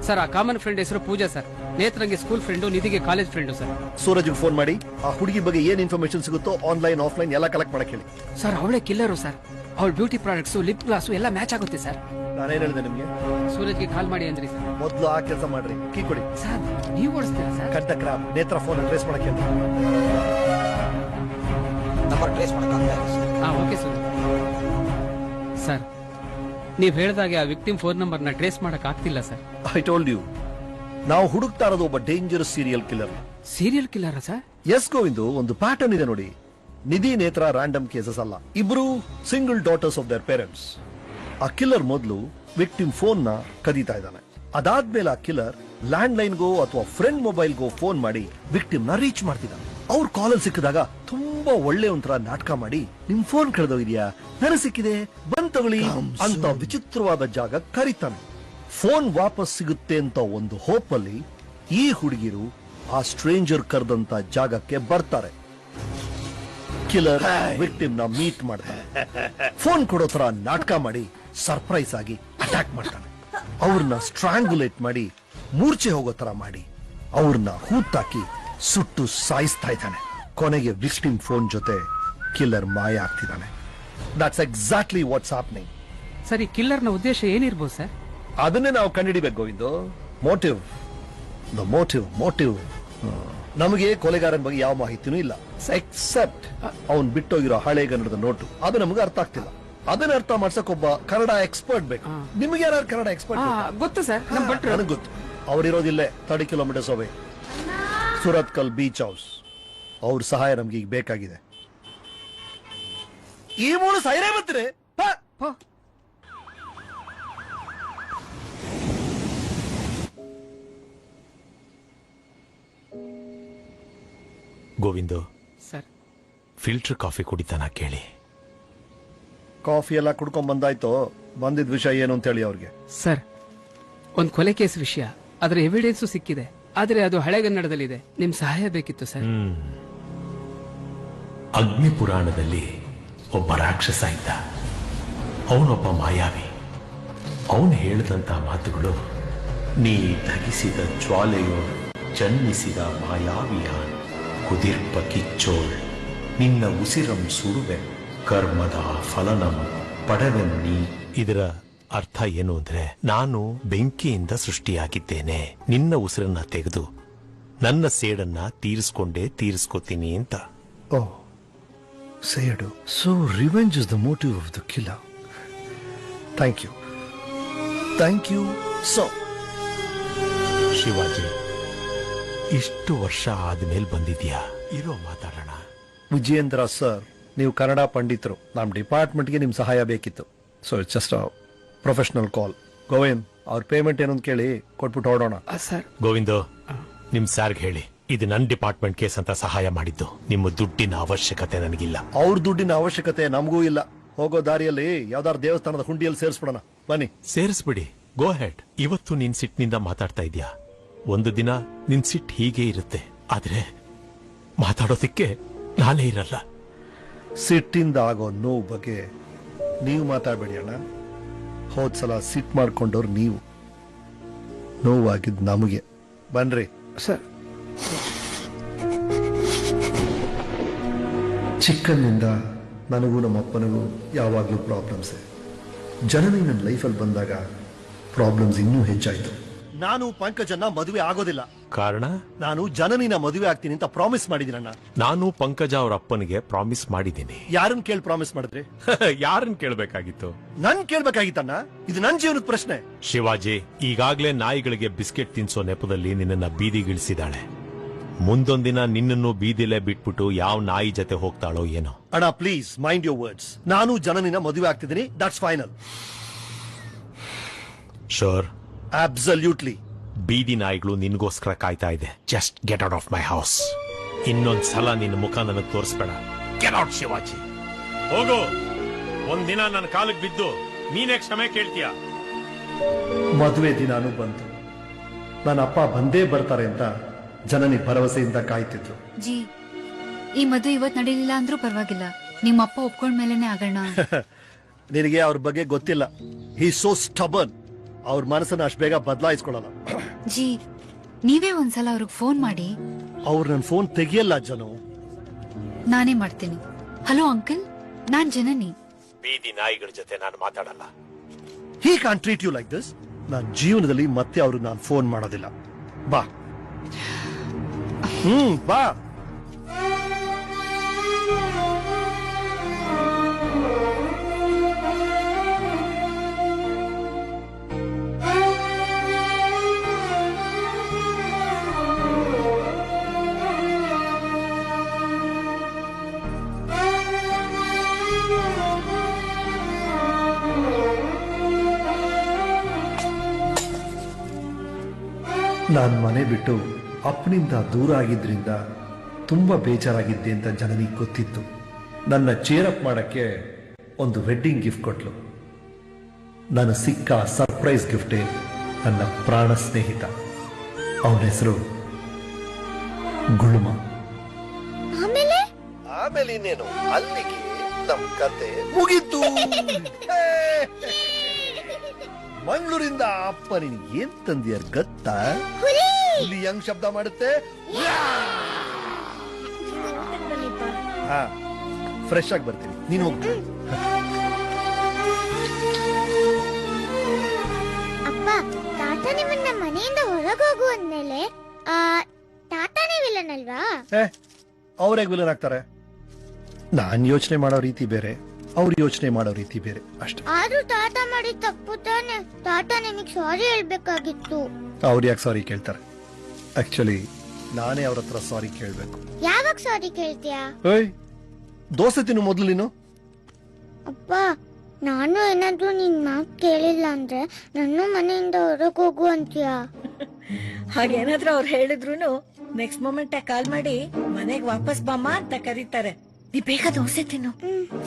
[SPEAKER 9] ಸರ್, ಆ ಕಾಮನ್ ಫ್ರೆಂಡ್ ಹೆಸರು ಪೂಜಾ ಸರ್. ನೇತ್ರಂಗೆ ಸ್ಕೂಲ್ ಫ್ರೆಂಡು, ನಿಧಿಗೆ ಕಾಲೇಜ್ ಫ್ರೆಂಡು ಸರ್.
[SPEAKER 5] ಸೂರಜ್ಗೆ ಫೋನ್ ಮಾಡಿ ಆ ಹುಡುಗಿ ಬಗ್ಗೆ ಏನ್ ಇನ್ಫಾರ್ಮೇಶನ್ ಸಿಗುತ್ತೋ ಆನ್ಲೈನ್ ಆಫ್ಲೈನ್ ಎಲ್ಲ ಕಲೆಕ್ಟ್ ಮಾಡಕ್ಕೆ ಹೇಳಿ.
[SPEAKER 9] ಸರ್, ಅವಳೇ ಕಿಲ್ಲರು ಸರ್. ಅವಳ ಬ್ಯೂಟಿ ಪ್ರಾಡಕ್ಟ್ಸ್, ಲಿಪ್ ಗ್ಲಾಸು ಎಲ್ಲ ಮ್ಯಾಚ್ ಆಗುತ್ತೆ ಸರ್.
[SPEAKER 5] ನಾನೇನ್ ಹೇಳಿದೆ ನಿಮ್ಗೆ?
[SPEAKER 9] ಸೂರಜ್ಗೆ ಕಾಲ್ ಮಾಡಿ ಅಂದ್ರಿ ಸರ್.
[SPEAKER 5] ಮೊದಲು ಆ ಕೆಲಸ ಮಾಡ್ರಿ. ಕೀ ಕೊಡಿ
[SPEAKER 9] ಸರ್. ನೀವು ಓಡಿಸ್ತೀರಾ ಸರ್?
[SPEAKER 5] ಕಂಟಕ್ರ ನೇತ್ರ ಫೋನ್ ಟ್ರೇಸ್ ಮಾಡಕ್ಕೆ ಹೇಳಿ.
[SPEAKER 6] ನಂಬರ್ ಟ್ರೇಸ್ ಮಾಡಕ್ಕಾಗಲ್ಲ.
[SPEAKER 9] Okay sir. ಸರ್, ನೀವ್ ಹೇಳ್ದಾಗೆ ಆ ವಿಕ್ಟಿಮ್ ಫೋನ್ ನಂಬರ್ನ ಟ್ರೇಸ್ ಮಾಡಕ್ ಆಗ್ತಿಲ್ಲ ಸರ್.
[SPEAKER 5] ಐ ಟೋಲ್ಡ್ ಯು, ನಾವು ಹುಡುಕ್ತಾ ಇರೋದು ಒಬ್ಬ dangerous serial killer.
[SPEAKER 9] Serial killer sir?
[SPEAKER 5] Yes Govindu, ಒಂದು ಪ್ಯಾಟರ್ನ್ ಇದೆ ನೋಡಿ. ನಿಧಿ ನೇತ್ರ ರ್ಯಾಂಡಮ್ ಕೇಸಸ್ ಅಲ್ಲ, ಇಬ್ರು single daughters of there parents. ಆ ಕಿಲ್ಲರ್ ಮೊದಲು ವಿಕ್ಟಿಮ್ ಫೋನ್ ನ ಕದೀತಾ ಇದ್ದಾನೆ. ಅದಾದ್ಮೇಲೆ ಆ ಕಿಲ್ಲರ್ ಲ್ಯಾಂಡ್ ಲೈನ್ಗೋ ಅಥವಾ ಫ್ರೆಂಡ್ ಮೊಬೈಲ್ಗೋ ಫೋನ್ ಮಾಡಿ ವಿಕ್ಟಿಮ್ ನ ರೀಚ್ ಮಾಡ್ತಿದ್ದಾನೆ. ಅವ್ರ ಕಾಲಲ್ಲಿ ಸಿಕ್ಕಿದಾಗ ತುಂಬಾ ಒಳ್ಳೆ ಒಂಥರ ನಾಟಕ ಮಾಡಿ, ನಿಮ್ ಫೋನ್ ಕಳೆದೋಗಿದ್ಯಾ, ನನಗೆ ಸಿಕ್ಕಿದೆ, ಬಂದ್ ತಗೊಳ್ಳಿ ಅಂತ ವಿಚಿತ್ರವಾದ ಜಾಗ ಕರೀತಾನೆ. ಫೋನ್ ವಾಪಸ್ ಸಿಗುತ್ತೆ ಅಂತ ಒಂದು ಹೋಪ್ ಅಲ್ಲಿ ಈ ಹುಡುಗಿರು ಆ ಸ್ಟ್ರೇಂಜರ್ ಕರೆದಂತ ಜಾಗಕ್ಕೆ ಬರ್ತಾರೆ. ಕಿಲ್ಲರ್ ವಿಕ್ಟಿಮ್ ನ ಮೀಟ್ ಮಾಡ್ತಾನೆ. ಫೋನ್ ಕೊಡೋ ತರ ನಾಟಕ ಮಾಡಿ ಸರ್ಪ್ರೈಸ್ ಆಗಿ ಅಟ್ಯಾಕ್ ಮಾಡ್ತಾನೆ. ಅವ್ರನ್ನ ಸ್ಟ್ರಾಂಗುಲೇಟ್ ಮಾಡಿ ಮೂರ್ಛೆ ಹೋಗೋ ತರ ಮಾಡಿ ಅವ್ರನ್ನ ಹೂತಾಕಿ ಸುಟ್ಟು ಸಾಯಿಸ್ತಾ ಇದ್ದಾನೆ. ಕೊನೆಗೆ ವಿಕ್ಟಿಮ್ ಫೋನ್ ಜೊತೆ ಕಿಲ್ಲರ್ ಮಾಯ ಆಗ್ತಿದ್ದಾನೆ. That's exactly what's happening.
[SPEAKER 9] ಸರಿ, ಕಿಲ್ಲರ್ ನ ಉದ್ದೇಶ ಏನಿರ್ಬೋದು ಸರ್?
[SPEAKER 5] ಅದನ್ನೇ ನಾವು ಕಂಡುಹಿಡಿಬೇಕು ಗೋವಿಂದು. Motive, the motive. ನಮಗೆ ಕೊಲೆಗಾರನ ಬಗ್ಗೆ ಯಾವ ಮಾಹಿತಿನೂ ಇಲ್ಲ, ಎಕ್ಸೆಪ್ಟ್ ಅವನ್ ಬಿಟ್ಟೋಗಿರೋ ಹಳೆಗನ್ನಡದ ನೋಟು. ಅದು ನಮಗೆ ಅರ್ಥ ಆಗ್ತಿಲ್ಲ. ಅದನ್ನ ಅರ್ಥ ಮಾಡ್ಸಕ್ ಒಬ್ಬ ಕನ್ನಡ ಎಕ್ಸ್ಪರ್ಟ್ ಬೇಕು. ನಿಮ್ಗೆ ಯಾರು ಕನ್ನಡ ಎಕ್ಸ್ಪರ್ಟ್?
[SPEAKER 9] ಗೊತ್ತು ಸರ್,
[SPEAKER 5] ನನಗೆ ಗೊತ್ತು. ಅವರಿರೋದಿಲ್ಲೇ 30 kilometres away, Surathkal beach house. ಅವ್ರ ಸಹಾಯ ನಮ್ಗೆ ಈಗ ಬೇಕಾಗಿದೆ. ಈ ಮೂರು ಸೈರೇ ಬರ್ತೀರಿ.
[SPEAKER 14] ಗೋವಿಂದು
[SPEAKER 9] ಸರ್,
[SPEAKER 14] ಫಿಲ್ಟರ್ ಕಾಫಿ ಕುಡಿತಾನ ಕೇಳಿ.
[SPEAKER 5] ಕಾಫಿ ಎಲ್ಲ ಕುಡ್ಕೊಂಡ್ ಬಂದಾಯ್ತು. ಬಂದಿದ್ ವಿಷಯ ಏನು ಅಂತ ಹೇಳಿ ಅವ್ರಿಗೆ.
[SPEAKER 9] ಸರ್, ಒಂದ್ ಕೊಲೆ ಕೇಸ್ ವಿಷಯ, ಅದರ ಎವಿಡೆನ್ಸು ಸಿಕ್ಕಿದೆ, ಆದ್ರೆ ಅದು ಹಳೆಗನ್ನಡದಲ್ಲಿದೆ. ನಿಮ್ ಸಹಾಯ ಬೇಕಿತ್ತು ಸರ್.
[SPEAKER 14] ಅಗ್ನಿ ಪುರಾಣದಲ್ಲಿ ಒಬ್ಬ ರಾಕ್ಷಸ ಇದ್ದ. ಅವನೊಬ್ಬ ಮಾಯಾವಿ. ಅವನು ಹೇಳಿದಂತ ಮಾತುಗಳು, ನೀ ಧಗಿಸಿದ ಜ್ವಾಲೆಯೋ ಜನ್ಮಿಸಿದ ಮಾಯಾವಿಯಾನ್ ಕುದಿರ್ಪ ಕಿಚ್ಚೋಳ್, ನಿನ್ನ ಉಸಿರಂ ಸುಡುವೆ ಕರ್ಮದ ಫಲನಂ ಪಡವೆಂ ನೀ. ಇದರ ಅರ್ಥ ಏನು ಅಂದ್ರೆ, ನಾನು ಬೆಂಕಿಯಿಂದ ಸೃಷ್ಟಿಯಾಗಿದ್ದೇನೆ, ನಿನ್ನ ಉಸಿರನ್ನ ತೆಗೆದು ನನ್ನ ಸೇಡನ್ನ ತೀರಿಸ್ಕೋತೀನಿ ಅಂತ.
[SPEAKER 5] ಓ, ಸೇಡು. So revenge is the motive of the killer. Thank you so.
[SPEAKER 14] Shivaji, ಇಷ್ಟು ವರ್ಷ ಆದ್ಮೇಲೆ ಬಂದಿದ್ಯಾ, ಇರೋ ಮಾತಾಡೋಣ.
[SPEAKER 5] ವಿಜಯೇಂದ್ರ ಸರ್, ನೀವು ಕನ್ನಡ ಪಂಡಿತರು. ನಮ್ಮ ಡಿಪಾರ್ಟ್ಮೆಂಟ್ಗೆ ನಿಮ್ ಸಹಾಯ ಬೇಕಿತ್ತು. ಸೊ ಇಟ್ಸ್ ಜಸ್ಟ್ ಪ್ರೊಫೆಷನಲ್ ಕಾಲ್. ಗೋವಿಂದ್, ಅವ್ರ ಪೇಮೆಂಟ್ ಏನಂತ ಕೇಳಿ ಕೊಟ್ಬಿಟ್ಟು ಹೊರಡೋಣ.
[SPEAKER 9] ಸರ್,
[SPEAKER 14] ಗೋವಿಂದು, ನಿಮ್ ಸಾರ್ಗೆ ಹೇಳಿ, ಇದು ನನ್ನ ಡಿಪಾರ್ಟ್ಮೆಂಟ್ ಕೇಸ್ ಅಂತ ಸಹಾಯ ಮಾಡಿದ್ದು. ನಿಮ್ಮ ದುಡ್ಡಿನ ಅವಶ್ಯಕತೆ ನನಗಿಲ್ಲ.
[SPEAKER 5] ಅವ್ರ ದುಡ್ಡಿನ ಅವಶ್ಯಕತೆ ನಮಗೂ ಇಲ್ಲ. ಹೋಗೋ ದಾರಿಯಲ್ಲಿ ಯಾವ್ದಾದ್ರು ದೇವಸ್ಥಾನದ ಹುಂಡಿಯಲ್ಲಿ ಸೇರಿಸ್ಬಿಡೋಣ ಬನ್ನಿ.
[SPEAKER 14] ಸೇರಿಸ್ಬಿಡಿ, ಗೋ ಹೆಡ್. ಇವತ್ತು ನಿನ್ ಸಿಟ್ಟಿನಿಂದ ಮಾತಾಡ್ತಾ ಇದ್ಯಾ. ಒಂದು ದಿನ ನಿನ್ ಸಿಟ್ ಹೀಗೆ ಇರುತ್ತೆ, ಆದ್ರೆ ಮಾತಾಡೋದಿಕ್ಕೆ ನಾನೇ ಇರಲ್ಲ.
[SPEAKER 5] ಸಿಟ್ಟಿಂದ ಆಗೋ ನೋವು ಬಗ್ಗೆ ನೀವು ಮಾತಾಡ್ಬೇಡಿ ಅಣ್ಣ. ಹೋದ್ಸಲ ಸಿಟ್ ಮಾಡ್ಕೊಂಡವ್ರು ನೀವು, ನೋವಾಗಿದ್ ನಮಗೆ. ಬನ್ರಿ
[SPEAKER 9] ಸರ್.
[SPEAKER 5] ಚಿಕ್ಕಂದಿನಿಂದ ನನಗೂ ನಮ್ಮ ಅಪ್ಪನಿಗೂ ಯಾವಾಗಲೂ ಪ್ರಾಬ್ಲಮ್ಸೇ. ಜನನಿ ನನ್ನ ಲೈಫಲ್ಲಿ ಬಂದಾಗ ಪ್ರಾಬ್ಲಮ್ಸ್ ಇನ್ನೂ ಹೆಚ್ಚಾಯ್ತು. ನಾನು ಪಂಕಜನ್ನ ಮದುವೆ ಆಗೋದಿಲ್ಲ.
[SPEAKER 14] ಕಾರಣ?
[SPEAKER 5] ನಾನು ಜನನಿನ ಮದುವೆ ಆಗ್ತೀನಿ ಅಂತ ಪ್ರಾಮಿಸ್ ಮಾಡಿದ್ದೀನಣ್ಣ.
[SPEAKER 14] ನಾನು ಪಂಕಜ ಅವ್ರ ಅಪ್ಪನಿಗೆ ಪ್ರಾಮಿಸ್ ಮಾಡಿದ್ದೀನಿ.
[SPEAKER 5] ಯಾರನ್ನ ಕೇಳಿ ಪ್ರಾಮಿಸ್ ಮಾಡಿದ್ರಿ?
[SPEAKER 14] ಯಾರನ್ನ ಕೇಳ್ಬೇಕಾಗಿತ್ತು?
[SPEAKER 5] ನನ್ ಕೇಳ್ಬೇಕಾಗಿತ್ತಣ್ಣ. ಇದು ನನ್ ಜೀವನದ ಪ್ರಶ್ನೆ.
[SPEAKER 14] ಶಿವಾಜಿ, ಈಗಾಗ್ಲೇ ನಾಯಿಗಳಿಗೆ ಬಿಸ್ಕೆಟ್ ತಿನ್ಸೋ ನೆಪದಲ್ಲಿ ನಿನ್ನನ್ನ ಬೀದಿಗಿಳಿಸಿದಾಳೆ. ಮುಂದೊಂದಿನ ನಿನ್ನನ್ನು ಬೀದಿಲೆ ಬಿಟ್ಬಿಟ್ಟು ಯಾವ ನಾಯಿ ಜೊತೆ ಹೋಗ್ತಾಳೋ ಏನೋ.
[SPEAKER 5] ಅಣ್ಣ ಪ್ಲೀಸ್ ಮೈಂಡ್ ಯೋರ್ ವರ್ಡ್ಸ್. ನಾನು ಜನನಿನ ಮದುವೆ ಆಗ್ತಿದ್ದೀನಿ, ದಟ್ಸ್ ಫೈನಲ್.
[SPEAKER 14] ಶೋರ್?
[SPEAKER 5] ಅಬ್ಸಲ್ಯೂಟ್ಲಿ.
[SPEAKER 14] ಬೀದಿ ನಾಯಿಗಳು ನಿನ್ಗೋಸ್ಕರ ಕಾಯ್ತಾ ಇದೆ. Just get out of my house. ಇನ್ನೊಂದ್ಸಲ ನಿನ್ನ ಮುಖ ನನಗೆ ತೋರಿಸ್ಬೇಡ. Get out Shivaji. ಹೋಗು. ಒಂದಿನ ನನ್ನ ಕಾಲಕ್ಕೆ ಬಿದ್ದು ನೀನೇ ಕ್ಷಮೆ ಕೇಳ್ತೀಯ.
[SPEAKER 5] ಮದುವೆ ದಿನಾನು ಬಂತು. ನನ್ನ ಅಪ್ಪ ಬಂದೇ ಬರ್ತಾರೆ ಅಂತ ಜನನಿ ಭರವಸೆಯಿಂದ ಕಾಯ್ತಿದ್ರು.
[SPEAKER 7] ಜಿ, ಈ ಮದುವೆ ಇವತ್ ನಡೀಲಿಲ್ಲ ಅಂದ್ರೂ ಪರವಾಗಿಲ್ಲ, ನಿಮ್ಮ ಅಪ್ಪ ಒಪ್ಕೊಂಡ್ಮೇಲೆನೆ ಆಗೋಣ.
[SPEAKER 5] ನಿನಗೆ ಅವ್ರ ಬಗ್ಗೆ ಗೊತ್ತಿಲ್ಲ. ಹಿ ಸೋ ಸ್ಟಬರ್ನ್. ಅವ್ರ ಮನಸ್ಸನ್ನ ಅಷ್ಟು ಬೇಗ ಬದಲಾಯಿಸ್ಕೊಳ್ಳಲ್ಲ.
[SPEAKER 7] ಜಿ, ನೀವೇ ಒಂದ್ಸಲ ಅವ್ರಿಗೆ ಫೋನ್ ಮಾಡಿ.
[SPEAKER 5] ಅವ್ರು ನನ್ನ ಫೋನ್ ತೆಗಿಯಲ್ಲ ಜನು.
[SPEAKER 7] ನಾನೇ ಮಾಡ್ತೀನಿ. ಹಲೋ ಅಂಕಲ್, ನಾನ್ ಜನನಿ.
[SPEAKER 14] ಬೀದಿ ನಾಯಿಗಳ ಜೊತೆ ನಾನು ಮಾತಾಡಲ್ಲ.
[SPEAKER 5] He can't treat you like this. ನನ್ನ ಜೀವನದಲ್ಲಿ ಮತ್ತೆ ಅವ್ರಿಗೆ ನಾನು ಫೋನ್ ಮಾಡೋದಿಲ್ಲ. ಬಾ. ಬಾ. ನಾನು ಮನೆ ಬಿಟ್ಟು ಅಪ್ಪನಿಂದ ದೂರ ಆಗಿದ್ರಿಂದ ತುಂಬಾ ಬೇಜಾರಾಗಿದ್ದೆ ಅಂತ ಜನನಿಗೆ ಗೊತ್ತಿತ್ತು. ನನ್ನ ಚೇರಪ್ ಮಾಡಕ್ಕೆ ಒಂದು ವೆಡ್ಡಿಂಗ್ ಗಿಫ್ಟ್ ಕೊಟ್ಲು. ನನ್ನ ಸಿಕ್ಕ ಸರ್ಪ್ರೈಸ್ ಗಿಫ್ಟೇ ನನ್ನ ಪ್ರಾಣ ಸ್ನೇಹಿತ. ಅವನ ಹೆಸರು ಗುಳುಮ. ಆಮೇಲೆ ಇನ್ನೇನು, ಅಲ್ಲಿಗೆ ನಮ್ಮ ಕತೆ ಮುಗೀತು. ಮಂಗಳೂರಿಂದ ಅಪ್ಪ ನಿನಗೆ ಏನ್ ತಂದಿಯಾರ ಗೊತ್ತಾ? ಹುಲಿ ಹೆಂಗ್ ಶಬ್ದ ಮಾಡುತ್ತೆ? ಹಾ, ಫ್ರೆಶ್ ಆಗಿ ಬರ್ತೀನಿ, ನೀನು ಹೋಗ್ತೀನಿ.
[SPEAKER 10] ಅಪ್ಪ, ಟಾಟಾ ನಿಮ್ಮನ್ನ ಮನೆಯಿಂದ ಹೊರಗೆ ಹೋಗು ಅಂದ್ಮೇಲೆ ಟಾಟಾನೇ ವಿಲನ್ ಅಲ್ವಾ?
[SPEAKER 5] ಅವ್ರೇಗ್ ವಿಲನ್ ಆಗ್ತಾರೆ? ನಾನ್ ಯೋಚನೆ ಮಾಡೋ ರೀತಿ ಬೇರೆ, ಅವ್ರು ಯೋಚನೆ ಮಾಡೋ ರೀತಿ ಬೇರೆ ಅಷ್ಟೇ.
[SPEAKER 10] ಆದ್ರೂ ಟಾಟಾ ಮಾಡಿ ತಪ್ಪು ತಾನೆ. ಟಾಟಾ ನಿಮಗೆ ಸಾರಿ ಹೇಳ್ಬೇಕಾಗಿತ್ತು.
[SPEAKER 5] ಅವ್ರು ಯಾಕೆ ಸಾರಿ ಕೇಳ್ತಾರೆ? ಆಕ್ಚುಲಿ ನಾನೇ ಅವ್ರ ಹತ್ರ ಸಾರಿ ಕೇಳ್ಬೇಕು.
[SPEAKER 10] ಯಾವಾಗ ಸಾರಿ ಕೇಳ್ತೀಯಾ?
[SPEAKER 5] ದೋಸೆ ತಿನ್ನು ಮೊದಲು ನೀನು.
[SPEAKER 10] ಅಪ್ಪ, ನಾನು ಏನಾದ್ರೂ ನಿನ್ ಮಾತು ಕೇಳಿಲ್ಲ ಅಂದ್ರೆ ನನ್ನ ಮನೆಯಿಂದ ಹೊರಗೆ ಹೋಗು ಅಂತೀಯಾ?
[SPEAKER 8] ಹಾಗೇನಾದ್ರೂ ಅವ್ರು ಹೇಳಿದ್ರು ನೆಕ್ಸ್ಟ್ ಮೊಮೆಂಟ್ ಕಾಲ್ ಮಾಡಿ ಮನೆಗೆ ವಾಪಸ್ ಬಾಮ್ಮ ಅಂತ ಕರೀತಾರೆ. ನೀ ಬೇಗ ದೋಸೆ ತಿನ್ನು.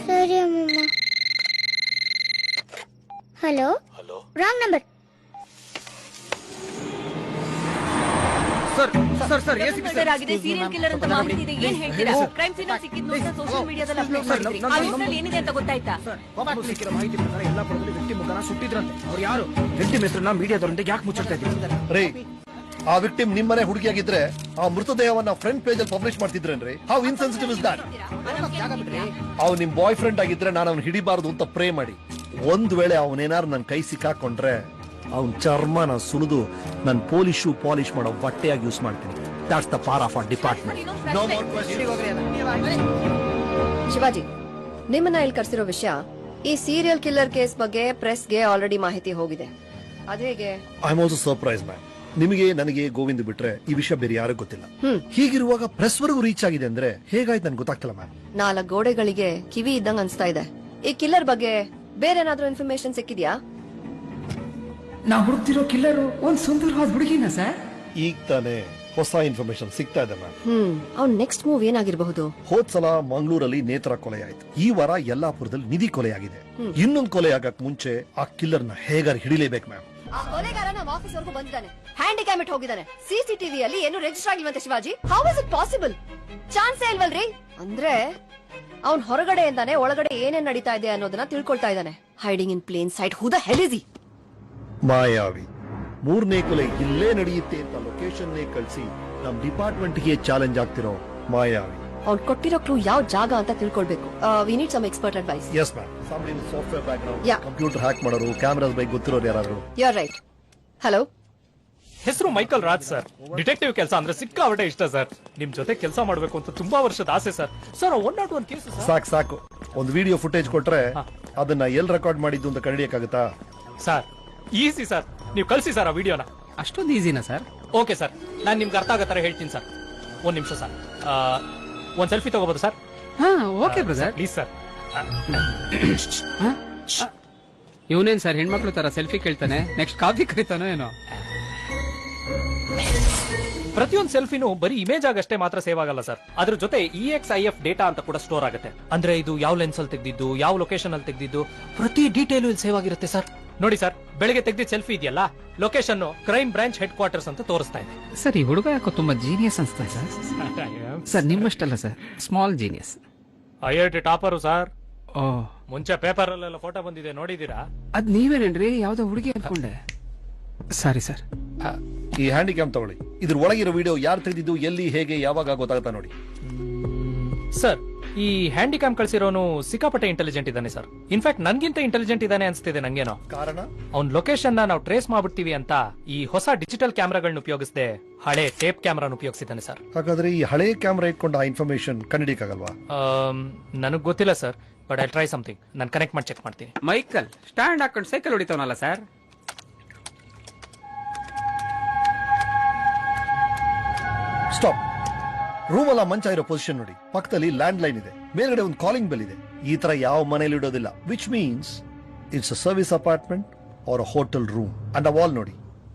[SPEAKER 10] ಸರಿ ಅಮ್ಮಮ್ಮ. ಹಲೋ. Wrong number.
[SPEAKER 12] ಆಗಿದೆ ಸೀರಿಯಲ್ ಕಿಲ್ಲರ್ ಅಂತ ಮಾಹಿತಿ ಇದೆ. ಏನ್ ಹೇಳ್ತೀರಾ? ಕ್ರೈಮ್ ಸೀನ್ ಸಿಕ್ಕಿದ್ ನೋಟ್ನ ಸೋಶಿಯಲ್ ಮೀಡಿಯಾದಲ್ಲಿ ಅಪ್ಲೋಡ್ ಮಾಡಿದ್ರಿ. ಆ ಲಿಸ್ಟಲ್ಲಿ ಏನಿದೆ ಅಂತ ಗೊತ್ತಾಯ್ತಾ?
[SPEAKER 9] ಸಿಕ್ಕಿರೋ ಮಾಹಿತಿ ಪ್ರಕಾರ ಎಲ್ಲಾ ಪುರದಲ್ಲಿ ವಿಕ್ಟಿಮ್ ಮುಖನ ಸುಟ್ಟಿದ್ರಂತೆ. ಅವ್ರು ಯಾರು? ವಿಕ್ಟಿಮ್ ಹೆಸರನ್ನ ಮೀಡಿಯಾದವರೊಂದಿಗೆ ಯಾಕೆ ಮುಚ್ಚಿಡ್ತಾ ಇದ್ದೀರಿ?
[SPEAKER 5] ರೇ, ಆ ವಿಕ್ಟಿಮ್ ನಿಮ್ಮನೆ ಹುಡುಗಿಯಾಗಿದ್ರೆ ಆ ಮೃತದೇಹವನ್ನ ಫ್ರಂಟ್ ಪೇಜ್ ಅಲ್ಲಿ ಪಬ್ಲಿಷ್ ಮಾಡ್ತಿದ್ರೇನ್ರಿ? How insensitive is that? ಅವ್ ನಿಮ್ ಬಾಯ್ ಫ್ರೆಂಡ್ ಆಗಿದ್ರೆ ನಾನು ಅವ್ನ ಹಿಡಿಬಾರ್ದು ಅಂತ ಪ್ರೇ ಮಾಡಿ, ಒಂದ್ ವೇಳೆ ಅವನೇನಾರು ನನ್ನ ಕೈ ಸಿಕ್ಕಾಕೊಂಡ್ರೆ ಅವನ್ ಚರ್ಮನ ಸುಲಿದು ನನ್ನ ಪೊಲೀಶು ಪಾಲಿಶ್ ಮಾಡೋ ಬಟ್ಟೆಯಾಗಿ ಯೂಸ್ ಮಾಡ್ತೀನಿ. That's the par of our department. No more question.
[SPEAKER 12] Shivaji, ನಿಮ್ಮನ್ನ ಇಲ್ಲಿ ಕರ್ಸಿರೋ ವಿಷಯ, ಈ ಸೀರಿಯಲ್ ಕಿಲ್ಲರ್ ಕೇಸ್ ಬಗ್ಗೆ ಪ್ರೆಸ್ಗೆ ಆಲ್ರೆಡಿ ಮಾಹಿತಿ ಹೋಗಿದೆ. ಅದೇಗೆ?
[SPEAKER 5] I am also surprise ma'am. ನಿಮಗೆ, ನನಗೆ, ಗೋವಿಂದ್ ಬಿಟ್ರೆ ಈ ವಿಷಯ ಬೇರೆ ಯಾರಿಗೂ ಗೊತ್ತಿಲ್ಲ. ಹೀಗಿರುವಾಗ ಪ್ರೆಸ್ ವರೆಗೂ ರೀಚ್ ಆಗಿದೆ ಅಂದ್ರೆ ಹೇಗಾಯ್ತು ನನ್ಗೆ ಗೊತ್ತಾಗ್ತಿಲ್ಲ ಮ್ಯಾಮ್.
[SPEAKER 12] 4 ಗೋಡೆಗಳಿಗೆ ಕಿವಿ ಇದ್ದಂಗ ಅನ್ಸ್ತಾ ಇದೆ. ಈ ಕಿಲ್ಲರ್ ಬಗ್ಗೆ ಬೇರೆ ಏನಾದ್ರೂ ಇನ್ಫಾರ್ಮೇಶನ್ ಸಿಕ್ಕಿದ್ಯಾ?
[SPEAKER 9] ನಾವು ಹುಡುಕ್ತಿರೋ ಕಿಲ್ಲರು ಒಂದ್ ಸುಂದರವಾದ ಹುಡುಗಿನ ಸರ್.
[SPEAKER 5] ಈಗ ತಾನೇ ಹೊಸ ಇನ್ಫಾರ್ಮೇಶನ್ ಸಿಗ್ತಾ ಇದೆ ಮ್ಯಾಮ್.
[SPEAKER 12] ಅವ್ನ್ ನೆಕ್ಸ್ಟ್ ಮೂವ್ ಏನಾಗಿರಬಹುದು?
[SPEAKER 5] ಹೋದ್ಸಲ ಮಂಗಳೂರಲ್ಲಿ ನೇತ್ರ ಕೊಲೆ ಆಯ್ತು. ಈ ವಾರ ಯಲ್ಲಾಪುರದಲ್ಲಿ ನಿಧಿ ಕೊಲೆ ಆಗಿದೆ. ಇನ್ನೊಂದು ಕೊಲೆ ಆಗಕ್ ಮುಂಚೆ ಆ ಕಿಲ್ಲರ್ನ ಹೇಗಾರು ಹಿಡಿಲೇಬೇಕು ಮ್ಯಾಮ್.
[SPEAKER 12] ಆ ಕೊಲೆಗಾರ ನಮ್ಮ ಆಫೀಸ್ ವರೆಗೂ ಬಂದಿದ್ದಾನೆ. ಹ್ಯಾಂಡಿಕ್ಯಾಮೆಟ್ ಹೋಗಿದ್ದಾನೆ. ಸಿಸಿಟಿವಿ ಅಲ್ಲಿ ಏನು ರಿಜಿಸ್ಟರ್ ಆಗಿಲ್ವಂತೆ Shivaji. How is it possible? ಚಾನ್ಸೇ ಇಲ್ವಲ್ರಿ. ಅಂದ್ರೆ ಅವ್ನ್ ಹೊರಗಡೆಯಿಂದಾನೆ ಒಳಗಡೆ ಏನೇನ್ ನಡೀತಾ ಇದೆ ಅನ್ನೋದನ್ನ ತಿಳ್ಕೊಳ್ತಾ ಇದ್ದಾನೆ. Hiding in plain sight. Who the hell is he?
[SPEAKER 5] ಮಾಯಾವಿ 3ನೇ ಕೊಲೆ ಇಲ್ಲೇ ನಡೆಯುತ್ತೆ ಅಂತ ಲೊಕೇಶನ್ ಕಳಿಸಿ ನಮ್ ಡಿಪಾರ್ಟ್ಮೆಂಟ್ ಗೆ ಚಾಲೆಂಜ್ ಆಗ್ತಿರೋ ಮಾಯಾವಿ.
[SPEAKER 12] ಅವ್ನ್ ಕೊಟ್ಟಿರೋ ಕ್ಲೂ ಯಾವ ಜಾಗ ಅಂತ ತಿಳ್ಕೊಳ್ಬೇಕು. We need some expert advice.
[SPEAKER 5] Yes ma'am. somebody with software background, computer hack ಮಾಡೋರು, ಕ್ಯಾಮೆರಾಸ್ ಬಗ್ಗೆ ಗೊತ್ತಿರೋರು ಯಾರಾದ್ರು?
[SPEAKER 12] You are right. ಹಲೋ.
[SPEAKER 16] ಹೆಸರು ಮೈಕಲ್ ರಾಜ್ ಸರ್. ಡಿಟೆಕ್ಟಿವ್ ಕೆಲಸ ಅಂದ್ರೆ ಸಿಕ್ಕಾಪಟ್ಟೆ ಇಷ್ಟ ಸರ್. ನಿಮ್ ಜೊತೆ ಕೆಲಸ ಮಾಡ್ಬೇಕು ಅಂತ ತುಂಬಾ ವರ್ಷದ ಆಸೆ ಸರ್. Sir 101 case.
[SPEAKER 5] ಸಾಕು. ಒಂದು ವಿಡಿಯೋ ಫುಟೇಜ್ ಕೊಟ್ರೆ ಅದನ್ನ ಎಲ್ ರೆಕಾರ್ಡ್ ಮಾಡಿದ್ದು ಅಂತ ಕಂಡಿಡಿಯಕ್ಕಾಗತ್ತಾ?
[SPEAKER 16] ಸರ್ ಈಸಿ ಸರ್, ನೀವು ಕಳ್ಸಿ ಸರ್ ಆ ವಿಡಿಯೋನ.
[SPEAKER 9] ಅಷ್ಟೊಂದು ಈಸಿನಾ ಸರ್?
[SPEAKER 16] ಓಕೆ ಸರ್, ನಾನು ನಿಮ್ಗೆ ಅರ್ಥ ಆಗೋ ತರ ಹೇಳ್ತೀನಿ ಸರ್. ಒಂದ್ ನಿಮಿಷ ಸರ್ ಒಂದ್ ಸೆಲ್ಫಿ ತಗೋಬಹುದು ಸರ್?
[SPEAKER 9] ಹಾ ಓಕೆ ಬ್ರದರ್.
[SPEAKER 16] Please sir.
[SPEAKER 9] ಇವನೇನ್ ಸರ್ ಹೆಣ್ಮಕ್ಳು ತರ ಸೆಲ್ಫಿ ಕೇಳ್ತಾನೆ, ನೆಕ್ಸ್ಟ್ ಕಾಫಿ ಕರೀತಾನೋ ಏನೋ.
[SPEAKER 16] ಪ್ರತಿಯೊಂದು ಸೆಲ್ಫಿನೂ ಬರೀ ಇಮೇಜ್ ಆಗಷ್ಟೇ ಮಾತ್ರ ಸೇವ್ ಆಗಲ್ಲ ಸರ್, ಅದ್ರ ಜೊತೆ EXIF ಡೇಟಾ ಅಂತ ಕೂಡ ಸ್ಟೋರ್ ಆಗುತ್ತೆ. ಅಂದ್ರೆ ಇದು ಯಾವ ಲೆನ್ಸ್ ಅಲ್ಲಿ ತೆಗೆದಿದ್ದು, ಯಾವ ಲೊಕೇಶನ್ ಅಲ್ಲಿ ತೆಗೆದಿದ್ದು, ಪ್ರತಿ ಡೀಟೇಲ್ ಇಲ್ಲಿ ಸೇವ್ ಆಗಿರುತ್ತೆ ಸರ್. ನೋಡಿ ಸರ್, ಬೆಳಿಗ್ಗೆ ತೆಗೆದಿದ್ದ ಸೆಲ್ಫಿ ಇದೆಯಲ್ಲ, location crime branch head quarters ಅಂತ ತೋರಿಸ್ತಾ ಇದೆ.
[SPEAKER 9] ಸರ್ ಈ ಹುಡುಗ ಯಾಕೋ ತುಂಬಾ ಜೀನಿಯಸ್ ಅನ್ಸ್ತಾ ಸರ್. ಸರ್ ನಿಮ್ಮಷ್ಟಲ್ಲ sir, small genius.
[SPEAKER 16] IIT topper sir.
[SPEAKER 9] ಓ,
[SPEAKER 16] ಮುಂಚೆ ಪೇಪರ್ ಅಲ್ಲೆಲ್ಲ ಫೋಟೋ ಬಂದಿದೆ, ನೋಡಿದೀರಾ?
[SPEAKER 9] ಅದ್ ನೀವೇನೇನ್ರಿ, ಯಾವ್ದೋ ಹುಡುಗಿ ಅನ್ಕೊಂಡೆ. ಸಾರಿ ಸರ್.
[SPEAKER 5] ಈ ಹ್ಯಾಂಡಿಕ್ಯಾಮ್ ತಗೊಳ್ಳಿ. ಇದ್ರ ಒಳಗಿರೋ ವಿಡಿಯೋ ಯಾರು ತೆಗೆದಿದ್ದು, ಎಲ್ಲಿ, ಹೇಗೆ, ಯಾವಾಗ ಗೊತ್ತಾಗುತ್ತಾ ನೋಡಿ.
[SPEAKER 16] ಸರ್ ಈ ಹ್ಯಾಂಡಿಕ್ಯಾಮ್ ಕಳ್ಸಿರೋನು ಸಿಕ್ಕಾಪಟ್ಟೆ ಇಂಟೆಲಿಜೆಂಟ್ ಇದ್ದಾನೆ ಸರ್. ಇನ್ಫ್ಯಾಕ್ಟ್ ನನ್ಗಿಂತ ಇಂಟೆಲಿಜೆಂಟ್ ಇದ್ದಾನೆ ಅನ್ಸ್ತಿದೆ ನಂಗೇನೋ.
[SPEAKER 5] ಕಾರಣ
[SPEAKER 16] ಅವ್ನ್ ಲೊಕೇಶನ್ ನಾವು ಟ್ರೇಸ್ ಮಾಡ್ಬಿಡ್ತೀವಿ ಅಂತ ಈ ಹೊಸ ಡಿಜಿಟಲ್ ಕ್ಯಾಮ್ರಾಗಳನ್ನ ಉಪಯೋಗಿಸದೆ ಹಳೆ ಟೇಪ್ ಕ್ಯಾಮ್ರಾನ ಉಪಯೋಗಿಸಿದ್ದಾನೆ ಸರ್.
[SPEAKER 5] ಹಾಗಾದ್ರೆ ಈ ಹಳೆ ಕ್ಯಾಮ್ರಾ ಇಟ್ಕೊಂಡು ಆ ಇನ್ಫಾರ್ಮೇಶನ್ ಕಂಡಿಡಿಯಕ್ಕಾಗಲ್ವಾ?
[SPEAKER 16] ನನಗ್ ಗೊತ್ತಿಲ್ಲ sir, but I try something. ನಾನು ಕನೆಕ್ಟ್ ಮಾಡಿ ಚೆಕ್ ಮಾಡ್ತೀನಿ.
[SPEAKER 9] ಮೈಕಲ್ ಸ್ಟ್ಯಾಂಡ್ ಹಾಕೊಂಡು ಸೈಕಲ್ ಹೊಡಿತಾವನಲ್ಲ ಸರ್.
[SPEAKER 5] ಸ್ಟಾಪ್. ರೂಮ್ ಅಲ್ಲ ಮಂಚ ಇರೋ ಪೊಸಿಷನ್ ನೋಡಿ. ಪಕ್ಕದಲ್ಲಿ ಲ್ಯಾಂಡ್ ಲೈನ್ ಇದೆ, ಮೇಲ್ಗಡೆ ಒಂದು ಕಾಲಿಂಗ್ ಬೆಲ್ ಇದೆ. ಈ ತರ ಯಾವ ಮನೇಲಿ ಇಡೋದಿಲ್ಲ. Which means it's a service apartment or a hotel room. And a wall ನೋಡಿ,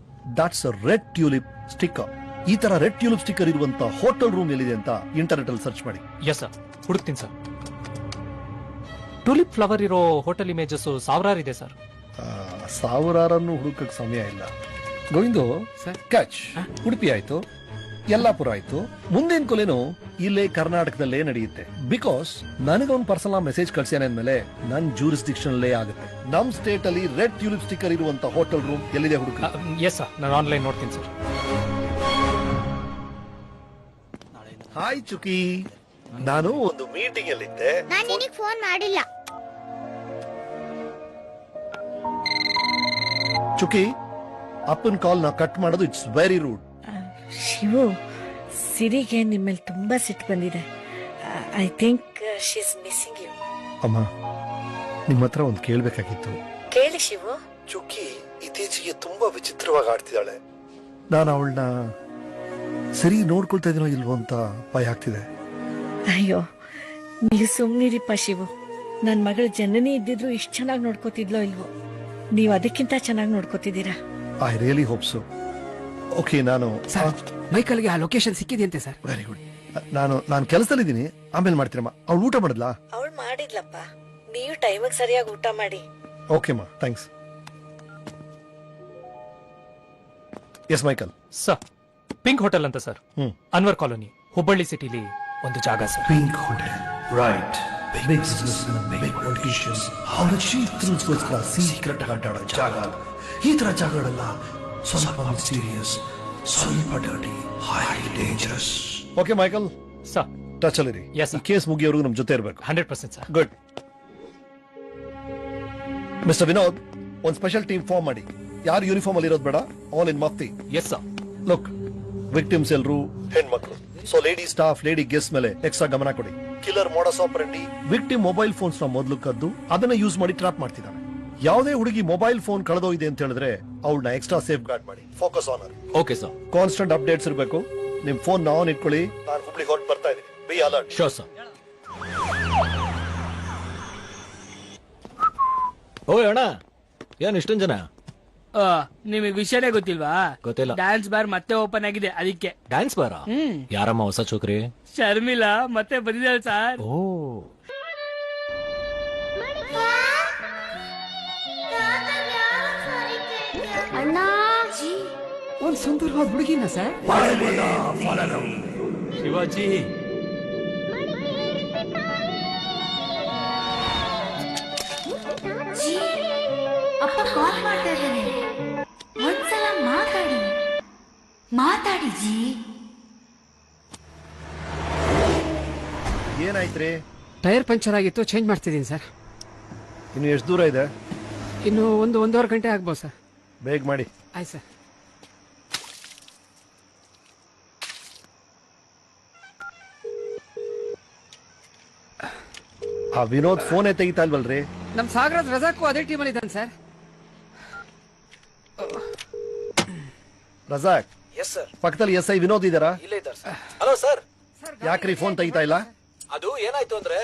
[SPEAKER 5] that's a red tulip sticker. ಈ ತರ ರೆಡ್ ಟ್ಯೂಲಿಪ್ ಸ್ಟಿಕ್ಕರ್ ಇರುವಂತ ಹೋಟೆಲ್ ರೂಮ್ ಎಲ್ಲಿದೆ ಅಂತ ಇಂಟರ್ನೆಟ್ ಅಲ್ಲಿ ಸರ್ಚ್ ಮಾಡಿ.
[SPEAKER 16] ಎಸ್ ಸರ್, ಹುಡುಕ್ತೀನಿ ಸರ್. ಟುಲಿಪ್ ಫ್ಲವರ್ ಇರೋ ಹೋಟೆಲ್ ಇಮೇಜಸ್ ಸಾವಿರಾರು ಇದೆ ಸರ್.
[SPEAKER 5] ಸಾವಿರಾರನ್ನು ಹುಡುಕಕ್ಕೆ ಸಮಯ ಇಲ್ಲ. ಗೋವಿಂದು, ಕ್ಯಾಚ್. ಉಡುಪಿ ಆಯ್ತು, ಯಲ್ಲಾಪುರ ಆಯ್ತು, ಮುಂದಿನ ಕೊಲೆನು ಇಲ್ಲೇ ಕರ್ನಾಟಕದಲ್ಲೇ ನಡೆಯುತ್ತೆ. ಬಿಕಾಸ್ ನನಗೊಂದು ಪರ್ಸನಲ್ ಮೆಸೇಜ್ ಕಳ್ಸ್ಯಾನೆ ಅಂದ್ಮೇಲೆ ನನ್ ಜೂರಿಸ್ಡಿಕ್ಷನ್ ಅಲ್ಲೇ ಆಗುತ್ತೆ. ನಮ್ ಸ್ಟೇಟ್ ಅಲ್ಲಿ ರೆಡ್ ಟ್ಯೂಲಿಪ್ ಸ್ಟಿಕ್ಕರ್ ಇರುವಂತ ಹೋಟೆಲ್ ರೂಮ್ ಎಲ್ಲಿದೆ ಹುಡುಕ.
[SPEAKER 16] ಎಸ್ ಸರ್, ನಾನು ಆನ್ಲೈನ್ ನೋಡ್ತೀನಿ ಸರ್.
[SPEAKER 5] ಹಾಯ್ ಚುಕಿ, ನಾನು ಒಂದು ಮೀಟಿಂಗ್ ಅಲ್ಲಿದ್ದೆ.
[SPEAKER 10] ನಾನು ನಿನಗೆ ಫೋನ್ ಮಾಡಿಲ್ಲ.
[SPEAKER 5] ಚುಕಿ, ಅಪ್ಪನ್ ಕಾಲ್ ನಾ ಕಟ್ ಮಾಡೋದು ಇಟ್ಸ್ ವೆರಿ ರೂಡ್.
[SPEAKER 8] ಶಿವು, ಸಿರಿಗೆ ನಿಮ್ಮಲ್ಲಿ ತುಂಬಾ ಸಿಟ್ಟು ಬಂದಿದೆ. I think she is missing you.
[SPEAKER 5] ಅಮ್ಮ, ನಿಮ್ಮ ಹತ್ರ ಒಂದು ಕೇಳ್ಬೇಕಾಗಿತ್ತು.
[SPEAKER 8] ಕೇಳಿ ಶಿವು.
[SPEAKER 5] ಚುಕ್ಕಿ ಇತ್ತೀಚೆಗೆ ತುಂಬಾ ವಿಚಿತ್ರವಾಗಿ ಆಡ್ತಿದ್ದಾಳೆ. ನಾನು ಅವಳನ್ನ ಸರಿ ನೋಡ್ಕೊಳ್ತಾ ಇದೀನೋ ಇಲ್ವೋ ಅಂತ ಭಯ ಆಗ್ತಿದೆ.
[SPEAKER 8] ಅಯ್ಯೋ, ನೀವು ಸುಮ್ನಿರಿಪ್ಪ ಶಿವು. ನನ್ನ ಮಗಳು ಜನನಿ ಇದ್ದಿದ್ರು ಇಷ್ಟು ಚೆನ್ನಾಗಿ ನೋಡ್ಕೋತಿದ್ಲೋ ಇಲ್ವೋ. ನೀವು ಅದಕ್ಕಿಂತ ಚೆನ್ನಾಗಿ ನೋಡ್ಕೋತಿದ್ದೀರಾ.
[SPEAKER 5] I really hope so. Okay, ನಾನು
[SPEAKER 9] ಮೈಕಲ್ಗೆ ಆ ಲೊಕೇಶನ್ ಸಿಕ್ಕಿದೆಯಂತೆ ಸರ್.
[SPEAKER 5] Very good. ನಾನು ಕೆಲಸದಲ್ಲಿದ್ದೀನಿ, ಆಮೇಲೆ ಮಾಡ್ತೀರಮ್ಮ. ಅವಳು ಊಟ ಮಾಡಿದ್ಲಾ?
[SPEAKER 8] ಅವಳು ಮಾಡಿದ್ಲಪ್ಪ. ನೀವು ಟೈಮಿಗೆ ಸರಿಯಾಗಿ ಊಟ ಮಾಡಿ.
[SPEAKER 5] ಓಕೆಮ್ಮ, thanks. Yes Michael.
[SPEAKER 16] Sir, pink hotel ಅಂತ ಸರ್, ಅನ್ವರ್ ಕಾಲೋನಿ, ಹುಬ್ಬಳ್ಳಿ ಸಿಟಿಲಿ ಒಂದು ಜಾಗ sir.
[SPEAKER 5] Pink hotel, right. Big business big politicians ಅವರ ಚೀತ್ರಗೋಸ್ಕರ ಸೀಕ್ರೆಟ್ ಅಡ್ಡಾಡೋ ಜಾಗ. ಈ ತರ ಜಾಗಗಳೆಲ್ಲ ಸ್ವಲ್ಪ ಮಿಸ್ಟೀರಿಯಸ್, ಸ್ವಲ್ಪ dirty, highly dangerous. Okay Michael,
[SPEAKER 16] sir
[SPEAKER 5] touch ಅಲ್ಲಿರಿ.
[SPEAKER 16] Yes, sir.
[SPEAKER 5] ಕೇಸ್ ಮುಗಿಯೋವರೆಗೂ ನಮ್ಮ ಜೊತೆ ಇರಬೇಕು.
[SPEAKER 16] 100% ಸರ್.
[SPEAKER 5] ಗುಡ್. ಮಿಸ್ಟರ್ ವಿನೋದ್, ಒಂದು ಸ್ಪೆಷಲ್ ಟೀಮ್ ಫಾರ್ಮ್ ಮಾಡಿ. ಯಾರು ಯೂನಿಫಾರ್ಮ್ ಅಲ್ಲಿ ಇರೋದು ಬೇಡ, all in mufti.
[SPEAKER 16] Yes sir.
[SPEAKER 5] Look, victims ಎಲ್ಲರೂ ಹೆಣ್ಮಕ್ಳು. So lady staff, lady guest ಮೇಲೆ ಎಕ್ಸ್ಟ್ರಾ ಗಮನ ಕೊಡಿ. Killer modus operandi victim mobile phones ನ ಮೊದಲು ಕದ್ದು ಅದನ್ನ ಯೂಸ್ ಮಾಡಿ ಟ್ರಾಪ್ ಮಾಡ್ತಿದ್ದಾನೆ. ಯಾವುದೇ ಹುಡುಗಿ ಮೊಬೈಲ್ ಫೋನ್ ಕಳೆದೋಗಿದೆ ಅಂತ ಹೇಳಿದ್ರೆ ಅವಳನ್ನ ಎಕ್ಸ್ಟ್ರಾ ಸೇಫ್ ಗಾರ್ಡ್ ಮಾಡಿ. Focus on her.
[SPEAKER 13] Okay sir.
[SPEAKER 5] Constant updates ಇರಬೇಕು. ನಿಮ್ ಫೋನ್ ಆನ್ ಇಟ್ಕೊಳ್ಳಿ. ನಾನು ಹುಬ್ಳಿಗೆ ಹೊರಟು ಬರ್ತಾ ಇದ್ದೀನಿ. Be alert.
[SPEAKER 13] Sure sir. ಓ ಅಣ್ಣ, ಏನ್ ಇಷ್ಟೊಂದು ಜನ?
[SPEAKER 17] ನಿಮಗೆ ವಿಷಯನೇ ಗೊತ್ತಿಲ್ವಾ?
[SPEAKER 13] ಗೊತ್ತಿಲ್ಲ.
[SPEAKER 17] ಡ್ಯಾನ್ಸ್ ಬಾರ್ ಮತ್ತೆ ಓಪನ್ ಆಗಿದೆ, ಅದಕ್ಕೆ.
[SPEAKER 13] ಡ್ಯಾನ್ಸ್ ಬಾರ? ಯಾರಮ್ಮ ಹೊಸ ಚೋಕ್ರಿ?
[SPEAKER 17] ಶರ್ಮಿಳಾ ಮತ್ತೆ ಬಂದಿದ್ದಾಳೆ ಸರ್.
[SPEAKER 13] ಓ,
[SPEAKER 10] ಅಣ್ಣ,
[SPEAKER 9] ಒಂದ್ ಸುಂದರವಾದ ಹುಡುಗಿನ ಸರ್.
[SPEAKER 16] ಶಿವಾಜಿ,
[SPEAKER 7] ಅಪ್ಪ ಕಾಲ್ ಮಾಡ್ತಾ ಇದ್ದಾನೆ. ಒಂದ್ಸಲ ಮಾತಾಡಿ ಜಿ.
[SPEAKER 5] ಏನಾಯ್ತ್ರಿ?
[SPEAKER 9] ಟೈರ್ ಪಂಚರ್ ಆಗಿತ್ತು, ಚೇಂಜ್ ಮಾಡ್ತಿದ್ದೀನಿ ಸರ್.
[SPEAKER 5] ಇನ್ನು ಎಷ್ಟು ದೂರ ಇದೆ?
[SPEAKER 9] ಇನ್ನು 1-1.5 ಗಂಟೆ ಆಗ್ಬೋದು ಸರ್.
[SPEAKER 5] ಬೇಗ ಮಾಡಿ.
[SPEAKER 9] ಆಯ್ತು ಸರ್.
[SPEAKER 5] ಆ ವಿನೋದ್ ಫೋನೇ ತೆಗಿತಾ ಇಲ್ವಲ್ರಿ?
[SPEAKER 9] ನಮ್ ಸಾಗರದ ರಜಾಕು ಅದೇ ಟೀಮಲ್ಲಿ ಇದ್ದಾನೆ ಸರ್.
[SPEAKER 5] ರಜಾಕ್?
[SPEAKER 18] Yes sir.
[SPEAKER 5] ಪಕ್ಕದಲ್ಲಿ SI ವಿನೋದ್ ಇದ್ದಾರಾ?
[SPEAKER 18] ಇಲ್ಲೇ ಇದ್ದಾರೆ ಸರ್.
[SPEAKER 16] Hello sir.
[SPEAKER 5] ಯಾಕ್ರಿ ಫೋನ್ ತೆಗಿತಾ ಇಲ್ಲ?
[SPEAKER 16] ಅದು ಏನಾಯ್ತು ಅಂದ್ರೆ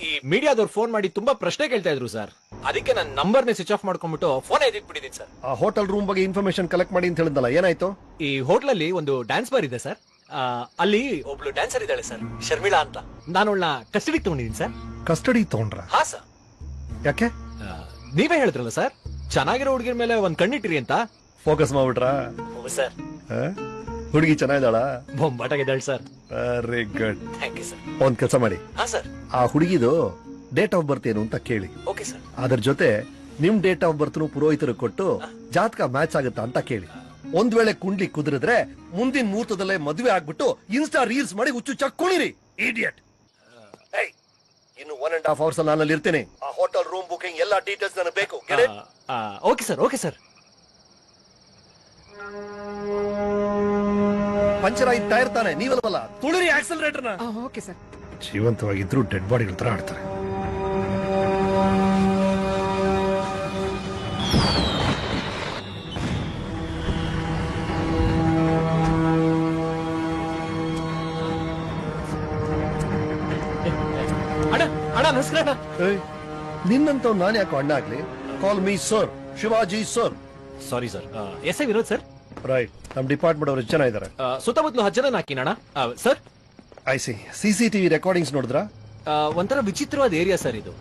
[SPEAKER 16] ಈ ಮೀಡಿಯಾದವ್ರು ಫೋನ್ ಮಾಡಿ ತುಂಬಾ ಪ್ರಶ್ನೆ ಕೇಳ್ತಾ ಇದ್ರು ಸರ್. ಅದಕ್ಕೆ ನನ್ನ ನಂಬರ್ನೇ ಸ್ವಿಚ್ ಆಫ್ ಮಾಡ್ಕೊಂಡ್ಬಿಟ್ಟು ಫೋನ್ ಎದಿಟ್ಬಿಟ್ಟಿದ್ದೀನಿ ಸರ್.
[SPEAKER 5] ಆ ಹೋಟೆಲ್ ರೂಮ್ ಬಗ್ಗೆ ಇನ್ಫಾರ್ಮೇಶನ್ ಕಲೆಕ್ಟ್ ಮಾಡಿ ಅಂತ ಹೇಳಿದ್ನಲ್ಲ, ಏನಾಯ್ತು?
[SPEAKER 16] ಈ ಹೋಟ್ಲಲ್ಲಿ ಒಂದು ಡ್ಯಾನ್ಸ್ ಬಾರ್ ಇದೆ ಸರ್. ಅಲ್ಲಿ ಒಬ್ಳು ಡ್ಯಾನ್ಸರ್ ಇದ್ದಾಳೆ ಸರ್, ಶರ್ಮಿಳಾ ಅಂತ. ನಾನು ಅವಳನ್ನ ಕಸ್ಟಡಿಗೆ ತಗೊಂಡಿದ್ದೀನಿ ಸರ್.
[SPEAKER 5] ಕಸ್ಟಡಿ ತಗೊಂಡ್ರ?
[SPEAKER 16] ಹಾ ಸರ್.
[SPEAKER 5] ಯಾಕೆ?
[SPEAKER 16] ನೀವೇ ಹೇಳಿದ್ರಲ್ಲ ಸರ್, ಚೆನ್ನಾಗಿರೋ ಹುಡುಗಿರ ಮೇಲೆ ಒಂದ್ ಕಣ್ಣಿಟ್ಟಿರಿ ಅಂತ.
[SPEAKER 5] ಫೋಕಸ್ ಮಾಡ್ಬಿಟ್ರಾ?
[SPEAKER 16] ಸರ್.
[SPEAKER 5] ಹುಡುಗಿ ಚೆನ್ನಾಗಿದ್ದಾಳ?
[SPEAKER 16] ಬೊಂಬಾಟಾಗಿದ್ದಾಳೆ sir.
[SPEAKER 5] Very good.
[SPEAKER 16] Thank you sir.
[SPEAKER 5] ಒಂದ್ ಕೆಲಸ ಮಾಡಿ,
[SPEAKER 16] ಹಾ ಸರ್.
[SPEAKER 5] ಆ ಹುಡುಗಿದು ಡೇಟ್ ಆಫ್ ಬರ್ತ್ ಏನು ಅಂತ ಕೇಳಿ.
[SPEAKER 16] Okay sir.
[SPEAKER 5] ಅದ್ರ ಜೊತೆ ನಿಮ್ ಡೇಟ್ ಆಫ್ ಬರ್ತ್ ಪುರೋಹಿತರು ಕೊಟ್ಟು ಜಾತಕ ಮ್ಯಾಚ್ ಆಗುತ್ತಾ ಅಂತ ಕೇಳಿ. ಒಂದ್ ವೇಳೆ ಕುಂಡ್ಲಿ ಕುದುರಿದ್ರೆ ಮುಂದಿನ ಮುಹೂರ್ತದಲ್ಲೇ ಮದುವೆ ಆಗ್ಬಿಟ್ಟು ಇನ್ಸ್ಟಾ ರೀಲ್ಸ್ ಮಾಡಿ ಹುಚ್ಚು ಚಕ್ಕೊಂಡಿರಿ. ಇಡಿಯಟ್. ಇನ್ನು 1.5 hours ನಾನು ಅಲ್ಲಿ ಇರ್ತೇನೆ. ಆ ಹೋಟೆಲ್ ರೂಮ್ ಬುಕಿಂಗ್ ಎಲ್ಲ ಡೀಟೇಲ್ಸ್ ನನಗೆ ಬೇಕು.
[SPEAKER 16] Okay sir. Okay sir.
[SPEAKER 5] Puncture ಆಗಿ ಟೈರ್ ತಾನೆ, ನೀವಲ್ವಲ್ಲ? ತುಳಿರಿ ಆಕ್ಸಲರೇಟರ್ನ.
[SPEAKER 9] Okay sir.
[SPEAKER 5] ಜೀವಂತವಾಗಿದ್ರು ಡೆಡ್ ಬಾಡಿಗಳ ತರ ಆಡ್ತಾರೆ.
[SPEAKER 16] ಅಣ್ಣ ನಮಸ್ಕಾರ.
[SPEAKER 5] ನಿನ್ನಂತ ನಾನು ಯಾಕೆ ಅಣ್ಣ ಆಗ್ಲಿ? Call me sir, Shivaji sir.
[SPEAKER 16] Sorry sir. S I Vinod sir.
[SPEAKER 5] Right. ನಮ್ ಡಿಪಾರ್ಟ್ಮೆಂಟ್ ಅವರು ಜನ ಇದ್ದಾರೆ.
[SPEAKER 16] ಸುತ್ತಮುತ್ತಲು 10 ಜನ ಹಾಕಿನಣ್ಣ sir.
[SPEAKER 5] I see. CCTV recordings ನೋಡಿದ್ರಾ?
[SPEAKER 16] ಒಂಥರ ವಿಚಿತ್ರವಾದ ಏರಿಯಾ ಸರ್ ಇದು.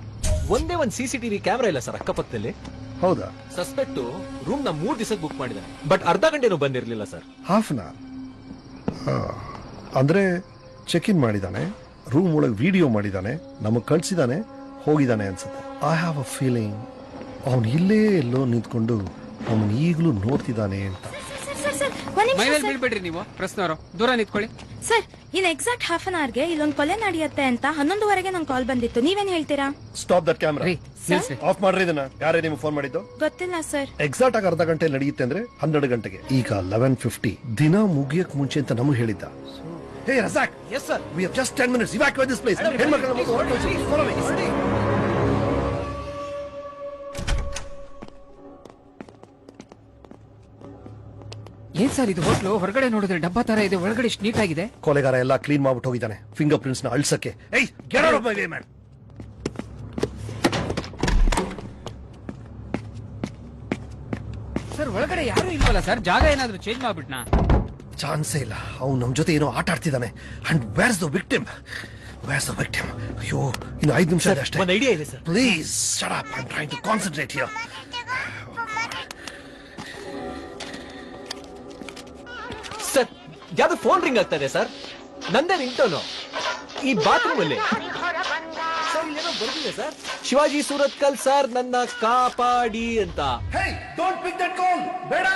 [SPEAKER 16] ಒಂದೇ ಒಂದು ಸಿಸಿಟಿವಿ ಕ್ಯಾಮೆರಾ ಇಲ್ಲ ಸರ್ ಅಕ್ಕಪಕ್ಕದಲ್ಲಿ.
[SPEAKER 5] ಹೌದಾ?
[SPEAKER 16] ಸಸ್ಪೆಕ್ಟ್ ರೂಮ್ ನ 3 ದಿವಸಕ್ಕೆ ಬುಕ್ ಮಾಡಿದ್ದಾನೆ, ಬಟ್ ಅರ್ಧ ಗಂಟೆನೂ ಬಂದಿರಲಿಲ್ಲ ಸರ್.
[SPEAKER 5] ಹಾಫ್ ಅನ್ ಅವರ್ ಅಂದ್ರೆ ಚೆಕ್ ಇನ್ ಮಾಡಿದಾನೆ, ರೂಮ್ ಒಳಗೆ ವಿಡಿಯೋ ಮಾಡಿದಾನೆ, ನಮಗ್ ಕಳ್ಸಿದಾನೆ, ಹೋಗಿದ್ದಾನೆ ಅನ್ಸುತ್ತೆ. ಐ ಹ್ಯಾವ್ ಅ ಫೀಲಿಂಗ್ ಅವನು ಇಲ್ಲೇ ಎಲ್ಲೋ ನಿಂತ್ಕೊಂಡು ಅವನು ಈಗಲೂ ನೋಡ್ತಿದ್ದಾನೆ ಅಂತ.
[SPEAKER 9] ಮೈಮೇಲೆ ಬೀಳ್ಬೇಡ್ರಿ ನೀವು ಪ್ರಶ್ನವರು, ದೂರ ನಿಂತ್ಕೊಳ್ಳಿ.
[SPEAKER 4] Sir, in exact half an ಅವರ್ಗೆ ಇಲ್ಲೊಂದು ಕೊಲೆ ನಡೆಯುತ್ತೆ ಅಂತ 11:15 ನಂಗೆ ಕಾಲ್ ಬಂದಿತ್ತು. ನೀವೇನ್ ಹೇಳ್ತೀರಾ?
[SPEAKER 5] Stop that camera. ಆಫ್ ಮಾಡ್ರಿ ಇದನ್ನ. ಯಾರೇ ನಿಮ್ಗೆ ಫೋನ್ ಮಾಡಿದ್ದು?
[SPEAKER 4] ಗೊತ್ತಿಲ್ಲ ಸರ್.
[SPEAKER 5] ಎಕ್ಸಾಕ್ಟ್ ಆಗಿ ಅರ್ಧ ಗಂಟೆ ನಡೆಯುತ್ತೆ ಅಂದ್ರೆ 12 ಗಂಟೆಗೆ. ಈಗ 11:50. ದಿನ ಮುಗಿಯಕ್ ಮುಂಚೆ ಅಂತ ನಮಗೆ ಹೇಳಿದ್ದ. ಹೇ Razak.
[SPEAKER 16] Yes sir.
[SPEAKER 5] We have just 10 minutes. Evacuate this place. ಹೆಣ್ಮಕ್ಳನ್ನ ಮೊದಲು ಹೊರಟೋಗಿ. Follow me.
[SPEAKER 9] ಏನ್ ಸರ್ ಇದು ಹೋಟ್ಲು? ಹೊರಗಡೆ ನೋಡಿದ್ರೆ ಡಬ್ಬಾ ತರ ಇದೆ, ಒಳಗಡೆ ಇಷ್ಟು ನೀಟ್ ಆಗಿದೆ.
[SPEAKER 5] ಕೊಲೆಗಾರ ಎಲ್ಲ ಕ್ಲೀನ್ ಮಾಡ್ಬಿಟ್ಟು ಹೋಗಿದ್ದಾನೆ, ಫಿಂಗರ್ ಪ್ರಿಂಟ್ಸ್ ನ ಅಳ್ಸಕ್ಕೆ. Get out of my way, man.
[SPEAKER 9] Sir ಒಳಗಡೆ ಯಾರು ಇಲ್ವಲ್ಲ ಸರ್? ಜಾಗ ಏನಾದ್ರು ಚೇಂಜ್ ಮಾಡ್ಬಿಟ್ನಾ?
[SPEAKER 5] ಚಾನ್ಸೇ ಇಲ್ಲ. ಅವ್ನು ನಮ್ ಜೊತೆ ಏನೋ ಆಟ ಆಡ್ತಿದ್ದಾನೆ. And where's the victim? ಅಯ್ಯೋ, ಇನ್ನು 5 ನಿಮಿಷ ಅಷ್ಟೇ.
[SPEAKER 16] ಒಂದು ಐಡಿಯಾ ಇದೆ sir.
[SPEAKER 5] Please shut up. I am trying to concentrate here.
[SPEAKER 16] Sir, ಯಾವ್ದು ಫೋನ್ ರಿಂಗ್ ಆಗ್ತಾ ಇದೆ ಸರ್? ನಂದೇ ರಿಂಗ್ ಟೋನು. ಈ ಬಾತ್ರೂಮ್ ಅಲ್ಲಿ ಸರ್ ಇಲ್ಲೇನೋ ಬರ್ತಿದೆ ಸರ್, ಶಿವಾಜಿ ಸೂರತ್ಕಲ್ ಸರ್ ನನ್ನ ಕಾಪಾಡಿ ಅಂತ.
[SPEAKER 5] Don't pick that call. ಬೇಡ.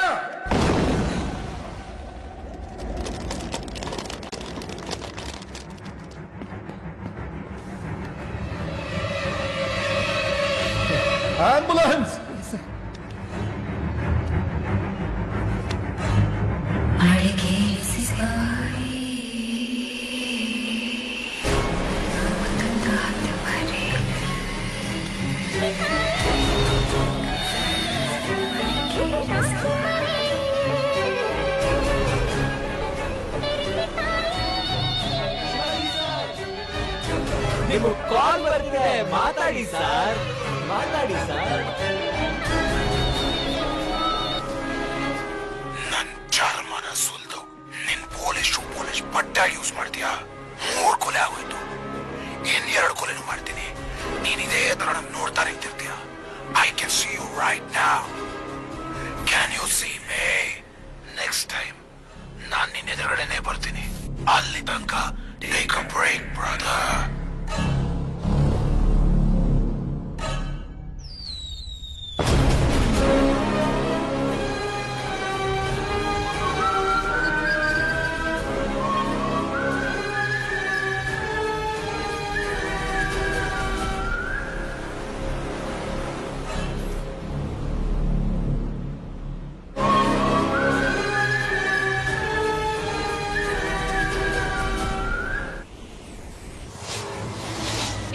[SPEAKER 5] ಆಂಬುಲೆನ್ಸ್.
[SPEAKER 16] ನೀವು ಕಾಲ್ ಬರ್ತಿದೆ, ಮಾತಾಡಿ ಸರ್, ಮಾತಾಡಿ ಸರ್.
[SPEAKER 18] ನನ್ ಚರ್ಮನ ಸುಲ್ದು ನಿನ್ ಪೊಲೀಸ್ ಬಟ್ಟಾಗಿ ಯೂಸ್ ಮಾಡ್ತೀಯಾ? 3 ಕೊಲೆ ಆಗೋಯ್ತು, ಇನ್ 2 ಕೊಲೆನೂ ಮಾಡ್ತೀನಿ. ನೀನ್ ಇದೇ ತರ ನಮ್ ನೋಡ್ತಾ ನಿಂತಿರ್ತೀಯ. I can see you right now. Can you see me? Next time ನಾನ್ ನಿನ್ನ ಎದುರುಗಡೆನೆ ಬರ್ತೀನಿ. ಅಲ್ಲಿ ತನಕ take a break brother.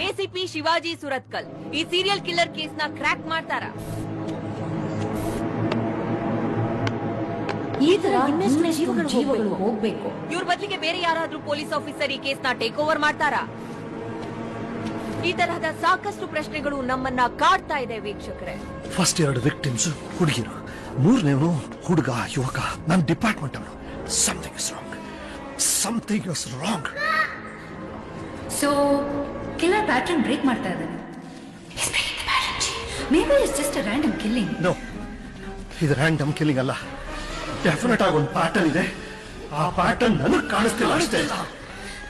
[SPEAKER 19] ACP Shivaji Suratkal ಈ ಸೀರಿಯಲ್ ಕಿಲ್ಲರ್ ಕೇಸ್ ನ ಕ್ರ್ಯಾಕ್ ಮಾಡ್ತಾರ?
[SPEAKER 12] ಈ ತರ ಜೀವಗಳು ಹೋಗ್ಬೇಕು.
[SPEAKER 19] ಇವ್ರ ಬದಲಿಗೆ ಬೇರೆ ಯಾರಾದ್ರೂ ಪೊಲೀಸ್ ಆಫೀಸರ್ ಈ ಕೇಸ್ನ ಟೇಕ್ ಓವರ್ ಮಾಡ್ತಾರಾ? ಈ ತರಹದ ಸಾಕಷ್ಟು ಪ್ರಶ್ನೆಗಳು ನಮ್ಮನ್ನ ಕಾಡ್ತಾ ಇದೆ ವೀಕ್ಷಕರೇ.
[SPEAKER 5] ಫಸ್ಟ್ 2 ವಿಕ್ಟಿಮ್ಸ್ ಹುಡುಗಿರು, 3ನೇವನು ಹುಡುಗ ಯುವಕ. ನನ್ನ ಡಿಪಾರ್ಟ್ಮೆಂಟ್ ಅವನು. Something is wrong.
[SPEAKER 7] So killer pattern break ಮಾಡ್ತಾ ಇದ್ದಾನೆ. Maybe it's just a random killing.
[SPEAKER 5] No, ಇದು ರ್ಯಾಂಡಮ್ ಕಿಲ್ಲಿಂಗ್ ಅಲ್ಲ. ಡೆಫಿನೆಟ್ ಆಗಿ ಒಂದು ಪ್ಯಾಟರ್ನ್ ಇದೆ. ಆ ಪ್ಯಾಟರ್ನ್ ನನಗೆ ಕಾಣಿಸ್ತಿಲ್ಲ ಅಷ್ಟೇ.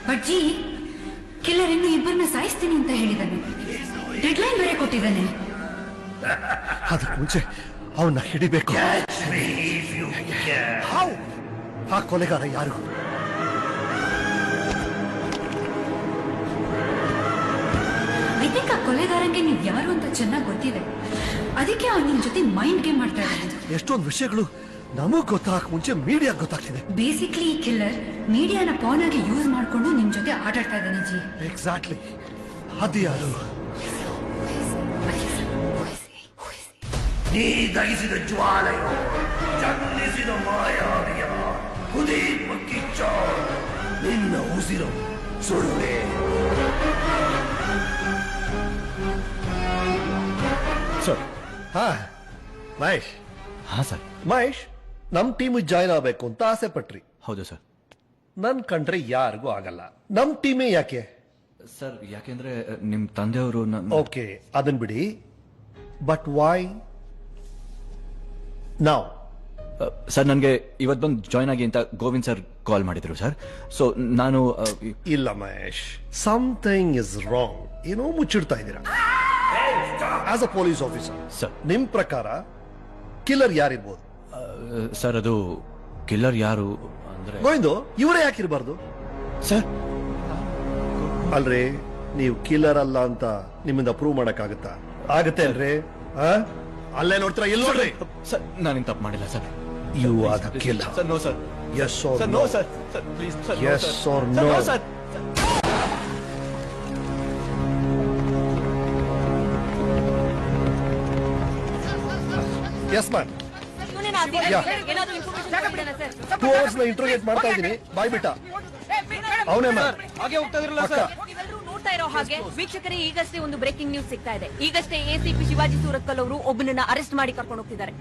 [SPEAKER 7] ಬಟ್ ಜಿ, ಕಿಲ್ಲರ್ ಇನ್ನು ಇಬ್ಬರನ್ನ ಸಾಯಿಸ್ತೀನಿ ಅಂತ ಹೇಳಿದಾನೆ. ಡೆಡ್ಲೈನ್ ಬೇರೆ ಕೊಟ್ಟಿದ್ದಾನೆ.
[SPEAKER 5] ಅದಕ್ಕೆ ಮುಂಚೆ ಅವನ್ನ ಹಿಡಿಬೇಕು. ಆ ಕೊಲೆಗಾರ ಯಾರು?
[SPEAKER 7] ಐ ಥಿಂಕ್ ಆ ಕೊಲೆಗಾರಂಗೆ ನೀವು ಯಾರು ಅಂತ ಚೆನ್ನಾಗಿ ಗೊತ್ತಿದೆ. ಅದಕ್ಕೆ ಅವ್ನು ನಿಮ್ ಜೊತೆ ಮೈಂಡ್ ಗೇಮ್ ಮಾಡ್ತಾ ಇದ್ದಾನೆ.
[SPEAKER 5] ಎಷ್ಟೊಂದು ವಿಷಯಗಳು ನಮಗ್ ಗೊತ್ತಾಗ ಮುಂಚೆ ಮೀಡಿಯಾ ಗೊತ್ತಾಗ್ತಿದೆ.
[SPEAKER 7] ಬೇಸಿಕ್ಲಿ ಈ ಕಿಲ್ಲರ್ ಮೀಡಿಯಾನ ಪಾನ್ ಆಗಿ ಯೂಸ್ ಮಾಡ್ಕೊಂಡು ನಿಮ್ ಜೊತೆ ಆಟಾಡ್ತಾ ಇದ್ದಾನೆ ಜಿ.
[SPEAKER 5] ಎಕ್ಸಾಕ್ಟ್ಲಿ. ಅದು ಯಾರು?
[SPEAKER 18] ನೀ ದಹಿಸಿದ ಜ್ವಾಲೆಯೋ, ಚನ್ನಿಸಿದ ಮಾಯಾವಿಯ ಕುದೀಪ ಕಿಚ್ಚ, ನಿನ್ನ ಉಸಿರು ಸುಡುವೆ.
[SPEAKER 5] ಸರ್. ಮಹೇಶ್.
[SPEAKER 13] ಸರ್.
[SPEAKER 5] ಮಹೇಶ್, ನಮ್ ಟೀಮ್ ಜಾಯ್ನ್ ಆಗ್ಬೇಕು ಅಂತ ಆಸೆ ಪಟ್ರಿ.
[SPEAKER 13] ಹೌದು ಸರ್.
[SPEAKER 5] ನನ್ ಕಂಡ್ರೆ ಯಾರಿಗೂ ಆಗಲ್ಲ. ನಮ್ ಟೀಮೇ ಯಾಕೆ
[SPEAKER 13] ಸರ್? ಯಾಕೆಂದ್ರೆ ನಿಮ್ ತಂದೆಯವರು.
[SPEAKER 5] ಓಕೆ, ಅದನ್ ಬಿಡಿ. ಬಟ್ ವೈ ನಾವ್?
[SPEAKER 13] ಸರ್, ನನಗೆ ಇವತ್ತು ಬಂದು ಜಾಯ್ನ್ ಆಗಿ ಅಂತ ಗೋವಿಂದ್ ಸರ್ ಕಾಲ್ ಮಾಡಿದ್ರು ಸರ್. ಸೊ ನಾನು
[SPEAKER 5] ಇಲ್ಲ ಮಹೇಶ್, ಸಮಥಿಂಗ್ ಇಸ್ ರಾಂಗ್. ಏನೋ ಮುಚ್ಚಿಡ್ತಾ ಇದ್ದೀರಾ. As a police officer
[SPEAKER 13] sir,
[SPEAKER 5] ನಿಮ್ ಪ್ರಕಾರ ಕಿಲ್ಲರ್ ಯಾರಿರ್ಬೋದು?
[SPEAKER 13] ಸರ್, ಅದು ಕಿಲ್ಲರ್ ಯಾರು ಅಂದ್ರೆ
[SPEAKER 5] ಗೋವಿಂದು, ಇವರೇ ಯಾಕಿರ್ಬಾರ್ದು
[SPEAKER 13] ಸರ್?
[SPEAKER 5] ಅಲ್ರಿ, ನೀವು ಕಿಲ್ಲರ್ ಅಲ್ಲ ಅಂತ ನಿಮ್ಮಿಂದ ಪ್ರೂವ್ ಮಾಡಕ್ಕಾಗತ್ತಾ? ಆಗತ್ತೆ ಅಲ್ರಿ? ಅಲ್ಲೇ ನೋಡ್ತೀರಾ, ಇಲ್ಲಿ ನೋಡ್ರಿ.
[SPEAKER 13] ಸರ್, ನಾನೇನು ತಪ್ಪು ಮಾಡಿಲ್ಲ sir.
[SPEAKER 5] You are the killer.
[SPEAKER 13] Sir, no sir.
[SPEAKER 5] Yes or
[SPEAKER 13] no sir. Sir, please sir.
[SPEAKER 5] Yes or no
[SPEAKER 13] sir.
[SPEAKER 5] Yes ma'am.
[SPEAKER 19] ಏನಾದ್ರೂ ಇನ್ಫಾರ್ಮೇಶನ್ ಬಿಡೋಣ ಸರ್.
[SPEAKER 5] 2 hours ನ ಇಂಟ್ರೋಗೇಟ್ ಮಾಡ್ತಾ ಇದ್ದೀನಿ. ಬಾಯ್ ಬಿಟ್ಟ ಅವನೇ ಮ್ಯಾಮ್.
[SPEAKER 16] ಹಾಗೆ ಹೋಗ್ತಾ ಇದ್ರಲ್ಲ ಸರ್.
[SPEAKER 19] ನೀವೆಲ್ಲರೂ ನೋಡ್ತಾ ಇರೋ ಹಾಗೆ ವೀಕ್ಷಕರೇ, ಈಗಷ್ಟೇ ಒಂದು ಬ್ರೇಕಿಂಗ್ ನ್ಯೂಸ್ ಸಿಗ್ತಾ ಇದೆ. ಈಗಷ್ಟೇ ಎಸಿಪಿ ಶಿವಾಜಿ ಸೂರತ್ಕಲ್ ಅವರು ಒಬ್ಬನನ್ನ ಅರೆಸ್ಟ್ ಮಾಡಿ ಕರ್ಕೊಂಡು ಹೋಗ್ತಿದ್ದಾರೆ.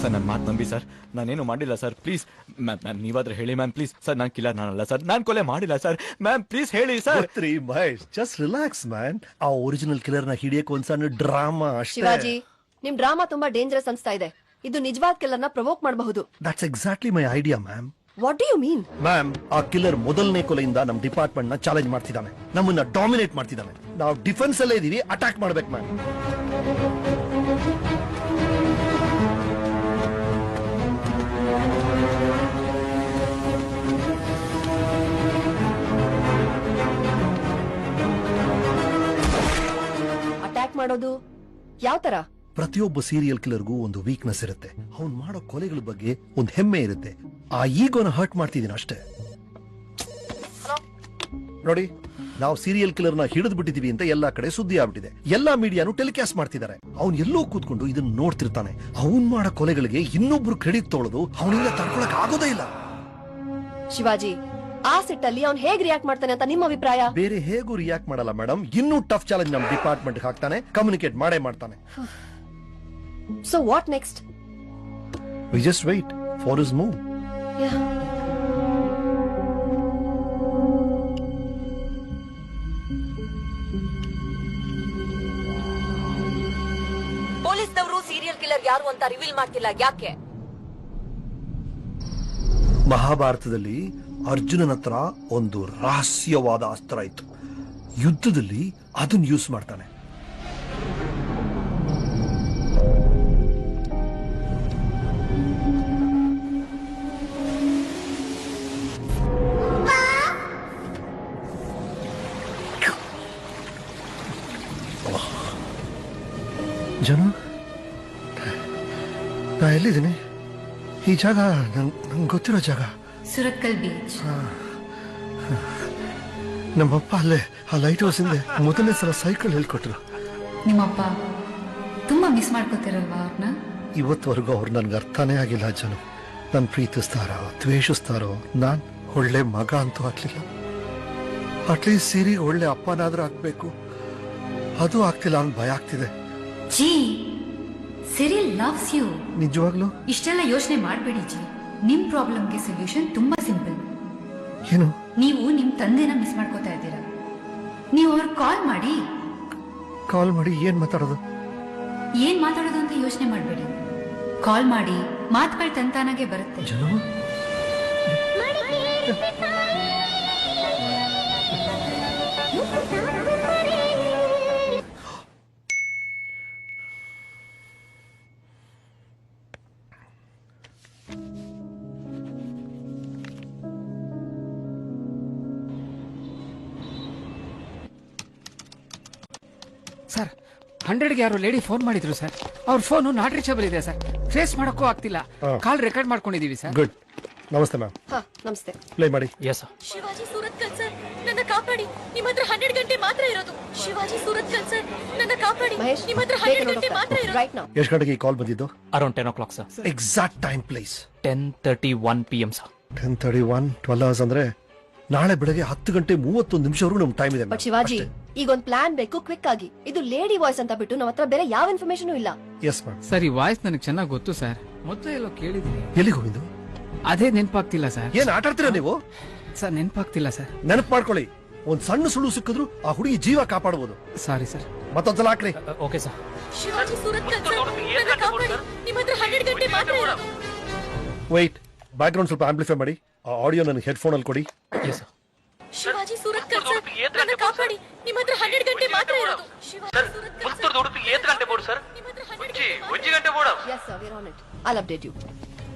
[SPEAKER 13] ಸರ್, ನನ್ನ ಮಾತು ನಂಬಿ ಸರ್. ನಾನೇನು ಮಾಡಿಲ್ಲ ಸರ್. ಪ್ಲೀಸ್ ಮ್ಯಾಮ್, ನೀವಾದ್ರೆ ಹೇಳಿ ಮ್ಯಾಮ್. ಪ್ಲೀಸ್ ಸರ್, ನಾನು ಕಿಲ್ಲರ್ ನಾನಲ್ಲ ಸರ್. ನಾನು ಕೊಲೆ ಮಾಡಿಲ್ಲ ಸರ್. ಮ್ಯಾಮ್, ಪ್ಲೀಸ್ ಹೇಳಿ sir.
[SPEAKER 5] Mahesh, just relax man. ಆ ಒರಿಜಿನಲ್ ಕಿಲ್ಲರ್ ನ ಹಿಡಿಯಕ್ಕೆ ಒಂದ್ ಸಣ್ಣ ಡ್ರಾಮಾ ಅಷ್ಟೇ.
[SPEAKER 12] ಶಿವಾಜಿ, ನಿಮ್ ಡ್ರಾಮಾ ತುಂಬಾ ಡೇಂಜರಸ್ ಅನ್ಸ್ತಾ ಇದೆ. ಇದು ನಿಜವಾದ ಕಿಲ್ಲರ್ನ ಪ್ರವೋಕ್ ಮಾಡಬಹುದು.
[SPEAKER 5] That's exactly my idea ma'am.
[SPEAKER 12] What do you mean?
[SPEAKER 5] Ma'am, ಆ ಕಿಲ್ಲರ್ ಮೊದಲನೇ ಕೊಲೆಯಿಂದ ನಮ್ ಡಿಪಾರ್ಟ್ಮೆಂಟ್ ನ ಚಾಲೆಂಜ್ ಮಾಡ್ತಿದ್ದಾನೆ. ನಮ್ಮನ್ನ ಡಾಮಿನೇಟ್ ಮಾಡ್ತಿದ್ದಾನೆ. ನಾವು ಡಿಫೆನ್ಸ್ ಅಲ್ಲೇ ಇದೀವಿ, ಅಟ್ಯಾಕ್ ಮಾಡ್ಬೇಕು ಮ್ಯಾಮ್.
[SPEAKER 12] ಅಟ್ಯಾಕ್ ಮಾಡೋದು ಯಾವ ತರ?
[SPEAKER 5] ಪ್ರತಿಯೊಬ್ಬ ಸೀರಿಯಲ್ ಕಿಲ್ಲರ್ಗೂ ಒಂದು ವೀಕ್ನೆಸ್ ಇರುತ್ತೆ. ಅವ್ನು ಮಾಡೋ ಕೊಲೆಗಳ ಬಗ್ಗೆ ಒಂದು ಹೆಮ್ಮೆ ಇರುತ್ತೆ. ಆ ಈಗೋನ ಹರ್ಟ್ ಮಾಡ್ತಿದ್ದೀನಿ ಅಷ್ಟೇ. ನೋಡಿ, ನಾವು ಸೀರಿಯಲ್ ಕಿಲ್ಲರ್ ನ ಹಿಡಿದು ಬಿಟ್ಟಿದೀವಿ ಅಂತ ಎಲ್ಲಾ ಕಡೆ ಸುದ್ದಿ ಆಗ್ಬಿಟ್ಟಿದೆ. ಎಲ್ಲಾ ಮೀಡಿಯಾನು ಟೆಲಿಕಾಸ್ಟ್ ಮಾಡ್ತಿದ್ದಾರೆ. ಅವ್ನು ಎಲ್ಲೋ ಕೂತ್ಕೊಂಡು ಇದನ್ನ ನೋಡ್ತಿರ್ತಾನೆ. ಅವ್ನ್ ಮಾಡೋ ಕೊಲೆಗಳಿಗೆ ಇನ್ನೊಬ್ರು ಕ್ರೆಡಿಟ್ ತೊಗೊಳ್ಳೋದು ಅವನಿಂದ ತಡ್ಕೊಳಕ್ ಆಗೋದೇ ಇಲ್ಲ.
[SPEAKER 12] ಶಿವಾಜಿ, ಆ ಸಿಟ್ಟಲ್ಲಿ ಅವ್ನು ಹೇಗ್ ರಿಯಾಕ್ಟ್ ಮಾಡ್ತಾನೆ ಅಂತ ನಿಮ್ಮ ಅಭಿಪ್ರಾಯ?
[SPEAKER 5] ಬೇರೆ ಹೇಗೂ ರಿಯಾಕ್ಟ್ ಮಾಡಲ್ಲ ಮೇಡಮ್. ಇನ್ನೂ ಟಫ್ ಚಾಲೆಂಜ್ ನಮ್ಮ ಡಿಪಾರ್ಟ್ಮೆಂಟ್ ಹಾಕ್ತಾನೆ. ಕಮ್ಯುನಿಕೇಟ್ ಮಾಡೇ ಮಾಡ್ತಾನೆ.
[SPEAKER 12] So what next?
[SPEAKER 5] We just wait for his move.
[SPEAKER 19] ಪೊಲೀಸ್ನವರು ಸೀರಿಯಲ್ ಕಿಲ್ಲರ್ ಯಾರು ಅಂತ ರಿವೀಲ್ ಮಾಡ್ತಿಲ್ಲ. ಯಾಕೆ?
[SPEAKER 5] ಮಹಾಭಾರತದಲ್ಲಿ ಅರ್ಜುನನ ಹತ್ರ ಒಂದು ರಹಸ್ಯವಾದ ಅಸ್ತ್ರ ಇತ್ತು. ಯುದ್ಧದಲ್ಲಿ ಅದನ್ನ ಯೂಸ್ ಮಾಡ್ತಾನೆ. ಜನ, ನಾ ಎಲ್ಲಿದ್ದೀನಿ? ಈ ಜಾಗ ನಂಗೆ ಗೊತ್ತಿರೋ ಜಾಗ.
[SPEAKER 7] ಸುರತ್ಕಲ್ ಬೀಚ್.
[SPEAKER 5] ನಮ್ಮಪ್ಪ ಅಲ್ಲೇ ಆ ಲೈಟ್ ಹೌಸ್ ಹಿಂದೆ ಮೊದಲನೇ ಸಲ ಸೈಕಲ್ ಹೇಳ್ಕೊಟ್ರು.
[SPEAKER 7] ನಿಮ್ಮಪ್ಪ ತುಂಬಾ ಮಿಸ್ ಮಾಡ್ಕೋತಿರಲ್ವಾ ಅವ್ರನ್ನ?
[SPEAKER 5] ಇವತ್ತವರೆಗೂ ಅವ್ರು ನನ್ಗೆ ಅರ್ಥನೇ ಆಗಿಲ್ಲ ಜನ. ನಾನು ಪ್ರೀತಿಸ್ತಾರೋ ದ್ವೇಷಿಸ್ತಾರೋ ನಾನ್ ಒಳ್ಳೆ ಮಗ ಅಂತೂ ಆಗ್ಲಿಲ್ಲ. ಅಟ್ಲೀಸ್ಟ್ ಸಿರಿಗೆ ಒಳ್ಳೆ ಅಪ್ಪನಾದ್ರೂ ಆಗ್ಬೇಕು, ಅದು ಆಗ್ತಿಲ್ಲ ಅಂತ ಭಯ ಆಗ್ತಿದೆ.
[SPEAKER 7] ಜಿ ಸಿರಿಲ್ ಲವ್ಸ್ ಯು.
[SPEAKER 5] ನಿಜವಾಗ್ಲು?
[SPEAKER 7] ಇಷ್ಟೆಲ್ಲ ಯೋಚನೆ ಮಾಡಬೇಡಿ ಜಿ. ನಿಮ್ ಪ್ರಾಬ್ಲಮ್ಗೆ ಸೊಲ್ಯೂಷನ್ ತುಂಬಾ ಸಿಂಪಲ್.
[SPEAKER 5] ಏನು?
[SPEAKER 7] ನೀವು ನಿಮ್ ತಂದೆನ ಮಿಸ್ ಮಾಡ್ಕೋತಾ ಇದ್ದೀರಾ. ನೀವು ಅವ್ರಿಗೆ ಕಾಲ್ ಮಾಡಿ.
[SPEAKER 5] ಕಾಲ್ ಮಾಡಿ ಏನ್ ಮಾತಾಡೋದು?
[SPEAKER 7] ಏನ್ ಮಾತಾಡೋದು ಅಂತ ಯೋಚನೆ ಮಾಡಬೇಡಿ. ಕಾಲ್ ಮಾಡಿ, ಮಾತುಗಳು ತಂತಾನಾಗೆ ಬರುತ್ತೆ.
[SPEAKER 9] ಸರ್ 100ಗೆ ಯಾರು ಲೇಡಿ ಫೋನ್ ಮಾಡಿದ್ರು ಸರ್. ಅವ್ರ ಫೋನ್ ನಾಟ್ ರೀಚಬಲ್ ಇದೆ ಸರ್. ಟ್ರೇಸ್ ಮಾಡಕ್ಕೂ ಆಗ್ತಿಲ್ಲ. ಕಾಲ್ ರೆಕಾರ್ಡ್ ಮಾಡ್ಕೊಂಡಿದೀವಿ ಸರ್.
[SPEAKER 5] ಗುಡ್. ನಮಸ್ತೆ ಮ್ಯಾಮ್.
[SPEAKER 12] ನಮಸ್ತೆ.
[SPEAKER 5] ಪ್ಲೇ ಮಾಡಿ.
[SPEAKER 16] Yes sir.
[SPEAKER 19] Shivaji Suratkal sir, ನನ್ನ ಕಾಪಾಡಿ. ನಿಮ್ಮ ಹತ್ರ 12 ಗಂಟೆ ಮಾತ್ರ ಇರೋದು. ಶಿವಾಜಿ ಸೂರತ್ಕಲ್ ಸರ್, ನನ್ನ ಕಾಪಾಡಿ. ನಿಮ್ಮ ಹತ್ರ 12 ಗಂಟೆ ಮಾತ್ರ ಇರೋದು.
[SPEAKER 5] ಎಷ್ಟು ಗಂಟೆಗೆ ಈ ಕಾಲ್ ಬಂದಿದ್ದು?
[SPEAKER 16] Around 10 o'clock sir.
[SPEAKER 5] Exact time please.
[SPEAKER 16] 10:31 PM sir.
[SPEAKER 5] 10:31 12 hours ಅಂದ್ರೆ ನಾಳೆ ಬೆಳಗ್ಗೆ 10:31 ನಮ್ ಟೈಮ್ ಇದೆ.
[SPEAKER 12] ಬಟ್ ಶಿವಾಜಿ, ಈಗ ಒಂದು ಪ್ಲಾನ್ ಬೇಕು ಕ್ವಿಕ್ ಆಗಿ. ಇದು ಲೇಡಿ ವಾಯ್ಸ್ ಅಂತ ಬಿಟ್ಟು ನಮ್ಮ ಹತ್ರ ಬೇರೆ ಯಾವ ಇನ್ಫಾರ್ಮೇಶನ್ ಇಲ್ಲ.
[SPEAKER 5] Yes ma'am.
[SPEAKER 9] ಸರ್ ಈ ವಾಯ್ಸ್ ನನಗೆ ಚೆನ್ನಾಗಿ ಗೊತ್ತು ಸರ್. ಮೊದಲೇ ಎಲ್ಲೋ ಕೇಳಿದ್ದೀನಿ.
[SPEAKER 5] ಎಲ್ಲಿಗೆ ಹೋಗಿದ್ದು?
[SPEAKER 9] ಅದೇ ನೆನಪಾಗ್ತಿಲ್ಲ ಸರ್.
[SPEAKER 5] ಏನ್ ಆಟ ಆಡ್ತೀರಾ ನೀವು?
[SPEAKER 9] ಸರ್ ನೆನಪಾಗ್ತಿಲ್ಲ ಸರ್.
[SPEAKER 5] ನೆನಪು ಮಾಡ್ಕೊಳ್ಳಿ, ಒಂದ್ ಸಣ್ಣ ಸುಳ್ಳು ಸಿಕ್ಕಿದ್ರು ಆ ಹುಡುಗಿ ಜೀವ ಕಾಪಾಡಬಹುದು.
[SPEAKER 9] ಸಾರಿ ಸರ್.
[SPEAKER 5] ಮತ್ತೊಂದ್ಸಲ ಹಾಕ್ರಿ.
[SPEAKER 16] Okay sir.
[SPEAKER 19] Shivaji Suratkal sir, ನನ್ನ ಕಾಪಾಡಿ. ನಿಮ್ಮ ಹತ್ರ 12 ಗಂಟೆ ಮಾತ್ರ ಇರೋದು.
[SPEAKER 5] ವೈಟ್, ಬ್ಯಾಕ್ ಗ್ರೌಂಡ್ ಸ್ವಲ್ಪ ಆಂಪ್ಲಿಫೈ ಮಾಡಿ. ಆ ಆಡಿಯೋ ನನಗೆ ಹೆಡ್ಫೋನ್ ಅಲ್ಲಿ ಕೊಡಿ.
[SPEAKER 16] Yes sir.
[SPEAKER 19] Shivaji Suratkal sir, ನನ್ನ ಕಾಪಾಡಿ. ನಿಮ್ಮ ಹತ್ರ 12 ಗಂಟೆ ಮಾತ್ರ ಇರೋದು. ಶಿವಾಜಿ ಸೂರತ್ಕಲ್
[SPEAKER 16] ಉಡುಪಿ 7 ಗಂಟೆ ಬೋರ್ಡ್ ಸರ್. 1 ಗಂಟೆ board.
[SPEAKER 12] Yes sir, we're on it. I'll update you.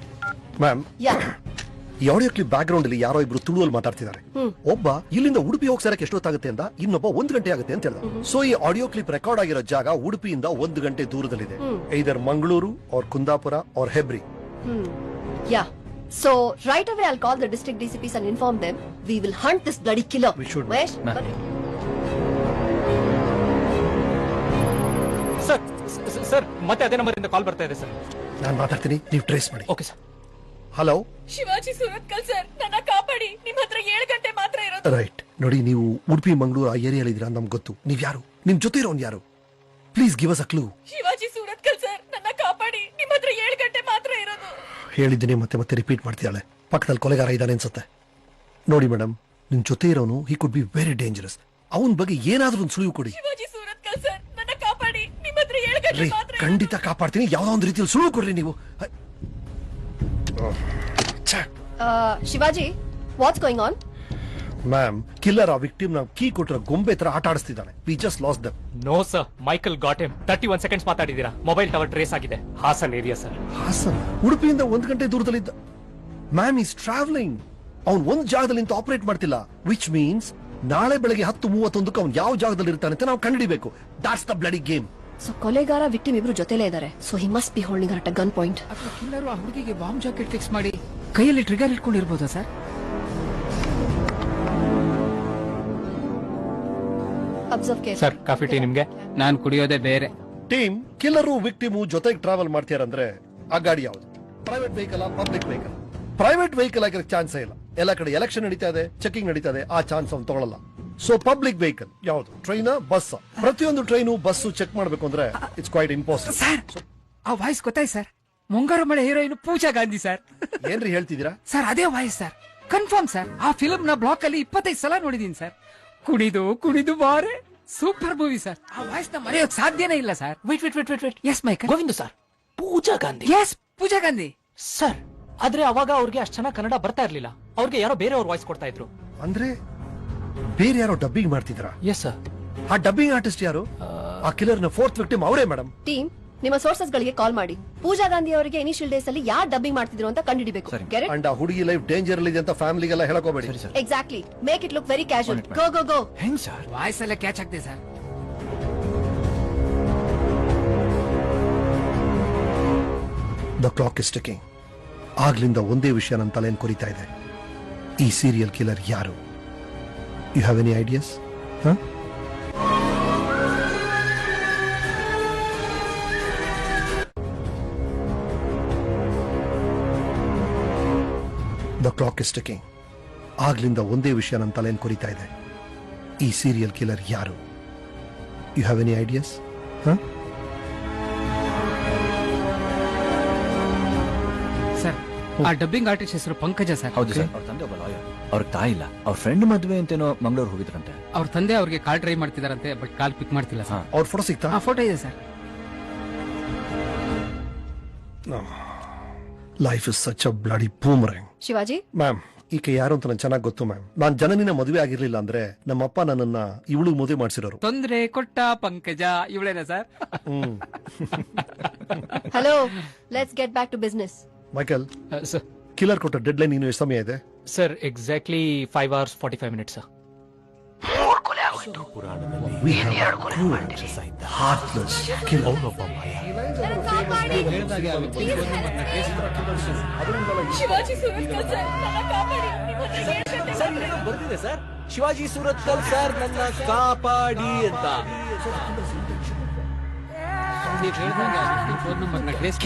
[SPEAKER 5] Ma'am,
[SPEAKER 12] Yeah.
[SPEAKER 5] ಈ ಆಡಿಯೋ ಕ್ಲಿಪ್ ಬ್ಯಾಕ್ ಗ್ರೌಂಡ್ ಅಲ್ಲಿ ಯಾರೋ ಇಬ್ರು ತುಳುವಲ್ಲಿ ಮಾತಾಡ್ತಿದ್ದಾರೆ. ಒಬ್ಬ ಇಲ್ಲಿಂದ ಉಡುಪಿ ಹೋಗಿ ಸೇರಕ್ಕೆ ಎಷ್ಟೊತ್ತಾಗುತ್ತೆ ಅಂತ, ಇನ್ನೊಬ್ಬ 1 ಗಂಟೆ ಆಗುತ್ತೆ ಅಂತ ಹೇಳ್ದ. ಸೊ ಈ ಆಡಿಯೋ ಕ್ಲಿಪ್ ರೆಕಾರ್ಡ್ ಆಗಿರೋ ಜಾಗ ಉಡುಪಿಯಿಂದ 1 ಗಂಟೆ ದೂರದಲ್ಲಿದೆ. Either Mangaluru or Kundapura or Hebri.
[SPEAKER 12] Yeah. So right away I'll call the district DCPs and inform them. We will hunt this bloody killer.
[SPEAKER 5] We should.
[SPEAKER 12] Where's?
[SPEAKER 16] Sir ಮತ್ತೆ ಅದೇ ನಂಬರ್ ಇಂದ ಕಾಲ್ ಬರ್ತಾ ಇದೆ ಸರ್.
[SPEAKER 5] ನಾನು ಮಾತಾಡ್ತೀನಿ, ನೀವು ಟ್ರೇಸ್ ಮಾಡಿ.
[SPEAKER 16] Okay sir.
[SPEAKER 5] Hello.
[SPEAKER 19] Shivaji Suratkal sir, ನನ್ನ ಕಾಪಾಡಿ. ನಿಮ್ಮ ಹತ್ರ 7 ಗಂಟೆ ಮಾತ್ರ ಇರೋದು.
[SPEAKER 5] ರೈಟ್. ನೋಡಿ, ನೀವು ಉಡುಪಿ ಮಂಗಳೂರು ಆ ಏರಿಯಲ್ಲಿ ಇದ್ದೀರಾ, ನಮ್ಗೆ ಗೊತ್ತು. ನೀವ್ ಯಾರು, ನಿಮ್ ಜೊತೆ ಇರೋನ್ ಯಾರು? Please give us a clue.
[SPEAKER 19] Shivaji Suratkal sir, ನನ್ನ ಕಾಪಾಡಿ. ನಿಮ್ಮ ಹತ್ರ 7 ಗಂಟೆ ಮಾತ್ರ ಇರೋದು.
[SPEAKER 5] ಹೇಳಿದ್ದೀನಿ, ಮತ್ತೆ ಮತ್ತೆ ರಿಪೀಟ್ ಮಾಡ್ತಿದ್ದಾಳೆ. ಪಕ್ಕದಲ್ಲಿ ಕೊಲೆಗಾರ ಇದ್ದಾನೆ ಅನ್ಸುತ್ತೆ. ನೋಡಿ ಮೇಡಮ್, ನಿಮ್ ಜೊತೆ ಇರೋನು ಹಿ ಕುಡ್ ಬಿ ವೆರಿ ಡೇಂಜರಸ್. ಅವನ ಬಗ್ಗೆ ಏನಾದ್ರೂ ಒಂದು ಸುಳಿವು ಕೊಡಿ.
[SPEAKER 19] ಶಿವಾಜಿ ಸೂರತ್ಕಲ್ ಸರ್, ನನ್ನ ಕಾಪಾಡಿ. ನಿಮ್ಮ ಹತ್ರ 7 ಗಂಟೆ ಮಾತ್ರ.
[SPEAKER 5] ಖಂಡಿತ ಕಾಪಾಡ್ತೀನಿ. ಯಾವ್ದೋ ಒಂದು ರೀತಿಯಲ್ಲಿ ಸುಳಿವು ಕೊಡ್ರಿ ನೀವು.
[SPEAKER 12] Shivaji, what's going on?
[SPEAKER 5] Ma'am, killer ಆ ವಿಕ್ಟಿಮ್ ನ ಕೀ ಕೊಟ್ಟರೆ ಗೊಂಬೆ ತರ ಆಟ ಆಡಿಸ್ತಿದ್ದಾನೆ. We just lost them.
[SPEAKER 16] No sir, Michael got him. 31 seconds ಮಾತಾಡಿದೀರಾ. ಮೊಬೈಲ್ ಟವರ್ ಟ್ರೇಸ್ ಆಗಿದೆ. Hassan area sir.
[SPEAKER 5] ಹಾಸನ್? ಉಡುಪಿಯಿಂದ 1 ಗಂಟೆ ದೂರದಲ್ಲಿದ್ದ. Ma'am is travelling. ಅವ್ನು ಒಂದು ಜಾಗದಲ್ಲಿ ನಿಂತು ಆಪರೇಟ್ ಮಾಡ್ತಿಲ್ಲ. ವಿಚ್ ಮೀನ್ಸ್ ನಾಳೆ ಬೆಳಗ್ಗೆ 10:31 ಅವ್ನು ಯಾವ ಜಾಗದಲ್ಲಿ ಇರ್ತಾನೆ ಅಂತ ನಾವು ಕಂಡುಹಿಡಿಬೇಕು. That's the bloody game.
[SPEAKER 12] So ಕೊಲೆಗಾರ ವಿಕ್ಟಿಮ್ ಇಬ್ರು ಜೊತೆಲೇ ಇದ್ದಾರೆ. So he must be holding at a gun point.
[SPEAKER 9] ಅಥವಾ ಕಿಲ್ಲರು ಆ ಹುಡುಗಿಗೆ ಬಾಂಬ್ ಜಾಕೆಟ್ ಫಿಕ್ಸ್ ಮಾಡಿ ಕೈಯಲ್ಲಿ ಟ್ರಿಗರ್ ಇಟ್ಕೊಂಡಿರ್ಬೋದಾ sir?
[SPEAKER 12] Observe care.
[SPEAKER 16] Sir, coffee tea ನಿಮ್ಗೆ?
[SPEAKER 9] ನಾನು ಕುಡಿಯೋದೇ ಬೇರೆ.
[SPEAKER 5] ಟೀಮ್, ಕಿಲ್ಲರು ವಿಕ್ಟಿಮು ಜೊತೆಗೆ ಟ್ರಾವೆಲ್ ಮಾಡ್ತೀರಂದ್ರೆ ಆ ಗಾಡಿ ಯಾವುದು? Private vehicle, public vehicle? Private vehicle ಆಗಿರೋ ಚಾನ್ಸೇ ಇಲ್ಲ. ಎಲ್ಲ ಕಡೆ ಎಲೆಕ್ಷನ್ ನಡೀತಾ ಇದೆ, ಚೆಕಿಂಗ್ ನಡೀತಾ ಇದೆ. ಆ ಚಾನ್ಸ್ ಅವ್ನು ತಗೊಳ್ಳಲ್ಲ. ಸೊ ಪಬ್ಲಿಕ್ ವೆಹಿಕಲ್ ಯಾವುದು? Train, bus? ಪ್ರತಿಯೊಂದು ಟ್ರೈನು ಬಸ್ಸು ಚೆಕ್ ಮಾಡ್ಬೇಕು ಅಂದ್ರೆ ಇಟ್ಸ್ ಕ್ವೈಟ್ ಇಂಪಾಸಿಬಲ್.
[SPEAKER 9] ಸರ್, ಆ ವಾಯ್ಸ್ ಗೊತ್ತಾಯ್ತು ಸರ್. ಮುಂಗಾರು ಮಳೆ ಹೀರೋಯಿನ್ ಪೂಜಾ ಗಾಂಧಿ ಸರ್.
[SPEAKER 5] ಏನ್ರಿ ಹೇಳ್ತಿದ್ದೀರಾ
[SPEAKER 9] ಸರ್? ಅದೇ ವಾಯ್ಸ್ ಸರ್, ಕನ್ಫರ್ಮ್ ಸರ್. ಆ ಫಿಲ್ಮ್ ನ ಬ್ಲಾಕ್ ಅಲ್ಲಿ 25 ಸಲ ನೋಡಿದೀನಿ sir. Kunidu Kunidu Baare super movie sir. ಆ ವಾಯ್ಸ್ ನ ಮರೆಯೋಕ್ ಸಾಧ್ಯನೇ ಇಲ್ಲ sir.
[SPEAKER 16] Wait.
[SPEAKER 9] Yes Michael.
[SPEAKER 16] Govinda sir, Pooja Gandhi.
[SPEAKER 9] Yes, Pooja Gandhi
[SPEAKER 16] sir. ಆದ್ರೆ ಅವಾಗ ಅವ್ರಿಗೆ ಅಷ್ಟು ಚೆನ್ನಾಗಿ ಕನ್ನಡ ಬರ್ತಾ ಇರ್ಲಿಲ್ಲ. ಅವ್ರಿಗೆ ಯಾರೋ ಬೇರೆಯವ್ರ ವಾಯ್ಸ್ ಕೊಡ್ತಾ ಇದ್ರು.
[SPEAKER 5] ಅಂದ್ರೆ ಬೇರೆ ಯಾರೋ ಡಬ್ಬಿಂಗ್ ಮಾಡ್ತಿದ್ರ?
[SPEAKER 16] Yes sir.
[SPEAKER 5] ಆ ಡಬ್ಬಿಂಗ್ ಆರ್ಟಿಸ್ಟ್ ಯಾರು? ಆ ಕಿಲ್ಲರ್ ನ 4th ವಿಕ್ಟಿಮ್ ಅವರೇ ಮೇಡಮ್.
[SPEAKER 12] ಟೀಮ್, ನಿಮ್ಮ ಸೋರ್ಸಸ್ ಗಳಿಗೆ ಕಾಲ್ ಮಾಡಿ. ಪೂಜಾ ಗಾಂಧಿ ಅವರಿಗೆ ಇನಿಷಿಯಲ್ ಡೇಸ್ ಅಲ್ಲಿ ಯಾರು ಡಬ್ಬಿಂಗ್ ಮಾಡ್ತಿದ್ರು ಅಂತ ಕಂಡುಹಿಡಿಬೇಕು.
[SPEAKER 5] ಅಂಡ್ ಆ ಹುಡುಗಿ ಲೈಫ್ ಡೇಂಜರ್ ಅಲ್ಲಿ ಇದೆ ಅಂತ ಫ್ಯಾಮಿಲಿಗೆಲ್ಲ ಹೇಳಕೋಬೇಡಿ.
[SPEAKER 12] Exactly. Make it look very casual. Go go go.
[SPEAKER 9] ಹೆಂಗ್ ಸರ್? ವಾಯ್ಸ್ ಎಲ್ಲ ಕ್ಯಾಚ್ ಆಗ್ತದೆ sir.
[SPEAKER 5] The clock is ticking. ಆಗ್ಲಿಂದ ಒಂದೇ ವಿಷಯ ನನ್ನ ತಲೆಯನ್ನು ಕೊರಿತಾ ಇದೆ. ಈ ಸೀರಿಯಲ್ ಕಿಲ್ಲರ್ ಯಾರು? You have any ideas? The clock is ticking. ಆಗ್ಲಿಂದ ಒಂದೇ ವಿಷಯ ನನ್ನ ತಲೆಯನ್ನು ಕೊರಿತಾ ಇದೆ. ಈ ಸೀರಿಯಲ್ ಕಿಲ್ಲರ್ ಯಾರು? You have any ideas?
[SPEAKER 9] Sir, ಆ ಡಬ್ಬಿಂಗ್ ಆರ್ಟಿಸ್ಟ್ ಹೆಸರು ಪಂಕಜ ಸರ್.
[SPEAKER 13] ಹೌದು ಸರ್. ಅವ್ರ ತಂದೆ ಒಬ್ಬ ಲಾಯರ್. ಅವ್ರ ತಾಯಿ ಇಲ್ಲ. ಅವ್ರ ಫ್ರೆಂಡ್ ಮದುವೆ ಅಂತೇನೋ ಮಂಗಳೂರು ಹೋಗಿದ್ರಂತೆ.
[SPEAKER 9] ಅವ್ರ ತಂದೆ ಅವ್ರಿಗೆ ಕಾಲ್ ಟ್ರೈ ಮಾಡ್ತಿದಾರಂತೆ, ಬಟ್ ಕಾಲ್ ಪಿಕ್ ಮಾಡ್ತಿಲ್ಲ ಸರ್.
[SPEAKER 5] ಅವ್ರ ಫೋಟೋ ಸಿಗ್ತಾ?
[SPEAKER 9] ಫೋಟೋ ಇದೆ sir.
[SPEAKER 5] Life is such a bloody boomerang.
[SPEAKER 12] Shivaji
[SPEAKER 5] ma'am, ಈಕೆ ಯಾರು ಅಂತ ನಂಗೆ ಚೆನ್ನಾಗಿ ಗೊತ್ತು ಮ್ಯಾಮ್. ನಾನ್ ಜನನಿನ ಮದುವೆ ಆಗಿರ್ಲಿಲ್ಲ ಅಂದ್ರೆ ನಮ್ಮಪ್ಪ ನನ್ನನ್ನ ಇವಳು ಮದುವೆ ಮಾಡಿಸಿರೋರು.
[SPEAKER 9] ತೊಂದ್ರೆ ಕೊಟ್ಟ ಪಂಕಜ ಇವಳೇನಾ sir?
[SPEAKER 12] Hello, let's get back to business.
[SPEAKER 5] Michael,
[SPEAKER 16] sir,
[SPEAKER 5] killer ಕೊಟ್ಟ ಡೆಡ್ ಲೈನ್ ಇನ್ನು ಎಷ್ಟು ಸಮಯ ಇದೆ?
[SPEAKER 16] Sir, exactly 5 hours 45 minutes sir.
[SPEAKER 5] Heartless killer.
[SPEAKER 4] Shivaji Surathkal sir, ನನ್ನ ಕಾಪಾಡಿ.
[SPEAKER 20] ಬರ್ತಿದೆ ಸರ್, ಶಿವಾಜಿ ಸುರತ್ಕಲ್ ಸರ್ ನನ್ನ ಕಾಪಾಡಿ ಅಂತ.
[SPEAKER 9] ಫೋನ್ ನಂಬರ್ನ ಟ್ರೇಸ್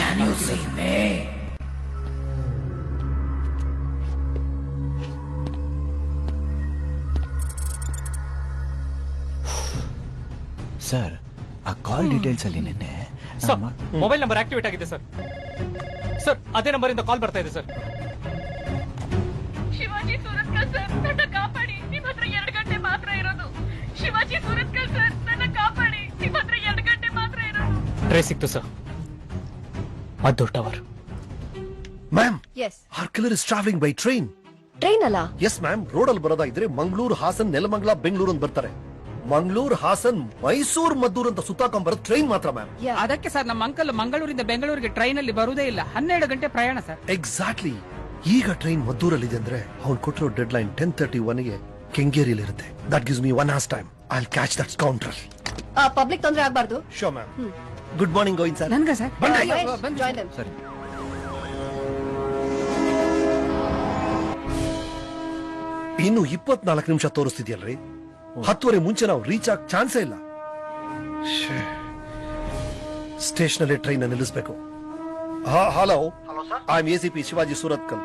[SPEAKER 13] ಸರ್, ಆ ಕಾಲ್ ಡೀಟೇಲ್ಸ್ ಅಲ್ಲಿ ನಿನ್ನೆ
[SPEAKER 16] ಸರ್ ಮೊಬೈಲ್ ನಂಬರ್ ಆಕ್ಟಿವೇಟ್ ಆಗಿದೆ ಸರ್. ಸರ್, ಅದೇ ನಂಬರ್ ಇಂದ ಕಾಲ್ ಬರ್ತಾ ಇದೆ ಸರ್.
[SPEAKER 4] ಶಿವಾಜಿ ಸುರತ್ಕಲ್ ಸರ್, ನನ್ನ ಕಾಪಾಡಿ. ನಿಮ್ಮ ಹತ್ರ 2 ಗಂಟೆ ಮಾತ್ರ ಇರೋದು. ಶಿವಾಜಿ ಸುರತ್ಕಲ್ ಸರ್, ನನ್ನ ಕಾಪಾಡಿ. ನಿಮ್ಮ ಹತ್ರ 2 ಗಂಟೆ ಮಾತ್ರ ಇರೋದು.
[SPEAKER 16] ಟ್ರೇಸ್ ಸಿಕ್ತು sir. Maddur tower.
[SPEAKER 5] Ma'am,
[SPEAKER 12] yes,
[SPEAKER 5] our killer is travelling by train.
[SPEAKER 12] Train ಅಲ್ಲ?
[SPEAKER 5] ಎಸ್ ಮ್ಯಾಮ್, ರೋಡಲ್ಲಿ ಬರೋದಾಗಿದ್ರೆ ಮಂಗಳೂರು, ಹಾಸನ್, ನೆಲಮಂಗಲ, ಬೆಂಗಳೂರು ಅಂತ ಬರ್ತಾರೆ. ಮಂಗಳೂರು, ಹಾಸನ್, ಮೈಸೂರು, ಮದ್ದೂರು ಅಂತ ಸುತ್ತಾಕೊಂಡ್ ಬರೋದು ಟ್ರೈನ್ ಮಾತ್ರ ಮ್ಯಾಮ್.
[SPEAKER 9] ಅದಕ್ಕೆ ಸರ್ ನಮ್ಮ ಅಂಕಲ್ ಮಂಗಳೂರಿಂದ ಬೆಂಗಳೂರಿಗೆ ಟ್ರೈನ್ ಅಲ್ಲಿ ಬರುವುದೇ ಇಲ್ಲ. 12 ಗಂಟೆ ಪ್ರಯಾಣ ಸರ್.
[SPEAKER 5] ಎಕ್ಸಾಕ್ಟ್ಲಿ. ಈಗ ಟ್ರೈನ್ ಮದ್ದೂರಲ್ಲಿದೆ ಅಂದ್ರೆ ಅವ್ನು ಕೊಟ್ಟಿರೋ ಡೆಡ್ ಲೈನ್ 10:31ಗೆ ಕೆಂಗೇರಿಯಲ್ಲಿ ಇರುತ್ತೆ. That gives me 1 hour's time. I'll catch that scoundrel.
[SPEAKER 12] Public ತೊಂದ್ರೆ ಆಗ್ಬಾರ್ದು.
[SPEAKER 5] Sure ma'am. Good morning Govind sir.
[SPEAKER 9] ನನ್ಗ ಸರ್
[SPEAKER 12] ಜಾಯಿನ್ ದೆಮ್.
[SPEAKER 13] ಸರಿ.
[SPEAKER 5] ಇನ್ನು 24 ನಿಮಿಷ ತೋರಿಸ್ತಿದ್ಯಲ್ರಿ. 10:30 ಮುಂಚೆ ನಾವು ರೀಚ್ ಆಗ ಚಾನ್ಸೇ ಇಲ್ಲ. ಸ್ಟೇಷನ್ ಅಲ್ಲಿ ಟ್ರೈನ್ ನಿಲ್ಲಿಸಬೇಕು. Hello, I am ACP Shivaji Suratkal.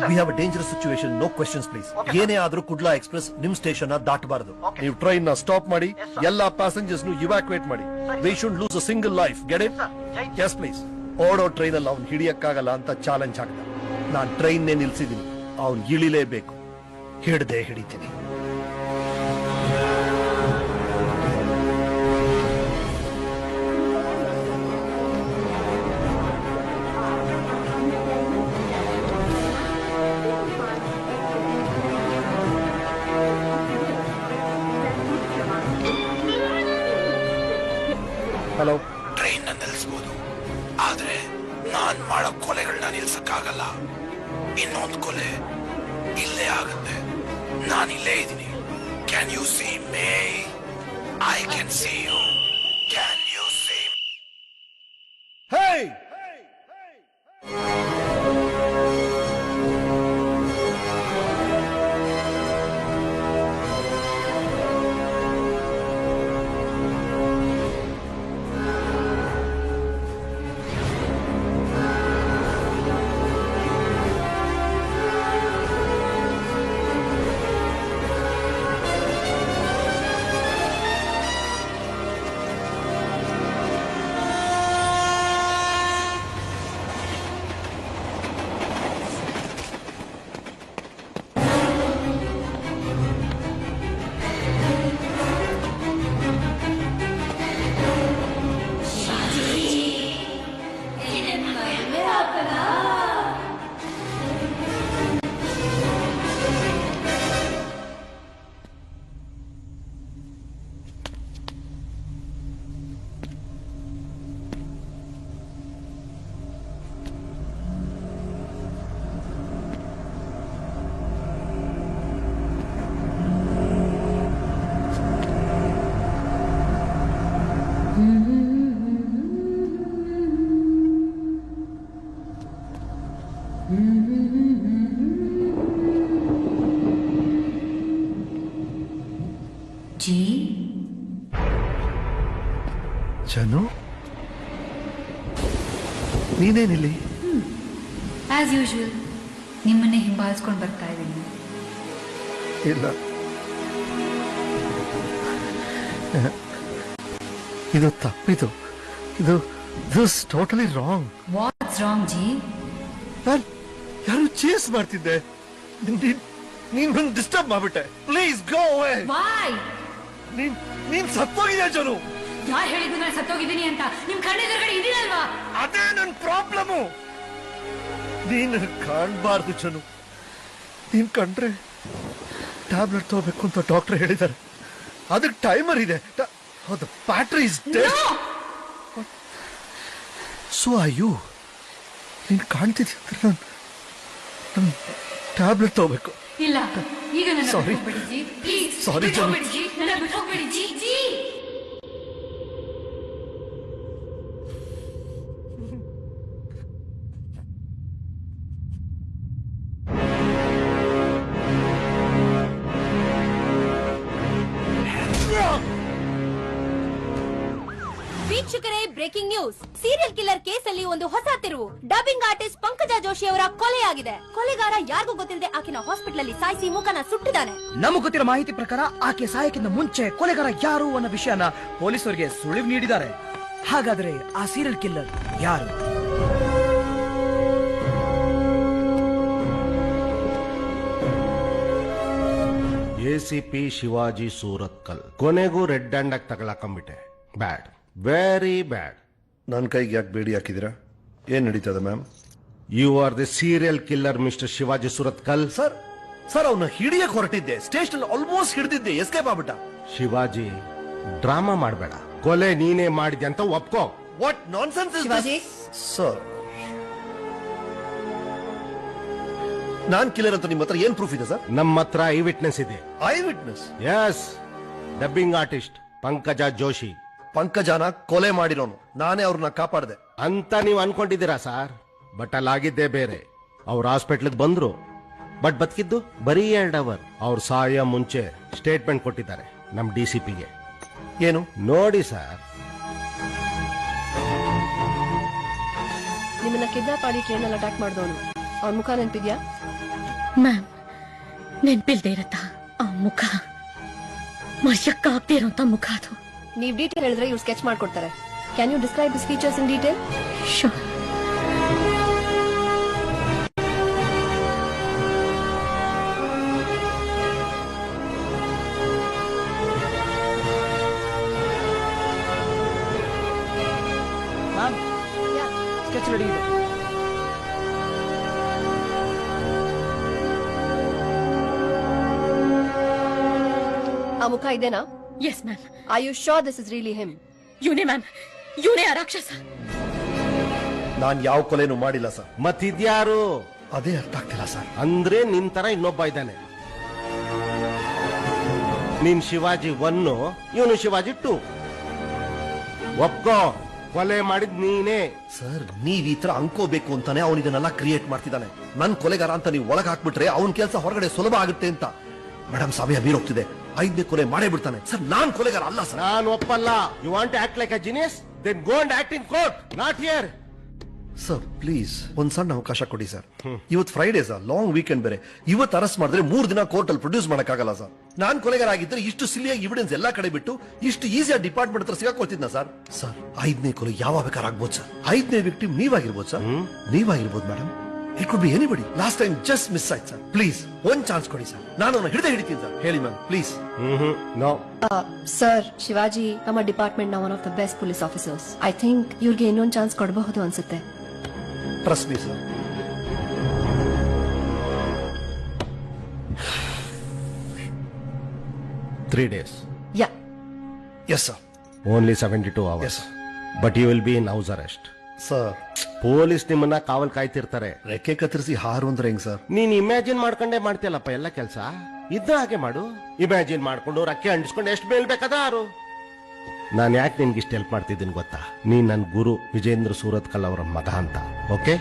[SPEAKER 5] We have a dangerous situation. No questions please. ಏನೇ ಆದ್ರೂ ಕುಡ್ಲಾ ಎಕ್ಸ್ಪ್ರೆಸ್ ನಿಮ್ ಸ್ಟೇಷನ್ ದಾಟಬಾರದು. ನೀವು ಟ್ರೈನ್ ನ ಸ್ಟಾಪ್ ಮಾಡಿ ಎಲ್ಲಾ ಪ್ಯಾಸೆಂಜರ್ಸ್ ಇವ್ಯಾಕ್ಯುವೇಟ್ ಮಾಡಿ. We should lose a single life. Get it? Yes please. ಓಡೋ ಟ್ರೈನ್ ಅಲ್ಲಿ ಅವ್ನು ಹಿಡಿಯಕ್ಕಾಗಲ್ಲ ಅಂತ ಚಾಲೆಂಜ್ ಆಗ್ದ. ನಾನ್ ಟ್ರೈನ್ ನೇ ನಿಲ್ಸಿದೀನಿ. ಅವ್ನು ಇಳಿಲೇಬೇಕು. ಹಿಡ್ದೆ ಹಿಡಿತೀನಿ. ಹಲೋ.
[SPEAKER 18] ಟ್ರೈನ್ ನಿಲ್ಲಿಸಬಹುದು, ಆದ್ರೆ ನಾನ್ ಮಾಡೋ ಕೊಲೆಗಳನ್ನ ನಿಲ್ಸಕ್ಕಾಗಲ್ಲ. ಇನ್ನೊಂದು ಕೊಲೆ ಇಲ್ಲೇ ಆಗುತ್ತೆ. ನಾನು ಇಲ್ಲೇ ಇದ್ದೀನಿ. Can you see me? I can see you. Can you see?
[SPEAKER 5] Hey!
[SPEAKER 7] Ji
[SPEAKER 5] Janu ನೀನೇನಿಲ್ಲಿ?
[SPEAKER 7] ಆಸ್ ಯೂಶುವಲ್ ನಿಮ್ಮನ್ನೇ ಹಿಂಬಾಲಿಸ್ಕೊಂಡು ಬರ್ತಾ ಇದ್ದೀನಿ.
[SPEAKER 5] ಇಲ್ಲ, ಇದು ತಪ್ಪಿದು. ಇದು totally wrong.
[SPEAKER 7] What's wrong ji?
[SPEAKER 5] ನಾನು ಯಾರು ಚೇಸ್ ಮಾಡ್ತಿದ್ದೆ, ನೀನ್ ಬಂದು ಡಿಸ್ಟರ್ಬ್ ಮಾಡ್ಬಿಟ್ಟೆ. Please go away.
[SPEAKER 7] ವೈ?
[SPEAKER 5] ನೀನ್ ಸತ್ತೋಗಿದ್ಯಾ ಜನು?
[SPEAKER 7] ಯಾರು ಹೇಳಿದ್ದು ನಾನು ಸತ್ತೋಗಿದ್ದೀನಿ ಅಂತ? ನಿಮ್ ಕಣ್ಣೆದುರುಗಡೆ ಇದೀನಲ್ವಾ?
[SPEAKER 5] ಅದೇ ನನ್ ಪ್ರಾಬ್ಲಮ್. ನೀನ್ ಕಾಣ್ಬಾರ್ದು ಜನು. ನೀನ್ ಕಂಡ್ರೆ ಟ್ಯಾಬ್ಲೆಟ್ ತಗೋಬೇಕು ಅಂತ ಡಾಕ್ಟರ್ ಹೇಳಿದ್ದಾರೆ. ಅದಕ್ಕೆ ಟೈಮರ್ ಇದೆ. ಹೌದು, battery is dead. So are you. ನೀನ್ ಕಾಣ್ತಿದ್ಯ ನಾನು ಟ್ಯಾಬ್ಲೆಟ್ ತಗೋಬೇಕು.
[SPEAKER 7] ಇಲ್ಲ, ಈಗ ನನ್ನ
[SPEAKER 5] Sorry.
[SPEAKER 7] ಬಿಟ್ಟು ಹೋಗ್ಬೇಡಿ ಜಿ. ಪ್ಲೀಸ್
[SPEAKER 5] Sorry,
[SPEAKER 7] ಬಿಟ್ಟು
[SPEAKER 5] ಜನು.
[SPEAKER 7] ಹೋಗ್ಬೇಡಿ ಜಿ. ನನ್ನ ಬಿಟ್ಟು ಹೋಗ್ಬೇಡಿ ಜಿ. ಜಿ
[SPEAKER 19] ವೀಕ್ಷಕರೇ, ಬ್ರೇಕಿಂಗ್ ನ್ಯೂಸ್. ಸೀರಿಯಲ್ ಕಿಲ್ಲರ್ ಕೇಸಲ್ಲಿ ಒಂದು ಹೊಸ ತಿರುವು. ಡಬ್ಬಿಂಗ್ ಆರ್ಟಿಸ್ಟ್ ಪಂಕಜ ಜೋಶಿ ಅವರ ಕೊಲೆಯಾಗಿದೆ. ಕೊಲೆಗಾರ ಯಾರಿಗೂ ಗೊತ್ತಿಲ್ಲದೆ ಆಕೆನ ಹಾಸ್ಪಿಟಲ್ ಅಲ್ಲಿ ಸಾಯಿಸಿ ಮುಖನ ಸುಟ್ಟಿದ್ದಾನೆ.
[SPEAKER 9] ನಮಗೆ ಗೊತ್ತಿರೋ ಮಾಹಿತಿ ಪ್ರಕಾರ ಆಕೆ ಸಾಯಕ್ಕಿಂತ ಮುಂಚೆ ಕೊಲೆಗಾರ ಯಾರು ಅನ್ನೋ ವಿಷಯನ ಪೊಲೀಸರಿಗೆ ಸುಳಿವು ನೀಡಿದ್ದಾರೆ. ಹಾಗಾದ್ರೆ ಆ ಸೀರಿಯಲ್ ಕಿಲ್ಲರ್ ಯಾರು?
[SPEAKER 21] ಎಸಿಪಿ ಶಿವಾಜಿ ಸೂರತ್ಕಲ್. ಕೊನೆಗೂ ರೆಡ್ ಹ್ಯಾಂಡ್ ಆಗಿ ತಗೊಳಕೊಂಡ್ಬಿಟ್ಟೆ. ಬ್ಯಾಡ್, ವೆರಿ ಬ್ಯಾಡ್.
[SPEAKER 5] ನನ್ನ ಕೈಗೆ ಯಾಕೆ ಬೇಡಿ ಹಾಕಿದಿರಾ? ಏನ್ ನಡೀತದೆ ma'am?
[SPEAKER 21] You are the serial killer mister Shivaji Suratkal.
[SPEAKER 5] Sir ಅವನ್ನ ಹಿಡಿಯಕ್ ಹೊರಟಿದ್ದೆ. ಸ್ಟೇಷನ್ ಆಲ್ಮೋಸ್ಟ್ ಹಿಡಿದಿದ್ದೆ, ಎಸ್ಕೇಪ್ ಆಗ್ಬಿಟ್ಟ.
[SPEAKER 21] ಶಿವಾಜಿ, ಡ್ರಾಮಾ ಮಾಡಬೇಡ. ಕೊಲೆ ನೀನೇ ಮಾಡಿದೆ ಅಂತ ಒಪ್ಕೋ.
[SPEAKER 5] What nonsense is
[SPEAKER 19] Shivaji?
[SPEAKER 5] Sir, ನಾನ್ ಕಿಲ್ಲರ್ ಅಂತ ನಿಮ್ಮ ಹತ್ರ ಏನ್ ಪ್ರೂಫ್ ಇದೆ ಸರ್?
[SPEAKER 21] ನಮ್ಮ ಹತ್ರ ಐ ವಿಟ್ನೆಸ್ ಇದೆ.
[SPEAKER 5] Eyewitness?
[SPEAKER 21] Yes, dubbing artist Pankaja Joshi.
[SPEAKER 5] ಪಂಕಜನ ಕೊಲೆ ಮಾಡಿರೋನು ನಾನೇ. ಅವ್ರನ್ನ ಕಾಪಾಡಿದೆ
[SPEAKER 21] ಅಂತ ನೀವು ಅನ್ಕೊಂಡಿದ್ದೀರಾ ಸರ್? ಬಟ್ ಅಲ್ಲಾಗಿದ್ದೇ ಬೇರೆ. ಅವ್ರ ಹಾಸ್ಪಿಟ್ಲಿಗೆ ಬಂದ್ರು, ಬಟ್ ಬದುಕಿದ್ದು ಬರೀ 2 ಅವರ್. ಅವ್ರ ಸಾಯ ಮುಂಚೆ ಸ್ಟೇಟ್ಮೆಂಟ್ ಕೊಟ್ಟಿದ್ದಾರೆ ನಮ್ DCPಗೆ.
[SPEAKER 5] ಏನು
[SPEAKER 21] ನೋಡಿ ಸರ್.
[SPEAKER 12] ನಿಮ್ಮನ್ನ ಕಿಡ್ನಾಪ್ ಮಾಡಿ ಟ್ರೈನ್ ಅಲ್ಲಿ ಅಟ್ಯಾಕ್ ಮಾಡಿದವನು, ಅವನ ಮುಖ ನೆನ್ಪಿದ್ಯಾ?
[SPEAKER 8] ಮ್ಯಾಮ್, ನೆನ್ಪಿಲ್ದೇ ಇರತ್ತಾ ಆ ಮುಖ? ಮರ್ಯಕ್ಕಾಗ್ದೇ ಇರೋಂತ ಮುಖ ಅದು.
[SPEAKER 12] ನೀವ್ ಡೀಟೇಲ್ ಹೇಳಿದ್ರೆ ಇವ್ರು ಸ್ಕೆಚ್ ಮಾಡ್ಕೊಡ್ತಾರೆ. Can you describe this features in detail?
[SPEAKER 8] Sure.
[SPEAKER 9] Sketch ready ಇದೆ.
[SPEAKER 12] ಆ ಮುಖ ಇದೇನಾ?
[SPEAKER 8] Yes ma'am.
[SPEAKER 12] Are you sure this is really him?
[SPEAKER 8] ಇವನೇ ಮ್ಯಾಮ್, ಇವನೇ ಆ ರಾಕ್ಷಸ.
[SPEAKER 5] ನಾನ್ ಯಾವ ಕೊಲೆನೂ ಮಾಡಿಲ್ಲ ಸರ್.
[SPEAKER 21] ಮತ್ತಿದ್ಯಾರು?
[SPEAKER 5] ಅದೇ ಅರ್ಥ ಆಗ್ತಿಲ್ಲ ಸರ್.
[SPEAKER 21] ಅಂದ್ರೆ ನಿನ್ ತರ ಇನ್ನೊಬ್ಬ ಇದ್ದಾನೆ. ನೀನ್ ಶಿವಾಜಿ 1, ಇವನು ಶಿವಾಜಿ 2. ಒಪ್ಕೋ, ಕೊಲೆ ಮಾಡಿದ್ ನೀನೇ.
[SPEAKER 5] ಸರ್, ನೀವ್ ಈ ತರ ಅನ್ಕೋಬೇಕು ಅಂತಾನೆ ಅವನ್ ಇದನ್ನೆಲ್ಲ ಕ್ರಿಯೇಟ್ ಮಾಡ್ತಿದ್ದಾನೆ. ನನ್ ಕೊಲೆಗಾರ ಅಂತ ನೀವು ಒಳಗೆ ಹಾಕ್ಬಿಟ್ರೆ ಅವನ್ ಕೆಲಸ ಹೊರಗಡೆ ಸುಲಭ ಆಗುತ್ತೆ ಅಂತ. ಮೇಡಮ್, ಸಮಯ ಮೀರೋಗ್ತಿದೆ. 5ನೇ ಕೊಲೆ ಮಾಡೇ ಬಿಡ್ತಾನೆ ಸರ್. ನಾನ್ ಕೊಲೆಗಾರ ಅಲ್ಲ ಸರ್.
[SPEAKER 21] ನಾನು ಒಪ್ಪಲ್ಲ. You want to act like a genius? Then go and act in court, not here.
[SPEAKER 5] Sir please ಒಂದ್ ಸಣ್ಣ ಅವಕಾಶ ಕೊಡಿ ಸರ್. ಇವತ್ತು ಫ್ರೈಡೇ ಸರ್, ಲಾಂಗ್ ವೀಕೆಂಡ್ ಬೇರೆ. ಇವತ್ತು ಅರೆಸ್ಟ್ ಮಾಡಿದ್ರೆ 3 ದಿನ ಕೋರ್ಟ್ ಅಲ್ಲಿ ಪ್ರೊಡ್ಯೂಸ್ ಮಾಡಕ್ಕಾಗಲ್ಲ ಸರ್. ನಾನ್ ಕೊಲೆಗಾರ ಆಗಿದ್ರೆ ಇಷ್ಟು ಸಿಲಿಯಾಗಿ ಎವಿಡೆನ್ಸ್ ಎಲ್ಲಾ ಕಡೆ ಬಿಟ್ಟು ಇಷ್ಟು ಈಸಿಯಾಗಿ ಡಿಪಾರ್ಟ್ಮೆಂಟ್ ಹತ್ರ ಸಿಗಾಕೊಳ್ತಿದ್ನ ಸರ್. ಸರ್, 5ನೇ ಕೊಲೆ ಯಾವ ಬೇಕಾದ್ರೆ ಆಗ್ಬೋದು ಸರ್. 5ನೇ ವಿಕ್ಟಿಮ್ ನೀವಾಗಿರ್ಬೋದು ಸರ್. ನೀವಾಗಿರ್ಬೋದು madam. It could be anybody. Last time just miss ಆಯ್ತು ಸರ್. ಪ್ಲೀಸ್ ಒಂದ್ ಚಾನ್ಸ್ ಕೊಡಿ ಸರ್. ನಾನು ಅವನ್ನ ಹಿಡಿತೀನಿ ಸರ್. ಹೇಳಿ ma'am please.
[SPEAKER 21] No
[SPEAKER 12] sir, Shivaji ನಮ್ಮ ಡಿಪಾರ್ಟ್ಮೆಂಟ್ ನ one of the best police officers. I think ಇವ್ರಿಗೆ ಇನ್ನೊಂದು ಚಾನ್ಸ್ ಕೊಡಬಹುದು ಅನ್ಸುತ್ತೆ.
[SPEAKER 5] Trust me sir.
[SPEAKER 21] Three days.
[SPEAKER 12] Yeah.
[SPEAKER 5] Yes, sir.
[SPEAKER 21] Only 72 hours.
[SPEAKER 5] Yes, sir.
[SPEAKER 21] But you will be in house arrest.
[SPEAKER 5] Sir,
[SPEAKER 21] police ನಿಮ್ಮನ್ನ ಕಾವಲ್ ಕಾಯ್ತಿರ್ತಾರೆ.
[SPEAKER 5] ರೆಕ್ಕೆ ಕತ್ತರಿಸಿ ಹಾರು ಅಂದ್ರೆ ಹೆಂಗ್ ಸರ್?
[SPEAKER 21] ನೀನ್ ಇಮ್ಯಾಜಿನ್ ಮಾಡ್ಕೊಂಡೇ ಮಾಡ್ತೀಯಲ್ಲಪ್ಪ ಎಲ್ಲ ಕೆಲಸ. ಇದ್ದ ಹಾಗೆ ಮಾಡು. ಇಮ್ಯಾಜಿನ್ ಮಾಡ್ಕೊಂಡು ರಕ್ಕೆ ಅಂಡಿಸ್ಕೊಂಡು ಎಷ್ಟು ಬೇಲ್ ಬೇಕಾದ ಹಾರು. ನಾನು ಯಾಕೆ ನಿನ್ಗೆ ಇಷ್ಟು ಹೆಲ್ಪ್ ಮಾಡ್ತಿದ್ದೀನಿ ಗೊತ್ತಾ? ನೀನ್ ನನ್ನ ಗುರು ವಿಜೇಂದ್ರ ಸೂರತ್ಕಲ್ ಅವರ ಮಗ ಅಂತ. Okay,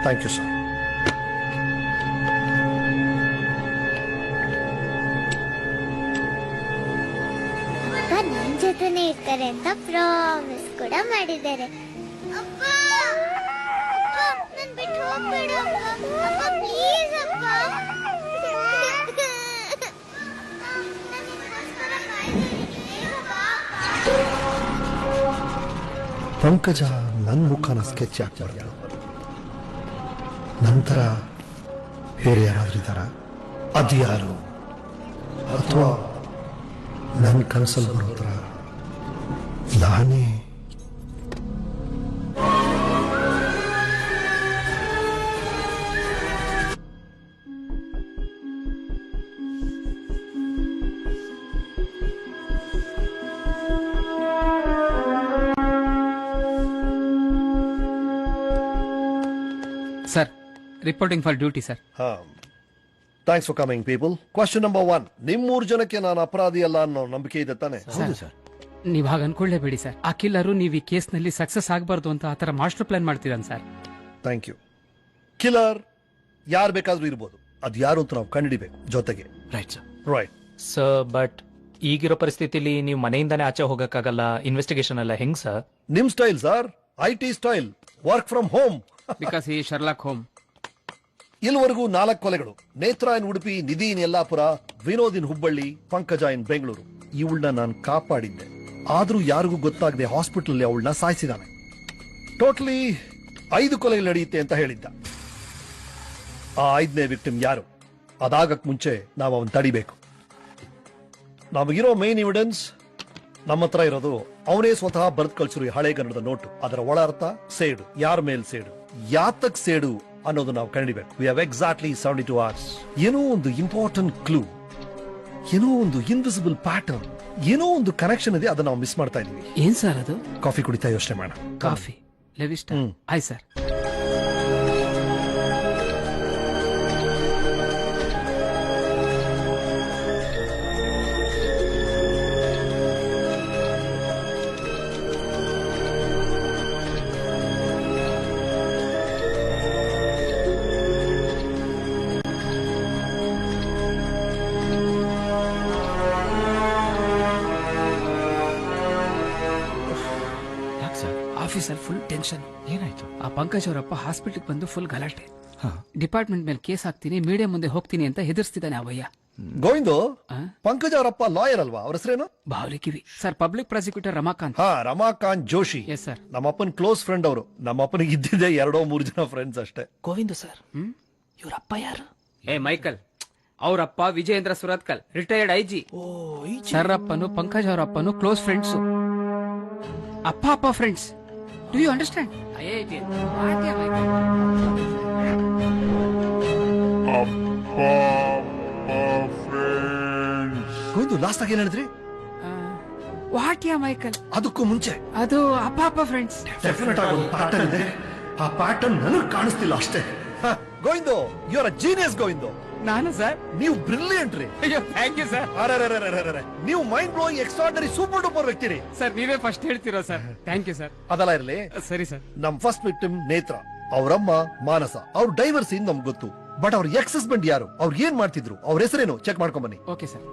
[SPEAKER 5] thank you sir.
[SPEAKER 10] ನನ್ ಜೊತೆನೆ ಇರ್ತಾರೆ ಅಂತ ಪ್ರಾಮಿಸ್ ಕೂಡ ಮಾಡಿದ್ದಾರೆ. ಅಪ್ಪ ನನ್ ಬಿಟ್ಟು ಹೋಗ್ಬೇಡ ಅಪ್ಪ, ಪ್ಲೀಸ್ ಅಪ್ಪ.
[SPEAKER 5] ಪಂಕಜ ನನ್ನ ಮುಖನ ಸ್ಕೆಚ್ ಹಾಕ್ಬಾರ್ದು. ನಂತರ ಬೇರೆ ಯಾರಾದ್ರೂ ಇದ್ದಾರ? ಅದು ಯಾರು? ಅಥವಾ ನನ್ನ ಕನಸಲ್ಲಿ ಬರೋದ್ರ ನಾನೇ?
[SPEAKER 9] Sir, reporting for duty sir.
[SPEAKER 5] Thanks for coming people. Question number 1, ನಿಮ್ 3 ಜನಕ್ಕೆ ನಾನು ಅಪರಾಧಿ ಅಲ್ಲ ಅನ್ನೋ ನಂಬಿಕೆ ಇದೆ ತಾನೆ?
[SPEAKER 9] ಸರ್, ನೀವ್ ಹಾಗೆ ಅನ್ಕೊಳ್ಳೇಬೇಡಿ ಸರ್. ಆ ಕಿಲ್ಲರು ನೀವು ಈ ಕೇಸ್ ನಲ್ಲಿ ಸಕ್ಸಸ್ ಆಗಬಾರ್ದು ಅಂತ ಆತರ ಮಾಸ್ಟರ್ ಪ್ಲಾನ್ ಮಾಡ್ತಿದ್ದಾನೆ ಸರ್.
[SPEAKER 5] Thank you. ಕಿಲ್ಲರ್ ಯಾರು ಬೇಕಾದ್ರೂ ಇರ್ಬೋದು, ಅದು ಯಾರು ಅಂತ ನಾವು ಕಂಡುಹಿಡಿಬೇಕು ಜೊತೆಗೆ.
[SPEAKER 16] Right sir.
[SPEAKER 5] Right
[SPEAKER 16] sir, but ಈಗಿರೋ ಪರಿಸ್ಥಿತಿಲಿ ನೀವು ಮನೆಯಿಂದಾನೇ ಆಚೆ ಹೋಗಕ್ಕಾಗಲ್ಲ. ಇನ್ವೆಸ್ಟಿಗೇಷನ್ ಎಲ್ಲ ಹೆಂಗ್ ಸರ್?
[SPEAKER 5] ನಿಮ್ style sir, IT style, work from home.
[SPEAKER 9] Because ಈ ಶರ್ಲಾಕ್ ಹೋಮ್.
[SPEAKER 5] ಇಲ್ಲಿವರೆಗೂ 4 ಕೊಲೆಗಳು. ನೇತ್ರಾ ಇನ್ ಉಡುಪಿ, ನಿಧಿ ಇನ್ ಯಲ್ಲಾಪುರ, ವಿನೋದ್ ಇನ್ ಹುಬ್ಬಳ್ಳಿ, ಪಂಕಜ ಇನ್ ಬೆಂಗಳೂರು. ಇವಳನ್ನ ನಾನು ಕಾಪಾಡಿದ್ದೆ, ಆದ್ರೂ ಯಾರಿಗೂ ಗೊತ್ತಾಗದೆ ಹಾಸ್ಪಿಟಲ್ ಅವಳನ್ನ ಸಾಯಿಸಿದಾನೆ. ಟೋಟಲಿ 5 ಕೊಲೆಗಳು ನಡೆಯುತ್ತೆ ಅಂತ ಹೇಳಿದ್ದ. ಆ 5ನೇ ವಿಕ್ಟಿಮ್ ಯಾರು? ಅದಾಗಕ್ ಮುಂಚೆ ನಾವು ಅವನ್ ತಡಿಬೇಕು. ನಮಗಿರೋ ಮೇನ್ ಎವಿಡೆನ್ಸ್ ನಮ್ಮ ಹತ್ರ ಇರೋದು ಅವನೇ ಸ್ವತಃ ಬರೆದು ಕಳ್ಸಿರೋ ಹಳೆ ಕನ್ನಡದ ನೋಟು. ಅದರ ಒಳ ಅರ್ಥ ಸೇಡು. ಯಾರ ಮೇಲ್ ಸೇಡು, ಯಾತಕ್ ಸೇಡು ಅನ್ನೋದು ನಾವು ಕಂಡಿಬೇಕು. We have exactly 72 hours. ಏನೋ ಒಂದು ಇಂಪಾರ್ಟೆಂಟ್ ಕ್ಲೂ, ಏನೋ ಒಂದು ಇನ್ವಿಸಿಬಲ್ ಪ್ಯಾಟರ್ನ್, ಏನೋ ಒಂದು ಕನೆಕ್ಷನ್ ಇದೆ. ಅದನ್ನ ನಾವು ಮಿಸ್ ಮಾಡ್ತಾ ಇದೀವಿ.
[SPEAKER 9] ಏನ್ ಸರ್ ಅದು?
[SPEAKER 5] ಕಾಫಿ ಕುಡಿತಾ ಯೋಚನೆ ಮಾಡೋಣ.
[SPEAKER 9] ಕಾಫಿ ಲೆವಿಸ್ಟಾ? ಆಯ್ತು ಸರ್. Officer full tension.
[SPEAKER 16] ಏನಾಯ್ತು?
[SPEAKER 9] ಆ ಪಂಕಜ್ ಅವರಪ್ಪ ಹಾಸ್ಪಿಟಲ್ ಬಂದು ಫುಲ್ ಗಲಾಟೆ. ಡಿಪಾರ್ಟ್ಮೆಂಟ್ ಮೇಲೆ ಕೇಸ್ ಹಾಕ್ತೀನಿ, ಮೀಡಿಯಾ ಮುಂದೆ ಹೋಗ್ತೀನಿ ಅಂತ ಹೆದರ್ಸ್ತಿದ್ದಾನೆ ಅವಯ್ಯ.
[SPEAKER 5] ಗೋವಿಂದು, ಪಂಕಜ್ ಅವರಪ್ಪ ಲಾಯರ್ ಅಲ್ವಾ? ಅವ್ರ ಹೆಸರೇನು?
[SPEAKER 9] ಬಾವಲಿಕಿವಿ sir. Public prosecutor Ramakant.
[SPEAKER 5] Ramakant Joshi.
[SPEAKER 9] Yes sir.
[SPEAKER 5] ನಮ್ಮಪ್ಪನ ಕ್ಲೋಸ್ ಫ್ರೆಂಡ್ ಅವರು. ನಮ್ಮಪ್ಪನಿಗೆ ಇದ್ದಿದ್ದೆ 2-3 ಜನ ಫ್ರೆಂಡ್ಸ್ ಅಷ್ಟೇ.
[SPEAKER 16] ಗೋವಿಂದು ಸರ್, ಇವ್ರಪ್ಪ ಯಾರು?
[SPEAKER 9] ಮೈಕಲ್. ಅವರಪ್ಪ Vijayendra Suratkal, retired IG. Sir ಅಪ್ಪನು ಪಂಕಜ್ ಅವರಪ್ಪನು ಕ್ಲೋಸ್ ಫ್ರೆಂಡ್ಸ್. ಅಪ್ಪ friends. Do you understand?
[SPEAKER 5] Govindu, last ಆಗಿ ಏನ್ ಹೇಳಿದ್ರಿ?
[SPEAKER 9] What yeah Michael?
[SPEAKER 5] ಅದಕ್ಕೂ ಮುಂಚೆ
[SPEAKER 9] ಅದು ಅಪ್ಪ ಫ್ರೆಂಡ್ಸ್.
[SPEAKER 5] ಡೆಫಿನೆಟ್ ಆಗಿ ಒಂದು ಪ್ಯಾಟರ್ನ್ ಇದೆ. ಆ ಪ್ಯಾಟರ್ನ್ ನನಗೆ ಕಾಣಿಸ್ತಿಲ್ಲ ಅಷ್ಟೇ. Govindu, you are a genius Govindu.
[SPEAKER 9] ನಾನು ಸರ್?
[SPEAKER 5] ನೀವು ಬ್ರಿಲಿಯಂಟ್ ರೀ.
[SPEAKER 9] Thank you sir.
[SPEAKER 5] ನೀವು mind blowing extraordinary super duper ವ್ಯಕ್ತಿ ರೀ.
[SPEAKER 9] ಸರ್, ನೀವೇ ಫಸ್ಟ್ ಹೇಳ್ತೀರಾ ಸರ್? Thank you sir.
[SPEAKER 5] ಅದೆಲ್ಲ ಇರಲಿ.
[SPEAKER 9] ಸರಿ ಸರ್.
[SPEAKER 5] ನಮ್ ಫಸ್ಟ್ ವಿಕ್ಟಿಮ್ ನೇತ್ರ, ಅವರಮ್ಮ ಮಾನಸ. ಅವ್ರ ಡೈವರ್ಸ್ ಇನ್ ನಮ್ಗೆ ಗೊತ್ತು. ಬಟ್ ಅವ್ರ ಎಕ್ಸ್ ಹಸ್ಬೆಂಡ್ ಯಾರು, ಅವ್ರು ಏನ್ ಮಾಡ್ತಿದ್ರು, ಅವ್ರ ಹೆಸರೇನು ಚೆಕ್ ಮಾಡ್ಕೊಂಡ್ ಬನ್ನಿ.
[SPEAKER 9] Okay sir.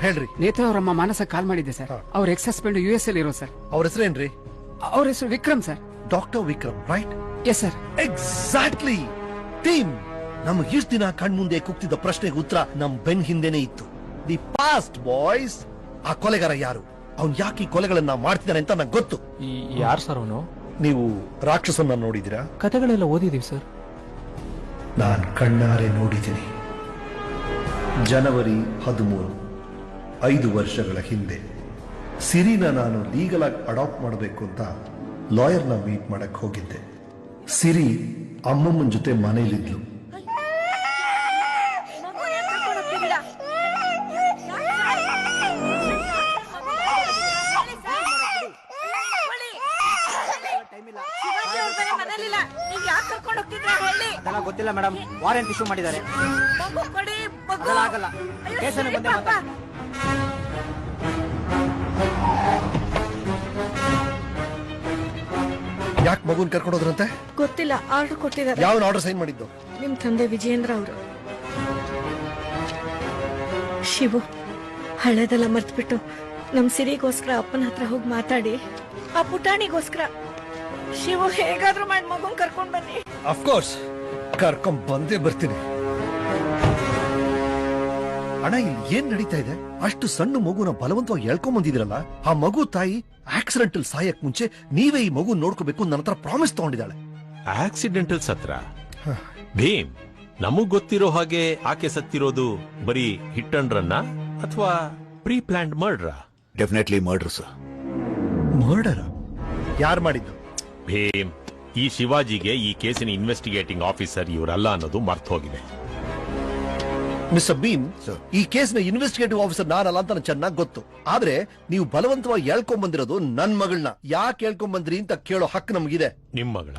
[SPEAKER 5] ಹೇಳ್ರಿ.
[SPEAKER 9] ನೇತ್ರ ಅವರಮ್ಮ ಮಾನಸ ಕಾಲ್ ಮಾಡಿದ್ದೆ ಸರ್. ಅವ್ರ ಎಕ್ಸ್ ಹಸ್ಬೆಂಡ್ US ಅಲ್ಲಿ ಇರೋ ಸರ್.
[SPEAKER 5] ಅವ್ರ ಹೆಸರೇನ್ರಿ?
[SPEAKER 9] ಅವ್ರ ಹೆಸರು Vikram sir.
[SPEAKER 5] Doctor Vikram, right?
[SPEAKER 9] Yes sir.
[SPEAKER 5] Exactly. Team, ನಮ್ಗೆ ಇಷ್ಟ ದಿನ ಕಣ್ಮುಂದೆ ಕುಗ್ತಿದ್ದ ಪ್ರಶ್ನೆಗೆ ಉತ್ತರ ನಮ್ ಬೆನ್ ಹಿಂದೆನೆ ಇತ್ತು. The past boys. ಆ ಕೊಲೆಗಾರ ಯಾರು, ಅವ್ನ್ ಯಾಕೆ ಈ ಕೊಲೆಗಳನ್ನ ಮಾಡ್ತಿದ್ದಾನೆ ಅಂತ ನಂಗೆ ಗೊತ್ತು.
[SPEAKER 16] ಯಾರು ಸರ್ ಅವನು?
[SPEAKER 5] ನೀವು ರಾಕ್ಷಸನ್ನ ನೋಡಿದಿರಾ?
[SPEAKER 16] ಕಥೆಗಳೆಲ್ಲ ಓದಿದೀವಿ ಸರ್.
[SPEAKER 5] ನಾನ್ ಕಣ್ಣಾರೆ ನೋಡಿದ್ದೀನಿ. ಜನವರಿ 13, 5 ವರ್ಷಗಳ ಹಿಂದೆ ಸಿರಿನ ನಾನು ಲೀಗಲ್ ಆಗಿ ಅಡಾಪ್ಟ್ ಮಾಡಬೇಕು ಅಂತ ಲಾಯರ್ನ ಮೀಟ್ ಮಾಡಕ್ ಹೋಗಿದ್ದೆ. ಸಿರಿ ಅಮ್ಮಮ್ಮನ ಜೊತೆ ಮನೇಲಿದ್ಲು.
[SPEAKER 6] ಗೊತ್ತಿಲ್ಲ ಮೇಡಮ್, ವಾರೆಂಟ್ ಇಶ್ಯೂ ಮಾಡಿದ್ದಾರೆ. ಆಗಲ್ಲ, ಕೇಸನ್ನು ಬಂದೆ ಮಾತಾಡಿ.
[SPEAKER 5] ಮಗುನ್ ಕರ್ಕೊಂಡೋದ್ರಂತೆ?
[SPEAKER 8] ಗೊತ್ತಿಲ್ಲ, ಆರ್ಡರ್ ಕೊಟ್ಟಿದ್ದಾರೆ.
[SPEAKER 5] ಯಾವ ಆರ್ಡರ್ ಸೈನ್ ಮಾಡಿದ್ದು?
[SPEAKER 8] ನಿಮ್ ತಂದೆ ವಿಜಯೇಂದ್ರ ಅವರು. ಶಿವು, ಹಳೆದೆಲ್ಲ ಮರ್ತ್ಬಿಟ್ಟು ನಮ್ ಸಿರಿಗೋಸ್ಕರ ಅಪ್ಪನ ಹತ್ರ ಹೋಗಿ ಮಾತಾಡಿ ಆ ಪುಟಾಣಿಗೋಸ್ಕರ ಶಿವು ಹೇಗಾದ್ರೂ ಮಾಡಿ ಮಗುನ್ ಕರ್ಕೊಂಡ್ ಬನ್ನಿ.
[SPEAKER 5] ಅಫ್ಕೋರ್ಸ್ ಕರ್ಕೊಂಡ್ ಬಂದೇ ಬರ್ತೀನಿ. ಅಣ್ಣ, ಇಲ್ಲಿ ಏನ್ ನಡೀತಾ ಇದೆ? ಅಷ್ಟು ಸಣ್ಣ ಮಗುನ ಬಲವಂತವಾಗಿ ಎಳ್ಕೊಂಡ್ ಬಂದಿದ್ರಲ್ಲ, ಆ ಮಗು ತಾಯಿ ಆಕ್ಸಿಡೆಂಟಲ್ ಸಾಯಕ್ ಮುಂಚೆ ನೀವೇ ಈ ಮಗು ನೋಡ್ಕೋಬೇಕು ನನ್ನ ಹತ್ರ ಪ್ರಾಮಿಸ್ ತಗೊಂಡಿದ್ದಾಳೆ.
[SPEAKER 14] ಆಕ್ಸಿಡೆಂಟಲ್ ಸತ್ರ? ಭೀಮ್, ನಮಗ್ ಗೊತ್ತಿರೋ ಹಾಗೆ ಆಕೆ ಸತ್ತಿರೋದು ಬರೀ ಹಿಟ್ ಅಂಡ್ ರನ್ನ ಅಥವಾ ಪ್ರೀ ಪ್ಲಾನ್ಡ್ ಮರ್ಡ್ರಾ?
[SPEAKER 18] Definitely murder sir.
[SPEAKER 5] ಮರ್ಡರ್? ಯಾರು ಮಾಡಿದ್ದು?
[SPEAKER 14] ಭೀಮ್, ಈ ಶಿವಾಜಿಗೆ ಈ ಕೇಸಿನ ಇನ್ವೆಸ್ಟಿಗೇಟಿಂಗ್ ಆಫೀಸರ್ ಇವರಲ್ಲ ಅನ್ನೋದು ಮರ್ತು ಹೋಗಿದೆ.
[SPEAKER 5] ಮಿಸ್ಟರ್ ಭೀಮ್, ಈ ಕೇಸ್ನ ಇನ್ವೆಸ್ಟಿಗೇಟಿವ್ ಆಫೀಸರ್ ನಾನಲ್ಲ ಅಂತ ನನಗೆ ಚೆನ್ನಾಗಿ ಗೊತ್ತು. ಆದ್ರೆ ನೀವು ಬಲವಂತವಾಗಿ ಹೇಳ್ಕೊಂಡ್ ಬಂದಿರೋದು ನನ್ ಮಗಳನ್ನ. ಯಾಕೆ ಹೇಳ್ಕೊಂಡ್ ಬಂದ್ರಿ ಅಂತ ಕೇಳೋ ಹಕ್ಕು ನಮಗಿದೆ.
[SPEAKER 14] ನಿಮ್ ಮಗಳ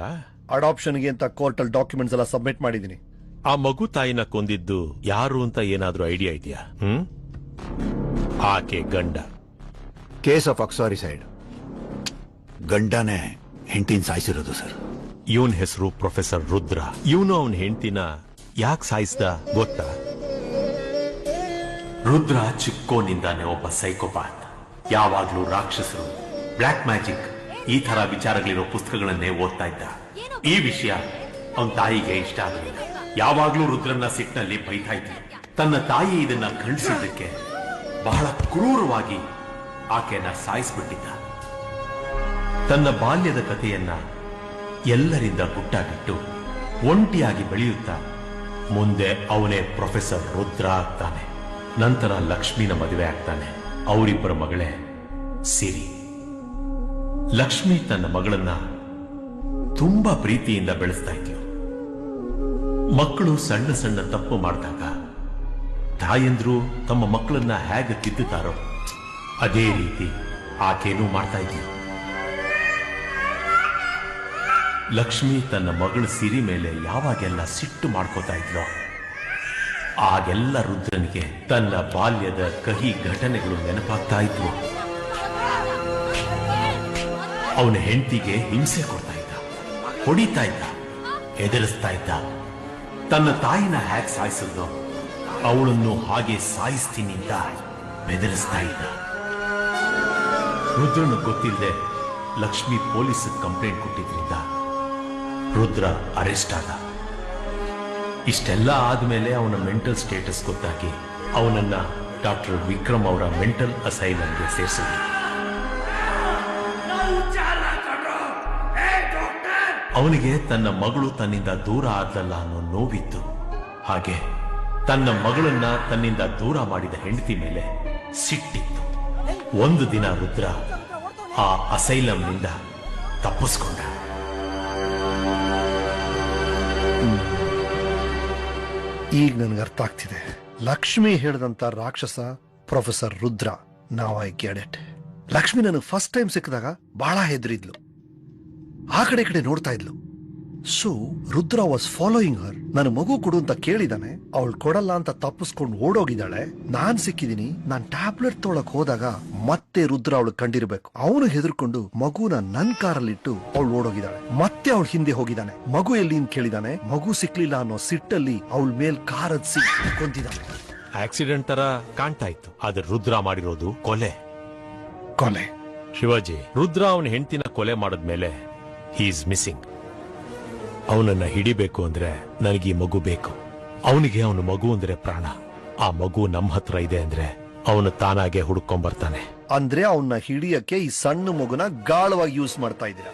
[SPEAKER 5] ಅಡಾಪ್ಷನ್ಗೆ ಅಂತ ಕೋರ್ಟ್ ಅಲ್ಲಿ ಡಾಕ್ಯುಮೆಂಟ್ಸ್ ಎಲ್ಲ ಸಬ್ಮಿಟ್ ಮಾಡಿದೀನಿ.
[SPEAKER 14] ಆ ಮಗು ತಾಯಿನ ಕೊಂದಿದ್ದು ಯಾರು ಅಂತ ಏನಾದ್ರೂ ಐಡಿಯಾ ಇದೆಯಾ? ಆಕೆ ಗಂಡ.
[SPEAKER 18] Case of uxoricide. ಗಂಡನೇ ಹೆಂಡತಿನ ಸಾಯಿಸಿರೋದು ಸರ್.
[SPEAKER 14] ಇವನ್ ಹೆಸರು ಪ್ರೊಫೆಸರ್ ರುದ್ರ. ಇವನು ಅವನ್ ಹೆಂಡತಿನ ಯಾಕೆ ಸಾಯಿಸ್ದ ಗೊತ್ತಾ? ರುದ್ರ ಚಿಕ್ಕೋನಿಂದಾನೆ ಒಬ್ಬ ಸೈಕೋಪಾತ್. ಯಾವಾಗ್ಲೂ ರಾಕ್ಷಸರು, ಬ್ಲಾಕ್ ಮ್ಯಾಜಿಕ್ ಈ ತರ ವಿಚಾರಗಳಿರೋ ಪುಸ್ತಕಗಳನ್ನೇ ಓದ್ತಾ ಇದ್ದ. ಈ ವಿಷಯ ಅವನ್ ತಾಯಿಗೆ ಇಷ್ಟ ಆಗಲಿಲ್ಲ. ಯಾವಾಗ್ಲೂ ರುದ್ರನ್ನ ಸಿಟ್ಟಿನಲ್ಲಿ ಬೈತಾ ಇದ್ದ. ತನ್ನ ತಾಯಿ ಇದನ್ನ ಖಂಡಿಸಿದ್ದಕ್ಕೆ ಬಹಳ ಕ್ರೂರವಾಗಿ ಆಕೆಯನ್ನ ಸಾಯಿಸ್ಬಿಟ್ಟಿದ್ದ. ತನ್ನ ಬಾಲ್ಯದ ಕಥೆಯನ್ನ ಎಲ್ಲರಿಂದ ಗುಟ್ಟಾಗಿಟ್ಟು ಒಂಟಿಯಾಗಿ ಬೆಳೆಯುತ್ತಾ ಮುಂದೆ ಅವನೇ ಪ್ರೊಫೆಸರ್ ರುದ್ರ ಆಗ್ತಾನೆ. ನಂತರ ಲಕ್ಷ್ಮಿನ ಮದುವೆ ಆಗ್ತಾನೆ. ಅವರಿಬ್ಬರ ಮಗಳೇ ಸಿರಿ. ಲಕ್ಷ್ಮಿ ತನ್ನ ಮಗಳನ್ನ ತುಂಬಾ ಪ್ರೀತಿಯಿಂದ ಬೆಳೆಸ್ತಾ ಇದ್ಲು. ಮಕ್ಕಳು ಸಣ್ಣ ಸಣ್ಣ ತಪ್ಪು ಮಾಡಿದಾಗ ತಾಯಂದ್ರು ತಮ್ಮ ಮಕ್ಕಳನ್ನ ಹೇಗೆ ತಿದ್ದುತ್ತಾರೋ ಅದೇ ರೀತಿ ಆಕೆನೂ ಮಾಡ್ತಾ ಇದ್ಲು. ಲಕ್ಷ್ಮಿ ತನ್ನ ಮಗಳು ಸಿರಿ ಮೇಲೆ ಯಾವಾಗೆಲ್ಲ ಸಿಟ್ಟು ಮಾಡ್ಕೋತಾ ಇದ್ಲೋ ಆಗೆಲ್ಲ ರುದ್ರನಿಗೆ ತನ್ನ ಬಾಲ್ಯದ ಕಹಿ ಘಟನೆಗಳು ನೆನಪಾಗ್ತಾ ಇದ್ವು. ಅವನ ಹೆಂಡತಿಗೆ ಹಿಂಸೆ ಕೊಡ್ತಾ ಇದ್ದ, ಹೊಡಿತಾ ಇದ್ದ, ಎದುರಿಸ್ತಾ ಇದ್ದ. ತನ್ನ ತಾಯಿನ ಹ್ಯಾಕ್ ಸಾಯಿಸಿದ್ನೋ ಅವಳನ್ನು ಹಾಗೆ ಸಾಯಿಸ್ತೀನಿ ಅಂತ ಬೆದರಿಸ್ತಾ ಇದ್ದ. ರುದ್ರನು ಗೊತ್ತಿಲ್ಲದೆ ಲಕ್ಷ್ಮಿ ಪೊಲೀಸ್ ಕಂಪ್ಲೇಂಟ್ ಕೊಟ್ಟಿದ್ರಿಂದ ರುದ್ರ ಅರೆಸ್ಟ್ ಆದ. ಇಷ್ಟೆಲ್ಲ ಆದ್ಮೇಲೆ ಅವನ ಮೆಂಟಲ್ ಸ್ಟೇಟಸ್ ಗೊತ್ತಾಗಿ ಅವನನ್ನ ಡಾಕ್ಟರ್ ವಿಕ್ರಮ್ ಅವರ ಮೆಂಟಲ್ ಅಸೈಲಂಗೆ ಸೇರಿಸಿದ್ರು. ಅವನಿಗೆ ತನ್ನ ಮಗಳು ತನ್ನಿಂದ ದೂರ ಆದಲ್ಲ ಅನ್ನೋ ನೋವಿತ್ತು. ಹಾಗೆ ತನ್ನ ಮಗಳನ್ನ ತನ್ನಿಂದ ದೂರ ಮಾಡಿದ ಹೆಂಡತಿ ಮೇಲೆ ಸಿಟ್ಟಿತ್ತು. ಒಂದು ದಿನ ರುದ್ರ ಆ ಅಸೈಲಂನಿಂದ ತಪ್ಪಿಸ್ಕೊಂಡ.
[SPEAKER 5] ಈಗ ನನ್ಗೆ ಅರ್ಥ ಆಗ್ತಿದೆ. ಲಕ್ಷ್ಮಿ ಹೇಳಿದಂತ ರಾಕ್ಷಸ ಪ್ರೊಫೆಸರ್ ರುದ್ರ. ನಾವ್ ಐ ಗೆಟ್ ಇಟ್. ಲಕ್ಷ್ಮಿ ನನಗೆ ಫಸ್ಟ್ ಟೈಮ್ ಸಿಕ್ಕಿದಾಗ ಬಹಳ ಹೆದರಿದ್ಲು, ಆ ಕಡೆ ಕಡೆ ನೋಡ್ತಾ ಇದ್ಲು. ಸೊ ರುದ್ರ ವಾಸ್ ಫಾಲೋಯಿಂಗ್ ಹರ್. ನನ್ನ ಮಗು ಕೊಡು ಅಂತ ಕೇಳಿದಾನೆ, ಅವಳು ಕೊಡಲ್ಲ ಅಂತ ತಪ್ಪಿಸ್ಕೊಂಡು ಓಡೋಗಿದ್ದಾಳೆ. ನಾನ್ ಸಿಕ್ಕಿದೀನಿ. ನಾನ್ ಟ್ಯಾಬ್ಲೆಟ್ ತೊಳಕ್ ಹೋದಾಗ ಮತ್ತೆ ರುದ್ರ ಅವಳು ಕಂಡಿರ್ಬೇಕು. ಅವನು ಹೆದರ್ಕೊಂಡು ಮಗುನ ನನ್ ಕಾರಲ್ಲಿಟ್ಟು ಅವಳು ಓಡೋಗಿದ್ದಾಳೆ. ಮತ್ತೆ ಅವಳು ಹಿಂದೆ ಹೋಗಿದ್ದಾನೆ. ಮಗು ಎಲ್ಲಿ ಅಂತ ಕೇಳಿದಾನೆ. ಮಗು ಸಿಕ್ಲಿಲ್ಲ ಅನ್ನೋ ಸಿಟ್ಟಲ್ಲಿ ಅವಳ ಮೇಲ್ ಕಾರ್ ಹತ್ಸಿ ಕೊಂದಿದ್ದಾನೆ.
[SPEAKER 14] ಆಕ್ಸಿಡೆಂಟ್ ತರ ಕಾಣ್ತಾ ಇತ್ತು, ಆದ್ರೆ ರುದ್ರ ಮಾಡಿರೋದು ಕೊಲೆ.
[SPEAKER 5] ಕೊಲೆ.
[SPEAKER 14] ಶಿವಾಜಿ, ರುದ್ರ ಅವನ ಹೆಂಡತಿನ ಕೊಲೆ ಮಾಡಿದ್ಮೇಲೆ ಹಿ ಈಸ್ ಮಿಸ್ಸಿಂಗ್. ಅವನನ್ನ ಹಿಡಿಬೇಕು ಅಂದ್ರೆ ನನಗೆ ಈ ಮಗು ಬೇಕು. ಅವನಿಗೆ ಅವನ ಮಗು ಅಂದ್ರೆ ಪ್ರಾಣ. ಆ ಮಗು ನಮ್ಮ ಹತ್ರ ಇದೆ ಅಂದ್ರೆ ಅವನು ತಾನಾಗೆ ಹುಡ್ಕೊಂಡ್ ಬರ್ತಾನೆ.
[SPEAKER 5] ಅಂದ್ರೆ ಅವನ್ನ ಹಿಡಿಯಕ್ಕೆ ಈ ಸಣ್ಣ ಮಗುನ ಗಾಳವಾಗಿ ಯೂಸ್ ಮಾಡ್ತಾ ಇದ್ದೀರಾ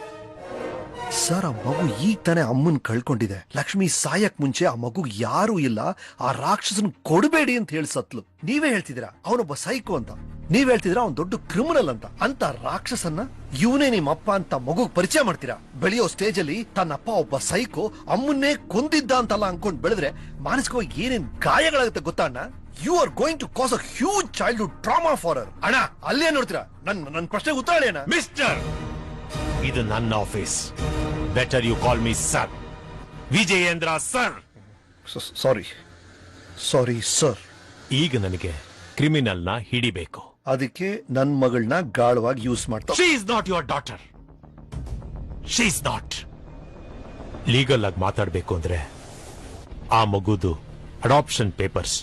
[SPEAKER 5] ಸರ್. ಆ ಮಗು ಈಗ ತಾನೇ ಅಮ್ಮನ್ ಕಳ್ಕೊಂಡಿದೆ. ಲಕ್ಷ್ಮಿ ಸಾಯಕ್ ಮುಂಚೆ ಆ ಮಗು ಯಾರು ಇಲ್ಲ, ಆ ರಾಕ್ಷಸನ್ ಕೊಡಬೇಡಿ ಅಂತ ಹೇಳಿ ಸತ್ಲು. ನೀವೇ ಹೇಳ್ತಿದ್ದೀರಾ ಅವನೊಬ್ಬ ಸೈಕೋ ಅಂತ. ನೀವ್ ಹೇಳ್ತಿದ್ರ ಅವ್ನ್ ದೊಡ್ಡ ಕ್ರಿಮಿನಲ್ ಅಂತ ರಾಕ್ಷಸನ್ನ ಇವನೇ ನಿಮ್ಮ ಅಪ್ಪ ಅಂತ ಮಗುಗ್ ಪರಿಚಯ ಮಾಡ್ತೀರಾ? ಬೆಳೆಯೋ ಸ್ಟೇಜ್ ಅಲ್ಲಿ ತನ್ನಪ್ಪ ಒಬ್ಬ ಸೈಕೋ ಅಮ್ಮನ್ನೇ ಕೊಂದಿದ್ದ ಅಂತಲ್ಲ ಅನ್ಕೊಂಡ್ ಬೆಳೆದ್ರೆ ಮಾನಸಿಕವಾಗಿ ಏನೇನ್ ಗಾಯಗಳಾಗುತ್ತೆ ಗೊತ್ತಾ ಅಣ್ಣ? You are going to cause a huge childhood trauma for her. ಅಣ್ಣ ಅಲ್ಲೇ ನೋಡ್ತೀರಾ? ನನ್ನ ಪ್ರಶ್ನೆಗೆ ಉತ್ತರ ಹೇಳಿ ಅಣ್ಣ.
[SPEAKER 14] ಮಿಸ್ಟರ್, ಇದು ನನ್ನ office. Better you call me sir. Vijayendra sir.
[SPEAKER 5] Sorry sir.
[SPEAKER 14] ಈಗ ನನಗೆ ಕ್ರಿಮಿನಲ್ ನ ಹಿಡಿಬೇಕು.
[SPEAKER 5] ಅದಕ್ಕೆ ನನ್ ಮಗಳನ್ನ ಗಾಳವಾಗಿ ಯೂಸ್ ಮಾಡ್ತಾ.
[SPEAKER 14] She is not your daughter. She is not. Legal ಆಗಿ ಮಾತಾಡಬೇಕು ಅಂದ್ರೆ ಆ ಮಗುದು ಅಡಾಪ್ಷನ್ ಪೇಪರ್ಸ್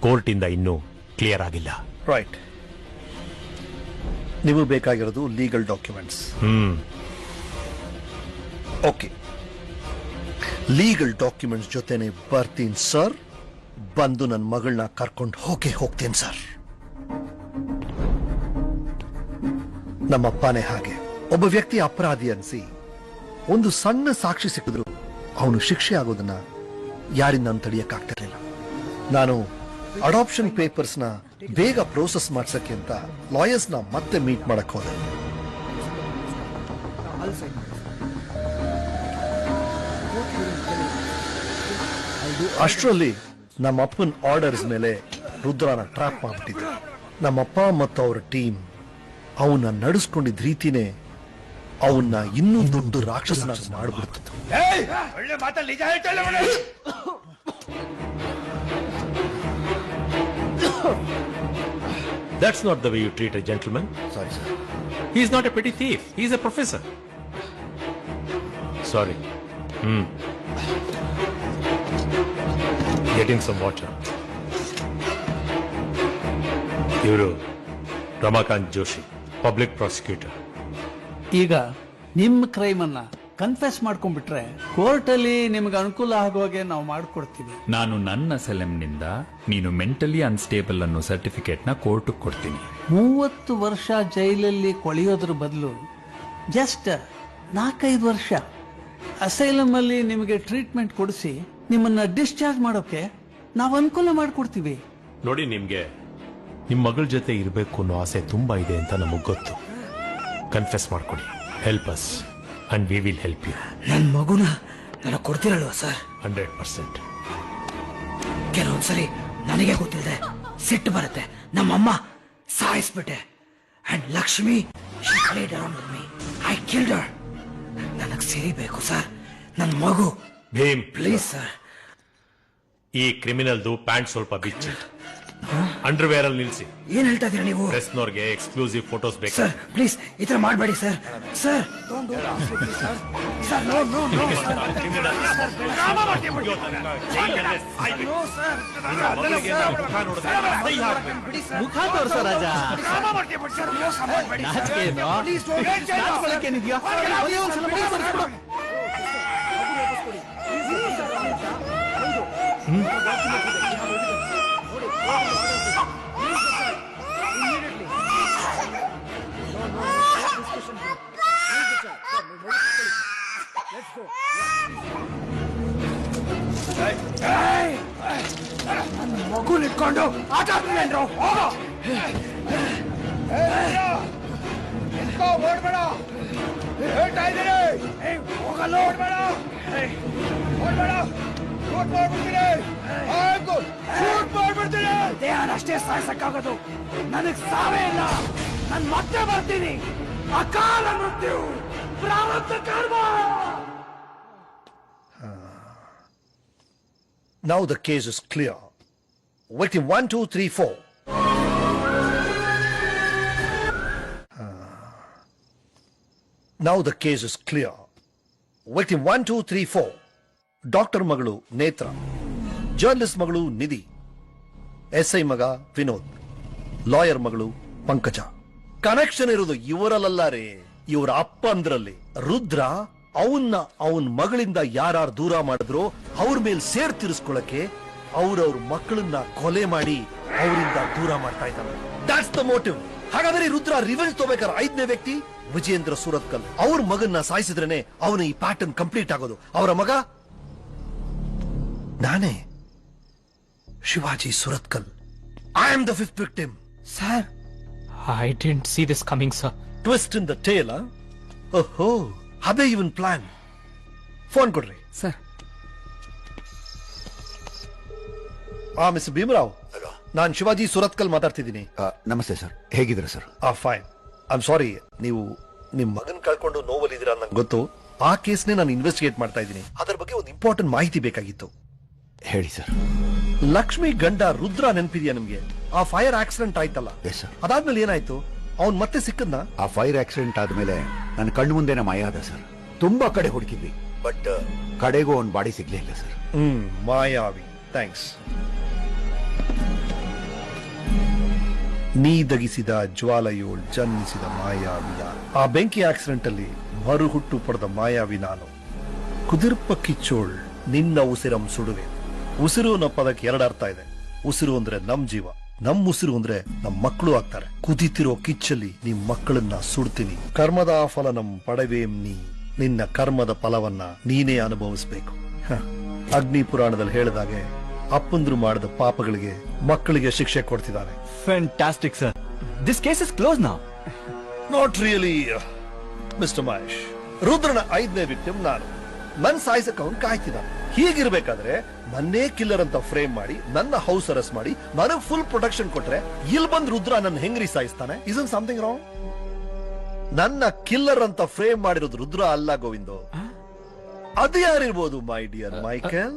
[SPEAKER 14] ಕೋರ್ಟ್ ಇಂದ ಇನ್ನೂ ಕ್ಲಿಯರ್ ಆಗಿಲ್ಲ.
[SPEAKER 5] ರೈಟ್. ನೀವು ಬೇಕಾಗಿರೋದು legal documents. Okay, legal documents ಜೊತೆನೆ ಬರ್ತೀನಿ ಸರ್. ಬಂದು ನನ್ನ ಮಗಳನ್ನ ಕರ್ಕೊಂಡು ಹೋಗ್ತೀನಿ ಸರ್. ನಮ್ಮಪ್ಪನೇ ಹಾಗೆ ಒಬ್ಬ ವ್ಯಕ್ತಿ ಅಪರಾಧಿ ಅನ್ಸಿ ಒಂದು ಸಣ್ಣ ಸಾಕ್ಷಿ ಸಿಕ್ಕಿದ್ರು ಅವನು ಶಿಕ್ಷೆ ಆಗೋದನ್ನ ಯಾರಿಂದ ತಡೆಯಕ್ಕಾಗ್ತಿರ್ಲಿಲ್ಲ. ನಾನು ಅಡಾಪ್ಷನ್ ಪೇಪರ್ಸ್ನ ಬೇಗ ಪ್ರೋಸೆಸ್ ಮಾಡ್ಸಕ್ಕೆ ಅಂತ ಲಾಯರ್ಸ್ನ ಮತ್ತೆ ಮೀಟ್ ಮಾಡಕ್ ಹೋದೆ. ಅಷ್ಟರಲ್ಲಿ ನಮ್ಮ ಅಪ್ಪನ ಆರ್ಡರ್ಸ್ ಮೇಲೆ ರುದ್ರನ ಟ್ರ್ಯಾಪ್ ಮಾಡ್ಬಿಟ್ಟಿದ್ರು. ನಮ್ಮಪ್ಪ ಮತ್ತು ಅವರ ಟೀಮ್ ಅವನ್ನ ನಡೆಸ್ಕೊಂಡಿದ್ದ ರೀತಿನೇ ಅವನ್ನ ಇನ್ನೂ ದೊಡ್ಡ ರಾಕ್ಷಸನ ಮಾಡ್ಬಿಡ್ತಿತ್ತು.
[SPEAKER 14] That's not the way you treat a gentleman.
[SPEAKER 5] Sorry, sir.
[SPEAKER 14] He's not a petty thief. He's a professor. Sorry. Get him some water. ಇವರು ರಮಾಕಾಂತ್ ಜೋಶಿ, ಪಬ್ಲಿಕ್ ಪ್ರಾಸಿಕ್ಯೂಟರ್.
[SPEAKER 1] ಈಗ ನಿಮ್ಮ ಕ್ರೈಮ್ ಅನ್ನ ಕನ್ಫೆಸ್ ಮಾಡ್ಕೊಂಡ್ಬಿಟ್ರೆ ಕೋರ್ಟಲ್ಲಿ ನಿಮ್ಗೆ ಅನುಕೂಲ ಆಗುವಾಗೆ ನಾವು ಮಾಡ್ಕೊಡ್ತೀವಿ.
[SPEAKER 22] ನಾನು ನನ್ನ ಸೆಲೆಮ್ನಿಂದ ನೀನು ಮೆಂಟಲಿ ಅನ್ಸ್ಟೇಬಲ್ ಅನ್ನೋ ಸರ್ಟಿಫಿಕೇಟ್ ನ ಕೋರ್ಟ್ ಕೊಡ್ತೀನಿ.
[SPEAKER 1] 30 ವರ್ಷ ಜೈಲಲ್ಲಿ ಕೊಳೆಯೋದ್ರ ಬದಲು ಜಸ್ಟ್ 4-5 ವರ್ಷ ಅಸೈಲಮ್ ಅಲ್ಲಿ ನಿಮಗೆ ಟ್ರೀಟ್ಮೆಂಟ್ ಕೊಡಿಸಿ ನಿಮ್ಮನ್ನ ಡಿಸ್ಚಾರ್ಜ್ ಮಾಡೋಕೆ ನಾವು ಅನುಕೂಲ ಮಾಡ್ಕೊಡ್ತೀವಿ.
[SPEAKER 14] ನೋಡಿ, ನಿಮ್ಗೆ ನಿಮ್ ಮಗಳ ಜೊತೆ ಇರಬೇಕು ಅನ್ನೋ ಆಸೆ ತುಂಬಾ ಇದೆ ಅಂತ ನಮಗ್ ಗೊತ್ತು. ಕನ್ಫೆಸ್ ಮಾಡ್ಕೊಡಿ. Help us and we will help you.
[SPEAKER 6] ನನ್ನ ಮಗುನ ನನಗೆ ಕೊಡ್ತೀರಲ್ವಾ ಸರ್?
[SPEAKER 14] 100%.
[SPEAKER 6] ಕೆಲವೊಂದ್ಸರಿ ನನಗೆ ಗೊತ್ತಿಲ್ಲದೆ ಸಿಟ್ಟು ಬರುತ್ತೆ. ನಮ್ಮಮ್ಮ ಸಾಯಿಸ್ಬಿಟ್ಟೆ. And Lakshmi I killed her. ನನಗೆ ಸಿರಿಬೇಕು ಸರ್, ನನ್ನ ಮಗು.
[SPEAKER 14] Bhim,
[SPEAKER 6] please sir.
[SPEAKER 14] ಈ ಕ್ರಿಮಿನಲ್ದು ಪ್ಯಾಂಟ್ ಸ್ವಲ್ಪ ಬಿಚ್ಚಿ ಅಂಡರ್ವೇರ್ ಅಲ್ಲಿ ನಿಲ್ಸಿ.
[SPEAKER 6] ಏನ್ ಹೇಳ್ತಾ ಇದೀರಾ ನೀವು?
[SPEAKER 14] ಪ್ರೆಸ್ನವ್ರಿಗೆ ಎಕ್ಸ್ಕ್ಲೂಸಿವ್ ಫೋಟೋಸ್ ಬೇಕು
[SPEAKER 6] ಸರ್. ಪ್ಲೀಸ್ ಈ ತರ ಮಾಡಬೇಡಿ ಸರ್. ಸರ್
[SPEAKER 1] ಮುಖ ತೋರ್ಸೋ ರಾಜ.
[SPEAKER 18] ಮಗು ಇಟ್ಕೊಂಡು ಆಟ ಆಡ್ತೀರೇನ್ರು? ಓಡ್ಬೇಡ, ಹೇಳ್ತಾ ಇದ್ದೀನಿ. ಹೋಗಲ್ಲ, ಓಡ್ಬೇಡ, ಓಡ್ಬೇಡ. ಶೂಟ್ ಮಾಡ್ಬಿಡ್ತೀನಿ, ಶೂಟ್ ಮಾಡ್ಬಿಡ್ತೀನಿ. ದೇಹನ ಅಷ್ಟೇ ಸಾಯಿಸಕ್ಕಾಗೋದು, ನನಗ್ ಸಾವೇ ಇಲ್ಲ. ನಾನು ಮತ್ತೆ ಬರ್ತೀನಿ. ಅಕಾಲ ಮೃತ್ಯು, ಪ್ರಾರಬ್ಧ ಕರ್ಮ.
[SPEAKER 5] Now the case is clear. Victim 1, 2, 3, 4. Now the case is clear. Victim 1, 2, 3, 4. Doctor ಮಗಳು ನೇತ್ರ, ಜರ್ನಲಿಸ್ಟ್ ಮಗಳು ನಿಧಿ, SI ಮಗ ವಿನೋದ್, ಲಾಯರ್ ಮಗಳು ಪಂಕಜ. ಕನೆಕ್ಷನ್ ಇರೋದು ಇವರಲ್ಲ ರೀ, ಇವರ ಅಪ್ಪ ಅಂದ್ರಲ್ಲಿ. ರುದ್ರ ಅವನ್ ಮಗಳಿಂದ ಯಾರು ದೂರ ಮಾಡಿದ್ರು ಅವ್ರ ಮೇಲೆ ಸೇರ್ ತೀರಿಸ್ಕೊಳಕ್ಕೆ ಅವ್ರವ್ರ ಮಕ್ಕಳನ್ನ ಕೊಲೆ ಮಾಡಿ ಅವರಿಂದ ದೂರ ಮಾಡ್ತಾ ಇದ್ದಾರೆ. That's the motive. ಹಾಗಾದ್ರೆ ರುದ್ರ ರಿವೆಂಜ್ ತಗೋಬೇಕಾದ್ರೆ 5ನೇ ವ್ಯಕ್ತಿ ವಿಜೇಂದ್ರ ಸೂರತ್ಕಲ್. ಅವ್ರ ಮಗನ್ನ ಸಾಯಿಸಿದ್ರೇನೆ ಅವನ ಈ ಪ್ಯಾಟರ್ನ್ ಕಂಪ್ಲೀಟ್ ಆಗೋದು. ಅವರ ಮಗ ನಾನೇ, Shivaji Surathkal. I am the 5th victim.
[SPEAKER 16] Sir, I didn't see this coming sir.
[SPEAKER 5] Twist in the tale. ಓಹೋ, ಅದೇ ಇವನ್ ಪ್ಲಾನ್. ಫೋನ್ ಕೊಡ್ರಿ
[SPEAKER 9] ಸರ್.
[SPEAKER 5] ಮಿಸ್ಟರ್ ಭೀಮರಾವ್, ನಾನು ಶಿವಾಜಿ ಸುರತ್ಕಲ್ ಮಾತಾಡ್ತಿದ್ದೀನಿ.
[SPEAKER 23] ನಮಸ್ತೆ ಸರ್, ಹೇಗಿದ್ದೀರಾ ಸರ್?
[SPEAKER 5] ಫೈನ್. ಐಮ್ ಸಾರಿ, ನೀವು ನಿಮ್ ಮಗನ್ ಕಳ್ಕೊಂಡು ನೋವಲ್ಲಿದ್ದೀರಾ ನಂಗೆ ಗೊತ್ತು. ಆ ಕೇಸ್ನೇ ನಾನು ಇನ್ವೆಸ್ಟಿಗೇಟ್ ಮಾಡ್ತಾ ಇದ್ದೀನಿ. ಅದರ ಬಗ್ಗೆ ಒಂದು ಇಂಪಾರ್ಟೆಂಟ್ ಮಾಹಿತಿ ಬೇಕಾಗಿತ್ತು.
[SPEAKER 23] ಹೇಳಿ ಸರ್.
[SPEAKER 5] ಲಕ್ಷ್ಮಿ ಗಂಡ ರುದ್ರ ನೆನಪಿದ್ಯಾ ನಿಮ್ಗೆ? ಆ ಫೈರ್ ಆಕ್ಸಿಡೆಂಟ್ ಆಯ್ತಲ್ಲ, ಅದಾದ್ಮೇಲೆ ಏನಾಯ್ತು? ಅವ್ನ್ ಮತ್ತೆ ಸಿಕ್ಕದ್ನ?
[SPEAKER 23] ಆ ಫೈರ್ ಆಕ್ಸಿಡೆಂಟ್ ಆದ್ಮೇಲೆ ನನ್ನ ಕಣ್ಣು ಮುಂದೆನೆ ಮಾಯ ಆದ ಸರ್. ತುಂಬಾ ಕಡೆ ಹುಡುಕಿದ್ವಿ, ಬಟ್ ಕಡೆಗೂ ಒಂದು ಬಾಡಿ ಸಿಗ್ಲೇ ಇಲ್ಲ ಸರ್.
[SPEAKER 5] ಮಾಯಾವಿ, ಥ್ಯಾಂಕ್ಸ್. ನೀ ದಗಿಸಿದ ಜ್ವಾಲೆಯೋಳ್ ಜನ್ಮಿಸಿದ ಮಾಯಾವಿ ನಾನು. ಆ ಬೆಂಕಿ ಆಕ್ಸಿಡೆಂಟ್ ಅಲ್ಲಿ ಮರುಹುಟ್ಟು ಪಡೆದ ಮಾಯಾವಿ ನಾನು. ಕುದಿರ್ಪ ಕಿಚ್ಚೋಳ್ ನಿನ್ನ ಉಸಿರಂ ಸುಡುವೆ. ಉಸಿರು ಅನ್ನೋ ಪದಕ್ಕೆ ಎರಡು ಅರ್ಥ ಇದೆ. ಉಸಿರು ಅಂದ್ರೆ ನಮ್ ಜೀವ, ನಮ್ ಉಸಿರು ಅಂದ್ರೆ ನಮ್ ಮಕ್ಕಳು ಆಗ್ತಾರೆ. ಕುದಿತಿರೋ ಕಿಚ್ಚಲ್ಲಿ ನಿಮ್ ಮಕ್ಕಳನ್ನ ಸುಡ್ತೀನಿ. ಕರ್ಮದ ಫಲ ನಮ್ ಪಡವೇಂ ನೀ, ನಿನ್ನ ಕರ್ಮದ ಫಲವನ್ನ ನೀನೇ ಅನುಭವಿಸ್ಬೇಕು. ಅಗ್ನಿ ಪುರಾಣದಲ್ಲಿ ಹೇಳಿದಾಗೆ ಅಪ್ಪಂದ್ರು ಮಾಡಿದ ಪಾಪಗಳಿಗೆ ಮಕ್ಕಳಿಗೆ ಶಿಕ್ಷೆ ಕೊಡ್ತಿದ್ದಾನೆ.
[SPEAKER 13] Fantastic sir. This case is close now.
[SPEAKER 5] Not really mister Mahesh. ರುದ್ರನ 5ನೇ ವಿಕ್ಟಿಮ್ ನಾನು. ನನ್ ಸಾಯಿಸಕ್ ಅವನ್ ಕಾಯ್ತಿದ್ದಾನೆ. ಹೀಗಿರ್ಬೇಕಾದ್ರೆ ನನ್ನೇ ಕಿಲ್ಲರ್ ಅಂತ ಫ್ರೇಮ್ ಮಾಡಿ ನನ್ನ ಹೌಸ್ ಅರೆಸ್ಟ್ ಮಾಡಿ ನನಗ್ ಫುಲ್ ಪ್ರೊಟೆಕ್ಷನ್ ಕೊಟ್ರೆ ಇಲ್ಲಿ ಬಂದ್ ರುದ್ರ ನನ್ನ ಹೆಂಗ್ರಿ ಸಾಯಿಸ್ತಾನೆ? Is something wrong? ನನ್ನ ಕಿಲ್ಲರ್ ಅಂತ ಫ್ರೇಮ್ ಮಾಡಿರೋದು ರುದ್ರ ಅಲ್ಲ ಗೋವಿಂದು. ಅದು ಯಾರಿರ್ಬೋದು my dear Michael?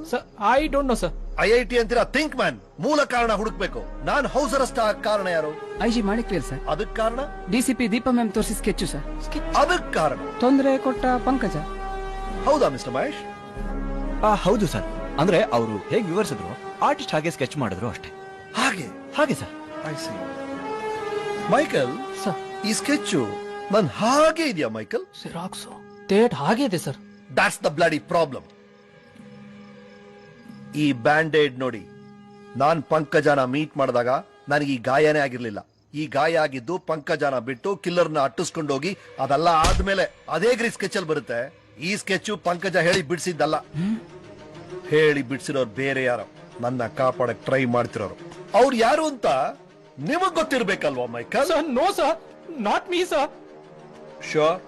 [SPEAKER 16] I don't know sir.
[SPEAKER 5] IIT ಅಂತೀರಾ? Think man. ಮೂಲ ಕಾರಣ ಹುಡುಕ್ಬೇಕು. ನಾನು ಹೌಸ್ ಅರೆಸ್ಟ್ ಆಗ ಕಾರಣ ಯಾರು?
[SPEAKER 9] IG Manickavel sir.
[SPEAKER 5] ಅದಕ್ ಕಾರಣ
[SPEAKER 9] DCP ದೀಪಾ ಮ್ಯಾಮ್ ತೋರಿಸಿ ಸ್ಕೆಚ್ ಸರ್.
[SPEAKER 5] ಅದಕ್ ಕಾರಣ
[SPEAKER 9] ತೊಂದರೆ ಕೊಟ್ಟ ಪಂಕಜ.
[SPEAKER 5] ಹೌದಾ ಮಿಸ್ಟರ್ ಮಹೇಶ್?
[SPEAKER 13] ಹೌದು ಸರ್. ಅಂದ್ರೆ ಅವರು ಹೇಗೆ ವಿವರಿಸಿದ್ರು ಆರ್ಟಿಸ್ಟ್ ಹಾಗೆ ಸ್ಕೆಚ್ ಮಾಡಿದ್ರು ಅಷ್ಟೇ. ಹಾಗೆ sir.
[SPEAKER 5] I C. Michael sir, ಈ ಸ್ಕೆಚ್ ನನ್ ಹಾಗೆ ಇದೆಯಾ ಮೈಕೆಲ್?
[SPEAKER 16] ಸಿರಾಕ್ಸ್ ಡೇಟ್ ಹಾಗೆ ಇದೆ sir.
[SPEAKER 5] That's the bloody problem. ಈ ಬ್ಯಾಂಡೇಡ್ ನೋಡಿ, ನಾನ್ ಪಂಕಜನ ಮೀಟ್ ಮಾಡಿದಾಗ ನನಗೆ ಈ ಗಾಯನೇ ಆಗಿರ್ಲಿಲ್ಲ. ಈ ಗಾಯ ಆಗಿದ್ದು ಪಂಕಜನ ಬಿಟ್ಟು ಕಿಲ್ಲರ್ನ ಅಟ್ಟಿಸ್ಕೊಂಡೋಗಿ ಅದೆಲ್ಲ ಆದ್ಮೇಲೆ ಅದೇ ಸ್ಕೆಚ್ ಅಲ್ಲಿ ಬರುತ್ತೆ. ಈ ಸ್ಕೆಚ್ ಪಂಕಜ ಹೇಳಿ ಬಿಡಿಸಿದ್ದಲ್ಲ. ಹೇಳಿ ಬಿಡಿಸಿರೋರು ಬೇರೆ ಯಾರೋ, ನನ್ನ ಕಾಪಾಡಕ್ ಟ್ರೈ ಮಾಡ್ತಿರೋರು. ಅವ್ರು ಯಾರು ಅಂತ ನಿಮಗ್ ಗೊತ್ತಿರ್ಬೇಕಲ್ವಾ Michael?
[SPEAKER 16] Sir no sir, not me sir.
[SPEAKER 5] Sure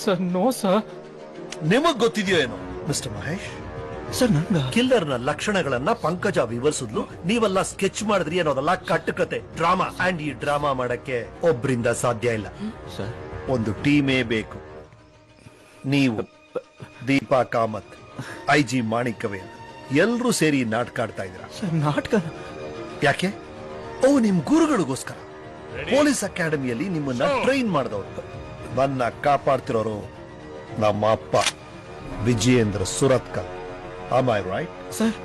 [SPEAKER 16] sir no sir.
[SPEAKER 5] ನಿಮಗ್ ಗೊತ್ತಿದೆಯೋ ಏನೋ ಮಿಸ್ಟರ್ ಮಹೇಶ್?
[SPEAKER 13] ಸರ್ ನಂಗ
[SPEAKER 5] ಕಿಲ್ಲರ್ನ ಲಕ್ಷಣಗಳನ್ನ ಪಂಕಜ ವಿವರಿಸಿದ್ಲು, ನೀವೆಲ್ಲ ಸ್ಕೆಚ್ ಮಾಡಿದ್ರಿ ಅನ್ನೋದಲ್ಲ ಕಟ್ಟುಕತೆ, ಡ್ರಾಮಾ. ಅಂಡ್ ಈ ಡ್ರಾಮಾ ಮಾಡಕ್ಕೆ ಒಬ್ರಿಂದ ಸಾಧ್ಯ ಇಲ್ಲ ಸರ್, ಒಂದು ಟೀಮೇ ಬೇಕು. ನೀವು, ದೀಪಾ ಕಾಮತ್, IG ಮಾಣಿಕ್ಯವೇಲ್ ಎಲ್ರೂ ಸೇರಿ ನಾಟಕ ಆಡ್ತಾ ಇದ್ದೀರಾ.
[SPEAKER 13] ನಾಟಕ
[SPEAKER 5] ಯಾಕೆ? ನಿಮ್ ಗುರುಗಳಿಗೋಸ್ಕರ. ಪೊಲೀಸ್ ಅಕಾಡೆಮಿಯಲ್ಲಿ ನಿಮ್ಮನ್ನ ಟ್ರೈನ್ ಮಾಡಿದವರು. ನನ್ನ ಕಾಪಾಡ್ತಿರೋರು ನಮ್ಮ ಅಪ್ಪ Vijayendra Suratkal. Am I right?
[SPEAKER 13] Sir,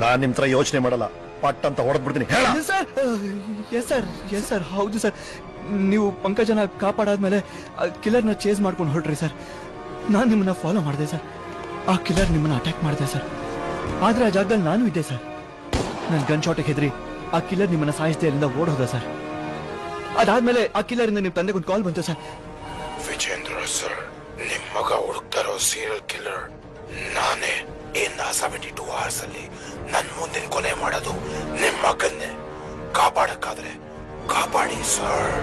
[SPEAKER 5] ನಾನ್ ನಿಮ್ ತರ ಯೋಚನೆ ಮಾಡಲ್ಲ. ಪಟ್ ಅಂತ ಹೊಡೆದ್ಬಿಡ್ತೀನಿ.
[SPEAKER 13] ಸರ್ ಹೌದು ಸರ್. ನೀವು ಪಂಕಜನ ಕಾಪಾಡಾದ್ಮೇಲೆ ಕಿಲ್ಲರ್ನ ಚೇಸ್ ಮಾಡ್ಕೊಂಡು ಹೊರಟ್ರಿ ಸರ್. ನಾನು ನಿಮ್ಮನ್ನ ಫಾಲೋ ಮಾಡಿದೆ ಸರ್. ಆ ಕಿಲ್ಲರ್ ನಿಮ್ಮನ್ನ ಅಟ್ಯಾಕ್ ಮಾಡಿದೆ ಸರ್. ಆದ್ರೆ ಆ ಜಾಗದಲ್ಲಿ ನಾನು ಇದ್ದೆ ಸರ್. ನನ್ ಗನ್ ಶಾಟ್ಗೆ ಹೆದ್ರಿ ಆ ಕಿಲ್ಲರ್ ನಿಮ್ಮನ್ನ ಸಾಯಿಸ್ದೆ ಅಲ್ಲಿಂದ ಓಡೋದ ಸರ್. ಅದಾದ್ಮೇಲೆ ಆ ಕಿಲ್ಲರ್ ಇಂದ ನಿಮ್ ತಂದೆಗೊಂದು ಕಾಲ್ ಬಂತು ಸರ್.
[SPEAKER 18] ವಿಜೇಂದ್ರ ಸರ್, ನಿಮ್ ಮಗ ಹುಡುಕ್ತಾ ಇರೋ ಸೀರಿಯಲ್ ಕಿಲ್ಲರ್ ನಾನೇ. ಇನ್ನ 72 hours ಅಲ್ಲಿ ನನ್ ಮುಂದೆ ಕೊಲೆ ಮಾಡೋದು ನಿಮ್ ಮಗನ್ನೇ. ಕಾಪಾಡಕ್ಕಾದ್ರೆ ಕಾಪಾಡಿ ಸರ್.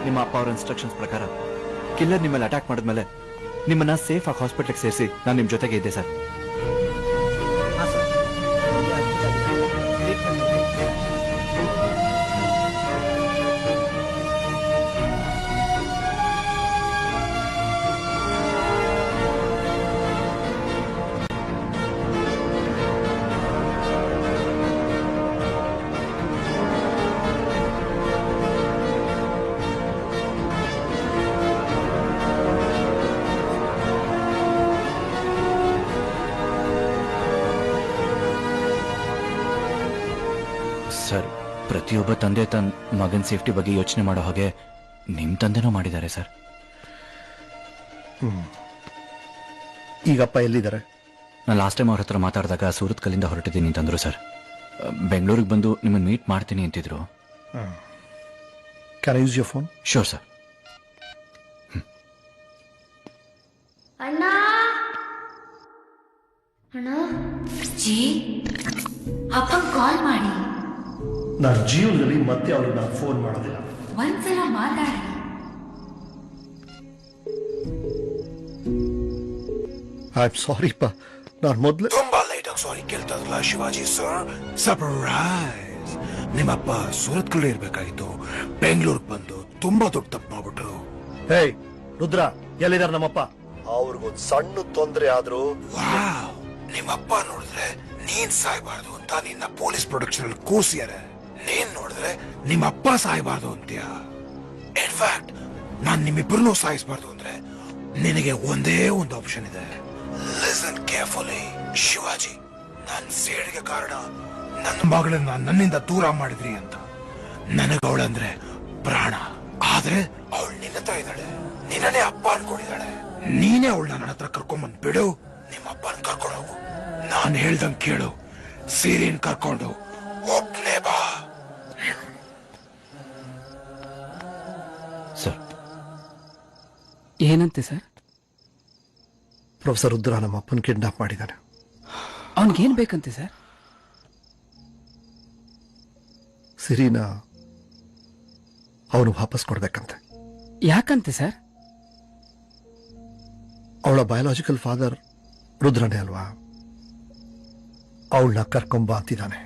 [SPEAKER 13] ನಿಮ್ಮ ಅಪ್ಪ ಅವರ ಇನ್ಸ್ಟ್ರಕ್ಷನ್ಸ್ ಪ್ರಕಾರ ಕಿಲ್ಲರ್ ನಿಮ್ಮಲ್ಲಿ ಅಟ್ಯಾಕ್ ಮಾಡಿದ್ಮೇಲೆ ನಿಮ್ಮನ್ನ ಸೇಫ್ ಆಗಿ ಹಾಸ್ಪಿಟಲ್ಗೆ ಸೇರಿಸಿ ನಾನು ನಿಮ್ ಜೊತೆಗೆ ಇದ್ದೆ ಸರ್. ಸರ್, ಪ್ರತಿಯೊಬ್ಬ ತಂದೆ ತನ್ನ ಮಗನ ಸೇಫ್ಟಿ ಬಗ್ಗೆ ಯೋಚನೆ ಮಾಡೋ ಹಾಗೆ ನಿಮ್ ತಂದೆನೂ ಮಾಡಿದ್ದಾರೆ ಸರ್.
[SPEAKER 5] ಈಗಪ್ಪ ಎಲ್ಲಿದ್ದಾರೆ?
[SPEAKER 13] ನಾನು ಲಾಸ್ಟ್ ಟೈಮ್ ಅವ್ರ ಹತ್ರ ಮಾತಾಡಿದಾಗ ಸೂರತ್ ಕಲ್ಲಿಂದ ಹೊರಟಿದ್ದೀನಿ ಅಂತಂದ್ರು ಸರ್. ಬೆಂಗಳೂರಿಗೆ ಬಂದು ನಿಮ್ಮನ್ನು ಮೀಟ್ ಮಾಡ್ತೀನಿ ಅಂತಿದ್ರು.
[SPEAKER 5] Can I use your phone?
[SPEAKER 13] Sure sir.
[SPEAKER 19] ಅಣ್ಣ ಅಣ್ಣ, ಜಿ ಅಪ್ಪ ಕಾಲ್ ಮಾಡಿ.
[SPEAKER 5] ನಾನು ಜೀವನದಲ್ಲಿ ಮತ್ತೆ ಅವ್ರಿಗೆ ನಾನು ಫೋನ್ ಮಾಡೋದಿಲ್ಲ.
[SPEAKER 19] ಒಂದ್ಸಲ ಮಾತಾಡಿ.
[SPEAKER 5] ಐ ಆಮ್ ಸಾರಿಪ್ಪ. ನಾನು ಮೊದಲು
[SPEAKER 18] ತುಂಬಾ ಲೈಟ್ ಆಗಿ ಸಾರಿ ಕೇಳ್ತಾ ಇದ್ರಲ್ಲ ಶಿವಾಜಿ ಸರ್. ಸರ್ಪ್ರೈಸ್. ನಿಮ್ಮಪ್ಪ ಸೂರತ್ ಕಡೆ ಇರ್ಬೇಕಾಗಿತ್ತು, ಬೆಂಗಳೂರಿಗೆ ಬಂದು ತುಂಬಾ ದೊಡ್ಡ ತಪ್ಪು ಮಾಡ್ಬಿಟ್ರು.
[SPEAKER 5] ಹೇಯ್ ರುದ್ರ, ಎಲ್ಲಿದಾರ ನಮ್ಮಪ್ಪ? ಅವ್ರಿಗೊಂದ್ ಸಣ್ಣ ತೊಂದ್ರೆ ಆದ್ರೂ
[SPEAKER 18] ನಿಮ್ಮಪ್ಪ ನೋಡಿದ್ರೆ ನೀನ್ ಸಾಯ್ಬಾರ್ದು ಅಂತ ನಿನ್ನ ಪೊಲೀಸ್ ಪ್ರೊಡಕ್ಷನ್ ಅಲ್ಲಿ ಕೂರ್ಸಿಯಾರೆ. ನೀನ್ ನೋಡಿದ್ರೆ ನಿಮ್ಮಪ್ಪ ಸಾಯ್ಬಾರ್ದು ಅಂತೀಯ. ಇನ್ಫ್ಯಾಕ್ಟ್ ನಾನ್ ನಿಮ್ಮಿಬ್ಬರನ್ನೂ ಸಾಯಿಸ್ಬಾರ್ದು ಅಂದ್ರೆ ನಿನಗೆ ಒಂದೇ ಒಂದು ಆಪ್ಷನ್ ಇದೆ. ಲಿಸನ್ ಕೇರ್ಫುಲಿ ಶಿವಾಜಿ, ನನ್ ಸೇಡಿಗೆ ಕಾರಣ ನನ್ನ ಮಗಳನ್ನ ನನ್ನಿಂದ ದೂರ ಮಾಡಿದ್ರಿ ಅಂತ. ನನಗೆ ಅವಳಂದ್ರೆ ಪ್ರಾಣ. ಆದ್ರೆ ಅವಳು ನಿನ್ನ ಹತ್ರ ಇದ್ದಾಳೆ, ನಿನ್ನನೇ ಅಪ್ಪ ಅನ್ಕೊಂಡಿದ್ದಾಳೆ. ನೀನೇ ಅವಳನ್ನ ನನ್ನ ಹತ್ರ ಕರ್ಕೊಂಡ್ಬಂದ್ ಬಿಡು, ನಿಮ್ಮ ಅಪ್ಪನ ಕರ್ಕೊಂಡು ಹೋಗು. ನಾನು ಹೇಳ್ದಂಗ್ ಕೇಳು, ಸೀರಿನ್ ಕರ್ಕೊಂಡು ಒಬ್ನೇ ಬಾ.
[SPEAKER 23] ಸರ್
[SPEAKER 9] ಏನಂತೆ ಸರ್?
[SPEAKER 5] ಪ್ರೊಫೆಸರ್ ರುದ್ರ ನಮ್ಮ ಅಪ್ಪನ ಕಿಡ್ನಾಪ್ ಮಾಡಿದ್ದಾನೆ.
[SPEAKER 9] ಅವನಿಗೇನ್ ಬೇಕಂತೆ ಸರ್?
[SPEAKER 5] ಸಿರಿನ ಅವನು ವಾಪಸ್ ಕೊಡ್ಬೇಕಂತೆ.
[SPEAKER 9] ಯಾಕಂತೆ ಸರ್?
[SPEAKER 5] ಅವಳ ಬಯೋಲಾಜಿಕಲ್ ಫಾದರ್ ರುದ್ರನೇ ಅಲ್ವಾ, ಅವಳನ್ನ ಕರ್ಕೊಂಬ ಅಂತಿದ್ದಾನೆ.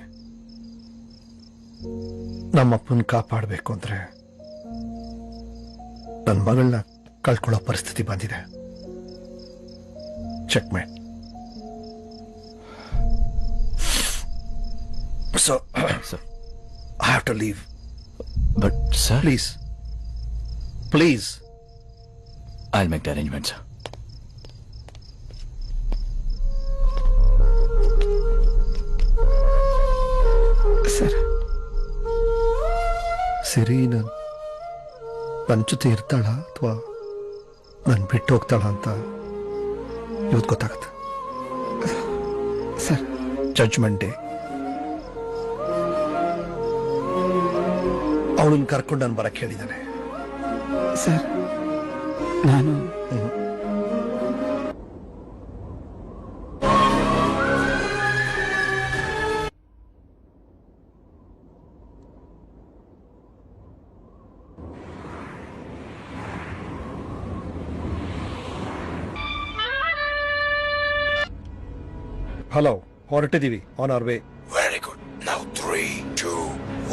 [SPEAKER 5] ನಮ್ಮಪ್ಪನ ಕಾಪಾಡಬೇಕು ಅಂದ್ರೆ ನನ್ನ ಮಗಳನ್ನ ಕಳ್ಕೊಳ್ಳೋ ಪರಿಸ್ಥಿತಿ ಬಂದಿದೆ. Checkmate. So I have to leave.
[SPEAKER 23] But sir,
[SPEAKER 5] please,
[SPEAKER 23] I'll make the arrangements.
[SPEAKER 9] Sir,
[SPEAKER 5] Siri ನನ್ನ ಜೊತೆ ಇರ್ತಾಳ ಅಥವಾ ನನ್ ಬಿಟ್ಟು ಹೋಗ್ತಾಳ ಅಂತ ಇವತ್ತು ಗೊತ್ತಾಗತ್ತೆ
[SPEAKER 9] ಸರ್.
[SPEAKER 5] Judgment day. ಅವಳನ್ನ ಕರ್ಕೊಂಡು ನಾನು ಬರಕ್ಕೆ ಹೇಳಿದ್ದಾನೆ.
[SPEAKER 9] ಸರ್, ನಾನು
[SPEAKER 5] ಹಲೋ, ಹೊರಟಿದ್ದೀವಿ. On our way.
[SPEAKER 18] Very good. Now 3, 2,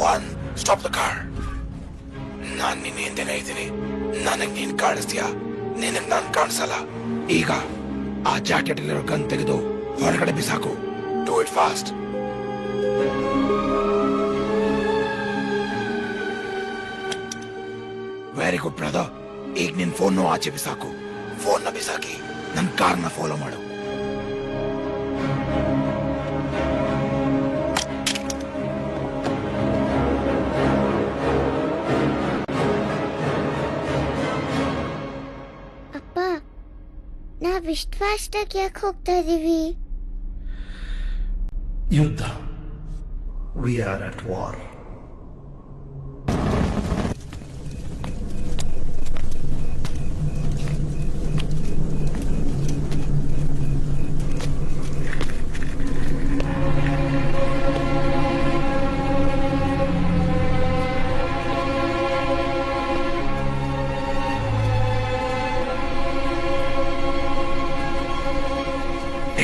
[SPEAKER 18] 1 stop the car. ನಾನ್ ನಿನ್ನ ಹಿಂದೆನೇ ಇದ್ದೀನಿ. ನನಗ್ ನೀನ್ ಕಾಣಿಸ್ತೀಯಾ? ನಿನಗ್ ನಾನ್ ಕಾಣಿಸಲ್ಲ. ಈಗ ಆ ಜಾಕೆಟ್ ಅಲ್ಲಿರೋ ಗನ್ ತೆಗೆದು ಹೊರಗಡೆ ಬಿಸಾಕು. Do it fast. Very good brother. ಈಗ ನಿನ್ ಫೋನ್ ಆಚೆ ಬಿಸಾಕು. ಫೋನ್ ನ ಬಿಸಾಕಿ ನನ್ ಕಾರ್ನ ಫಾಲೋ ಮಾಡು.
[SPEAKER 10] ನಾವಿಷ್ಟು ಫಾಸ್ಟ್ ಆಗಿ ಯಾಕೆ ಹೋಗ್ತಾ ಇದೀವಿ?
[SPEAKER 5] ಯುದ್ಧ. We are at war.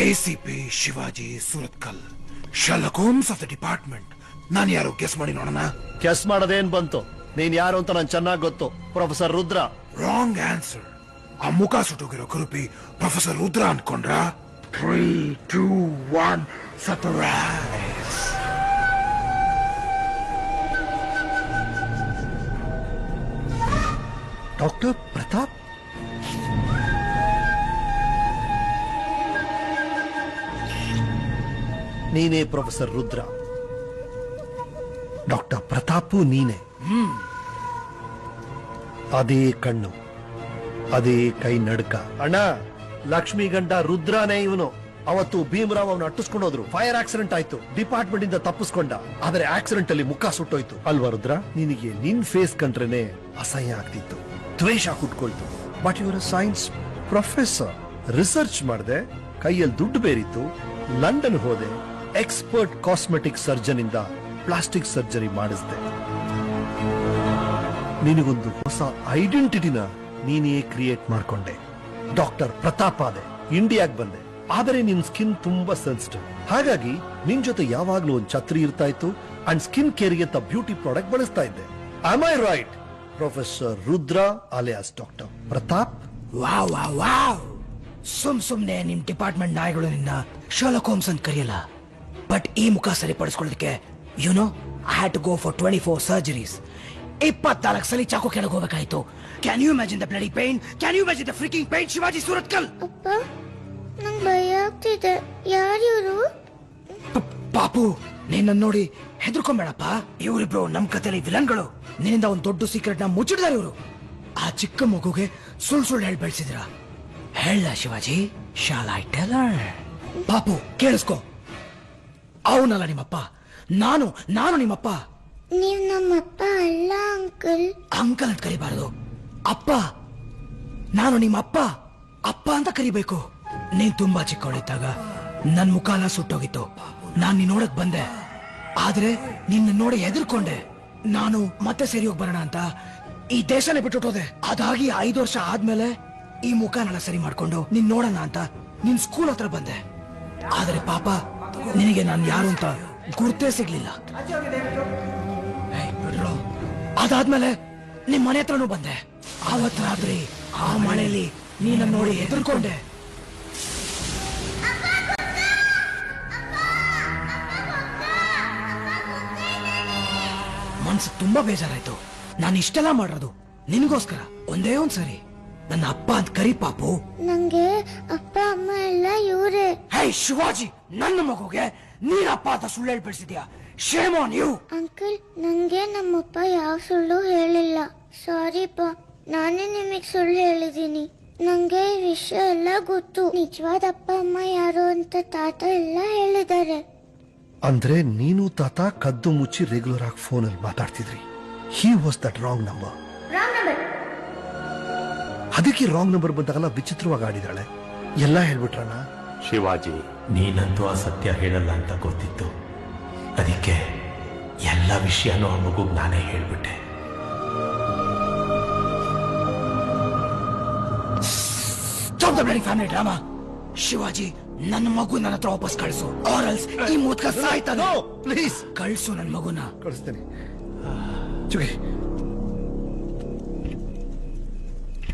[SPEAKER 18] ACP Shivaji Suratkal, Sherlock Holmes of the department. ನಾನು ಯಾರು ಗೆಸ್ ಮಾಡಿ ನೋಡೋಣ.
[SPEAKER 5] ಗೆಸ್ ಮಾಡೋದೇನ್ ಬಂತು? ನೀನ್ ಯಾರು ಅಂತ ನನ್ ಚೆನ್ನಾಗಿ ಗೊತ್ತು. ಪ್ರೊಫೆಸರ್ ರುದ್ರ.
[SPEAKER 18] Wrong answer. ಆ ಮುಖ ಸುಟ್ಟೋಗಿರೋ ಕುರುಪಿ ಪ್ರೊಫೆಸರ್ ರುದ್ರ ಅನ್ಕೊಂಡ್ರ? 3, 2, 1 ಸರ್ಪ್ರೈಸ್.
[SPEAKER 5] ಡಾಕ್ಟರ್ ಪ್ರತಾಪ್. ನೀನೇ ಪ್ರೊಫೆಸರ್ ರುದ್ರ. ಡಾಕ್ಟರ್ ಪ್ರತಾಪು ನೀನೆ. ಅದೇ ಕಣ್ಣು, ಅದೇ ಕೈ ನಡ್ಕ. ಅಣ್ಣ, ಲಕ್ಷ್ಮಿ ಗಂಡ ರುದ್ರನೇ ಇವನು. ಅವತ್ತು ಭೀಮರಾವ್ ಅವನು ಅಟ್ಟಿಸ್ಕೊಂಡು ಹೋದ್ರು. ಫೈರ್ ಆಕ್ಸಿಡೆಂಟ್ ಆಯ್ತು, ಡಿಪಾರ್ಟ್ಮೆಂಟ್ ಇಂದ ತಪ್ಪಿಸ್ಕೊಂಡ. ಆದ್ರೆ ಆಕ್ಸಿಡೆಂಟ್ ಅಲ್ಲಿ ಮುಖ ಸುಟ್ಟೋಯ್ತು ಅಲ್ವಾ ರುದ್ರ? ನಿನಗೆ ನಿನ್ ಫೇಸ್ ಕಂಡ್ರೇನೆ ಅಸಹ್ಯ ಆಗ್ತಿತ್ತು, ದ್ವೇಷ ಹುಟ್ಕೊಳ್ತು. ಬಟ್ ಇವರ ಸೈನ್ಸ್ ಪ್ರೊಫೆಸರ್. ರಿಸರ್ಚ್ ಮಾಡಿದೆ, ಕೈಯಲ್ಲಿ ದುಡ್ಡು ಬೇರಿತ್ತು, ಲಂಡನ್ ಹೋದೆ, ಎಕ್ಸ್ಪರ್ಟ್ ಕಾಸ್ಮೆಟಿಕ್ ಸರ್ಜನ್ ಇಂದ ಪ್ಲಾಸ್ಟಿಕ್ ಸರ್ಜರಿ ಮಾಡಿಸ್ದೆ. ನಿನಗೊಂದು ಹೊಸ ಐಡೆಂಟಿಟಿನ ನೀನೇ ಕ್ರಿಯೇಟ್ ಮಾಡ್ಕೊಂಡೆ. ಡಾಕ್ಟರ್ ಪ್ರತಾಪ್ ಆದೆ, ಇಂಡಿಯಾಗ್ ಬಂದೆ, ಆದರೆ ನಿನ್ ಸ್ಕಿನ್ ತುಂಬಾ ಸೆನ್ಸಿಟಿವ್. ಹಾಗಾಗಿ ನಿನ್ ಜೊತೆ ಯಾವಾಗ್ಲೂ ಒಂದ್ ಛತ್ರಿ ಇರ್ತಾ ಇತ್ತು ಅಂಡ್ ಸ್ಕಿನ್ ಕೇರ್ಗೆ ಅಂತ ಬ್ಯೂಟಿ ಪ್ರಾಡಕ್ಟ್ ಬಳಸ್ತಾ ಇದ್ದೆ. Am I right professor Rudra alias doctor Pratap?
[SPEAKER 6] Wow wow wow. ಸುಮ್ನೆ ನಿಮ್ ಡಿಪಾರ್ಟ್ಮೆಂಟ್ ನಾಯಿಗಳು ನಿನ್ನ ಶರ್ಲಾಕ್ ಹೋಮ್ಸ್ ಅಂತ ಕರೆಯಲ್ಲ. ಬಟ್ ಈ ಮುಖ ಸರಿಪಡಿಸ್ಕೊಳ್ಳೋದಕ್ಕೆ no I had to go for 24 surgeries. 24 ಸಲ ಚಾಕು ಕೆಳಗೆ ಹೋಗಬೇಕಾಯ್ತು. Can you imagine the bloody pain? Can you imagine the freaking pain? Shivaji Suratkal.
[SPEAKER 10] ಅಪ್ಪ ನಂಗೆ ಭಯ ಆಗ್ತಿದೆ. ಯಾರಿವರು?
[SPEAKER 6] ಪಾಪು, ನಿನ್ನ ನೋಡಿ ಹೆದರ್ಕೊಂಬೇಡಪ್ಪ. ಇವರಿಬ್ರು ನಮ್ ಕಥೆಲಿ ವಿಲನ್ಗಳು. ನಿನ್ನಿಂದ ಒಂದು ದೊಡ್ಡ ಸೀಕ್ರೆಟ್ ನ ಮುಚ್ಚಿಡ್ತಾರೆ ಇವರು. ಆ ಚಿಕ್ಕ ಮಗುಗೆ ಸುಳ್ಳು ಹೇಳಿ ಬೆಳೆಸಿದ್ರ. ಹೇಳ ಶಿವಾಜಿ, ಶಾಲ್ ಐ ಟೆಲ್ ಹರ್? ಪಾಪು ಕೇಳಿಸ್ಕೊ, ಅವನಲ್ಲ ನಿಮ್ಮಪ್ಪ, ನಾನು ನಿಮ್ಮಪ್ಪ.
[SPEAKER 10] ನೀವ್ ನಮ್ಮಪ್ಪ ಅಲ್ಲ ಅಂಕಲ್.
[SPEAKER 6] ಅಂಕಲ್ ಅಂತ ಕರಿಬಾರದು, ಅಪ್ಪ. ನಾನು ನಿಮ್ಮ ಅಪ್ಪ, ಅಪ್ಪ ಅಂತ ಕರಿಬೇಕು. ನೀನ್ ತುಂಬಾ ಚಿಕ್ಕವಳಿದ್ದಾಗ ನನ್ ಮುಖ ಎಲ್ಲ ಸುಟ್ಟೋಗಿತ್ತು. ನಾನ್ ನೀನ್ ನೋಡಕ್ ಬಂದೆ, ಆದ್ರೆ ನಿನ್ನ ನೋಡಿ ಹೆದರ್ಕೊಂಡೆ. ನಾನು ಮತ್ತೆ ಸರಿ ಹೋಗಿ ಬರೋಣ ಅಂತ ಈ ದೇಶನೇ ಬಿಟ್ಟುಟ್ಟೋದೆ. ಅದಾಗಿ 5 ವರ್ಷ ಆದ್ಮೇಲೆ ಈ ಮುಖನೆಲ್ಲ ಸರಿ ಮಾಡ್ಕೊಂಡು ನೀನ್ ನೋಡೋಣ ಅಂತ ನಿನ್ ಸ್ಕೂಲ್ ಹತ್ರ ಬಂದೆ. ಆದ್ರೆ ಪಾಪ ನಿನಗೆ ನಾನು ಯಾರು ಅಂತ ಗುರ್ತೇ ಸಿಗ್ಲಿಲ್ಲ. ಅದಾದ್ಮೇಲೆ ನಿಮ್ ಮನೆ ಹತ್ರನೂ ಬಂದೆ. ಅವತ್ ರಾತ್ರಿ ಆ ಮಳೆಯಲ್ಲಿ ನೀನ ನೋಡಿ ಹೆದರ್ಕೊಂಡೆ. ಮನ್ಸು ತುಂಬಾ ಬೇಜಾರಾಯ್ತು. ನಾನು ಇಷ್ಟೆಲ್ಲ ಮಾಡೋದು ನಿನ್ಗೋಸ್ಕರ. ಒಂದೇ ಒಂದ್ಸರಿ ನನ್ನ ಅಪ್ಪ ಅಂತ ಕರಿ ಪಾಪು.
[SPEAKER 10] ನಂಗೆ ಅಪ್ಪ ಅಮ್ಮ ಎಲ್ಲ ಇವರೇ.
[SPEAKER 6] ಹೇ ಶಿವಾಜಿ, ನನ್ನ ಮಗುಗೆ ನೀನ್ ಅಪ್ಪ ಅಂತ ಸುಳ್ಳು ಹೇಳಿ ಬೆಳೆಸಿದ್ಯಾ. Shame on you.
[SPEAKER 10] ಅಂಕಲ್, ನಂಗೆ ನಮ್ಮಪ್ಪ ಯಾವ ಸುಳ್ಳು ಹೇಳಿಲ್ಲ. ಸಾರಿ ಪಾ, ನಾನೇ ನಿಮಗ್ ಸುಳ್ಳು ಹೇಳಿದೀನಿ. ನಂಗೆ ಈ ವಿಷಯ ಎಲ್ಲ ಗೊತ್ತು. ನಿಜವಾದ ಅಪ್ಪ ಅಮ್ಮ ಯಾರು ಅಂತ ತಾತ ಎಲ್ಲ ಹೇಳಿದ್ದಾರೆ.
[SPEAKER 5] ಅಂದ್ರೆ ನೀನು ತಾತ ಕದ್ದು ಮುಚ್ಚಿ ರೆಗ್ಯುಲರ್ ಆಗಿ ಫೋನಲ್ಲಿ ಮಾತಾಡ್ತಿದ್ರಿ. He was that wrong number. ಅದಕ್ಕೆ ರಾಂಗ್ ನಂಬರ್ ಬಂದಾಗಲ್ಲ ವಿಚಿತ್ರವಾಗಿ ಆಡಿದಾಳೆ. ಎಲ್ಲ ಹೇಳ್ಬಿಟ್ರಣ್ಣ.
[SPEAKER 14] ಶಿವಾಜಿ, ನೀನಂತೂ ಆ ಸತ್ಯ ಹೇಳಲ್ಲ ಅಂತ ಗೊತ್ತಿತ್ತು. ಅದಕ್ಕೆ ಎಲ್ಲ ವಿಷಯನೂ ಆ ಮಗುಗ್ ನಾನೇ ಹೇಳ್ಬಿಟ್ಟೆ.
[SPEAKER 6] Stop the bloody family drama. Shivaji, ನನ್ನ ಮಗು ನನ್ನ ಹತ್ರ ವಾಪಸ್ ಕಳಿಸು, ಆರಲ್ಸ್ ಈ ಮೂತ್ಕ ಸಾಯ್ತಾನೆ.
[SPEAKER 5] ಪ್ಲೀಸ್
[SPEAKER 6] ಕಳಿಸು ನನ್ನ ಮಗುನ.
[SPEAKER 5] ಕಳಿಸ್ತೇನೆ.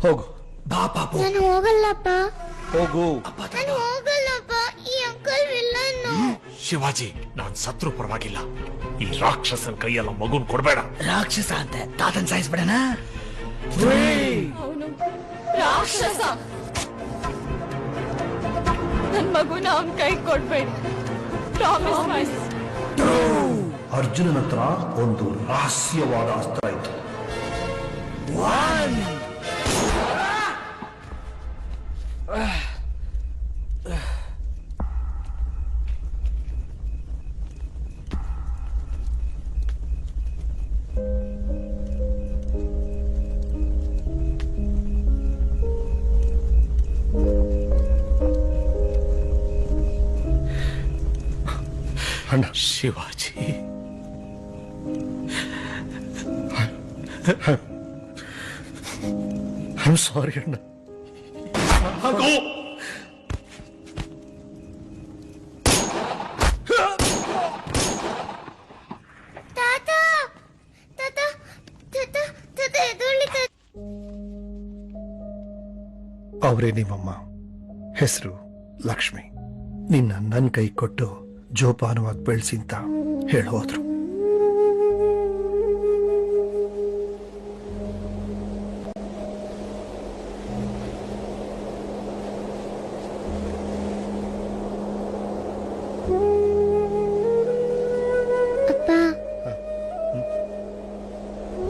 [SPEAKER 5] ಹೋಗು.
[SPEAKER 6] ಬಾ ಪಾಪು.
[SPEAKER 10] ನಾನು ಹೋಗಲ್ಲಪ್ಪ.
[SPEAKER 5] ಹೋಗು.
[SPEAKER 10] ನಾನು ಹೋಗಲ್ಲಪ್ಪ. ಈ ಅಂಕಲ್ ವಿಲ್ಲನ್ನು.
[SPEAKER 14] ಶಿವಾಜಿ, ನಾನ್ ಸತ್ರು ಪರವಾಗಿಲ್ಲ. ಈ ರಾಕ್ಷಸನ್ ಕೈಯೆಲ್ಲ ಮಗುನ್ ಕೊಡ್ಬೇಡ.
[SPEAKER 6] ರಾಕ್ಷಸ ಅಂತೆ ತಾತನ್ ಸಾಯಿಸ್ಬೇಡಣ.
[SPEAKER 4] ಅವನು ರಾಕ್ಷಸ. ನನ್ ಮಗುನ ಅವನ್ ಕೈ ಕೊಡ್ಬೇಡಿ. ಪ್ರಾಮಿಸ್.
[SPEAKER 5] ಅರ್ಜುನನ ಹತ್ರ ಒಂದು ರಹಸ್ಯವಾದ ಅಸ್ತ್ರ ಇತ್ತು. ಅಣ್ಣ
[SPEAKER 14] ಶಿವಾಜಿ,
[SPEAKER 5] ಐ ಆಮ್ ಸಾರಿ ಅಣ್ಣ. ಅವರೇ ನಿಮ್ಮಮ್ಮ. ಹೆಸರು ಲಕ್ಷ್ಮಿ. ನಿನ್ನ ನನ್ನ ಕೈ ಕೊಟ್ಟು ಜೋಪಾನವಾಗಿ ಬೆಳೆಸಿ ಅಂತ ಹೇಳೋದ್ರು.
[SPEAKER 10] ಅಪ್ಪ,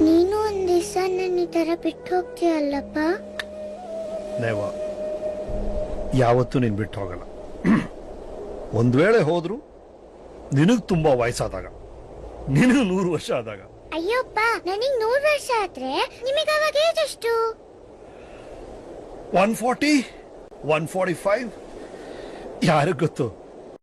[SPEAKER 10] ನೀನು ಒಂದ್ ದಿವಸ ನನ್ನ ಈ ತರ ಬಿಟ್ಟು ಹೋಗ್ತೀಯಲ್ಲಪ್ಪ?
[SPEAKER 5] ನೇವ ಯಾವತ್ತೂ ನೀನ್ ಬಿಟ್ಟು ಹೋಗಲ್ಲ. ಒಂದ್ ವೇಳೆ ಹೋದ್ರು ನಿನಗ್ ತುಂಬಾ ವಯಸ್ಸಾದಾಗ, ನಿನಗ್ 100 ವರ್ಷ ಆದಾಗ.
[SPEAKER 10] ಅಯ್ಯಪ್ಪ, ನನಗ್ 100 ವರ್ಷ ಆದ್ರೆ ನಿಮಗೆ ಅವಾಗ ಏಜ್ ಎಷ್ಟು?
[SPEAKER 5] 140, 145 ಯಾರಿಗ್ ಗೊತ್ತು.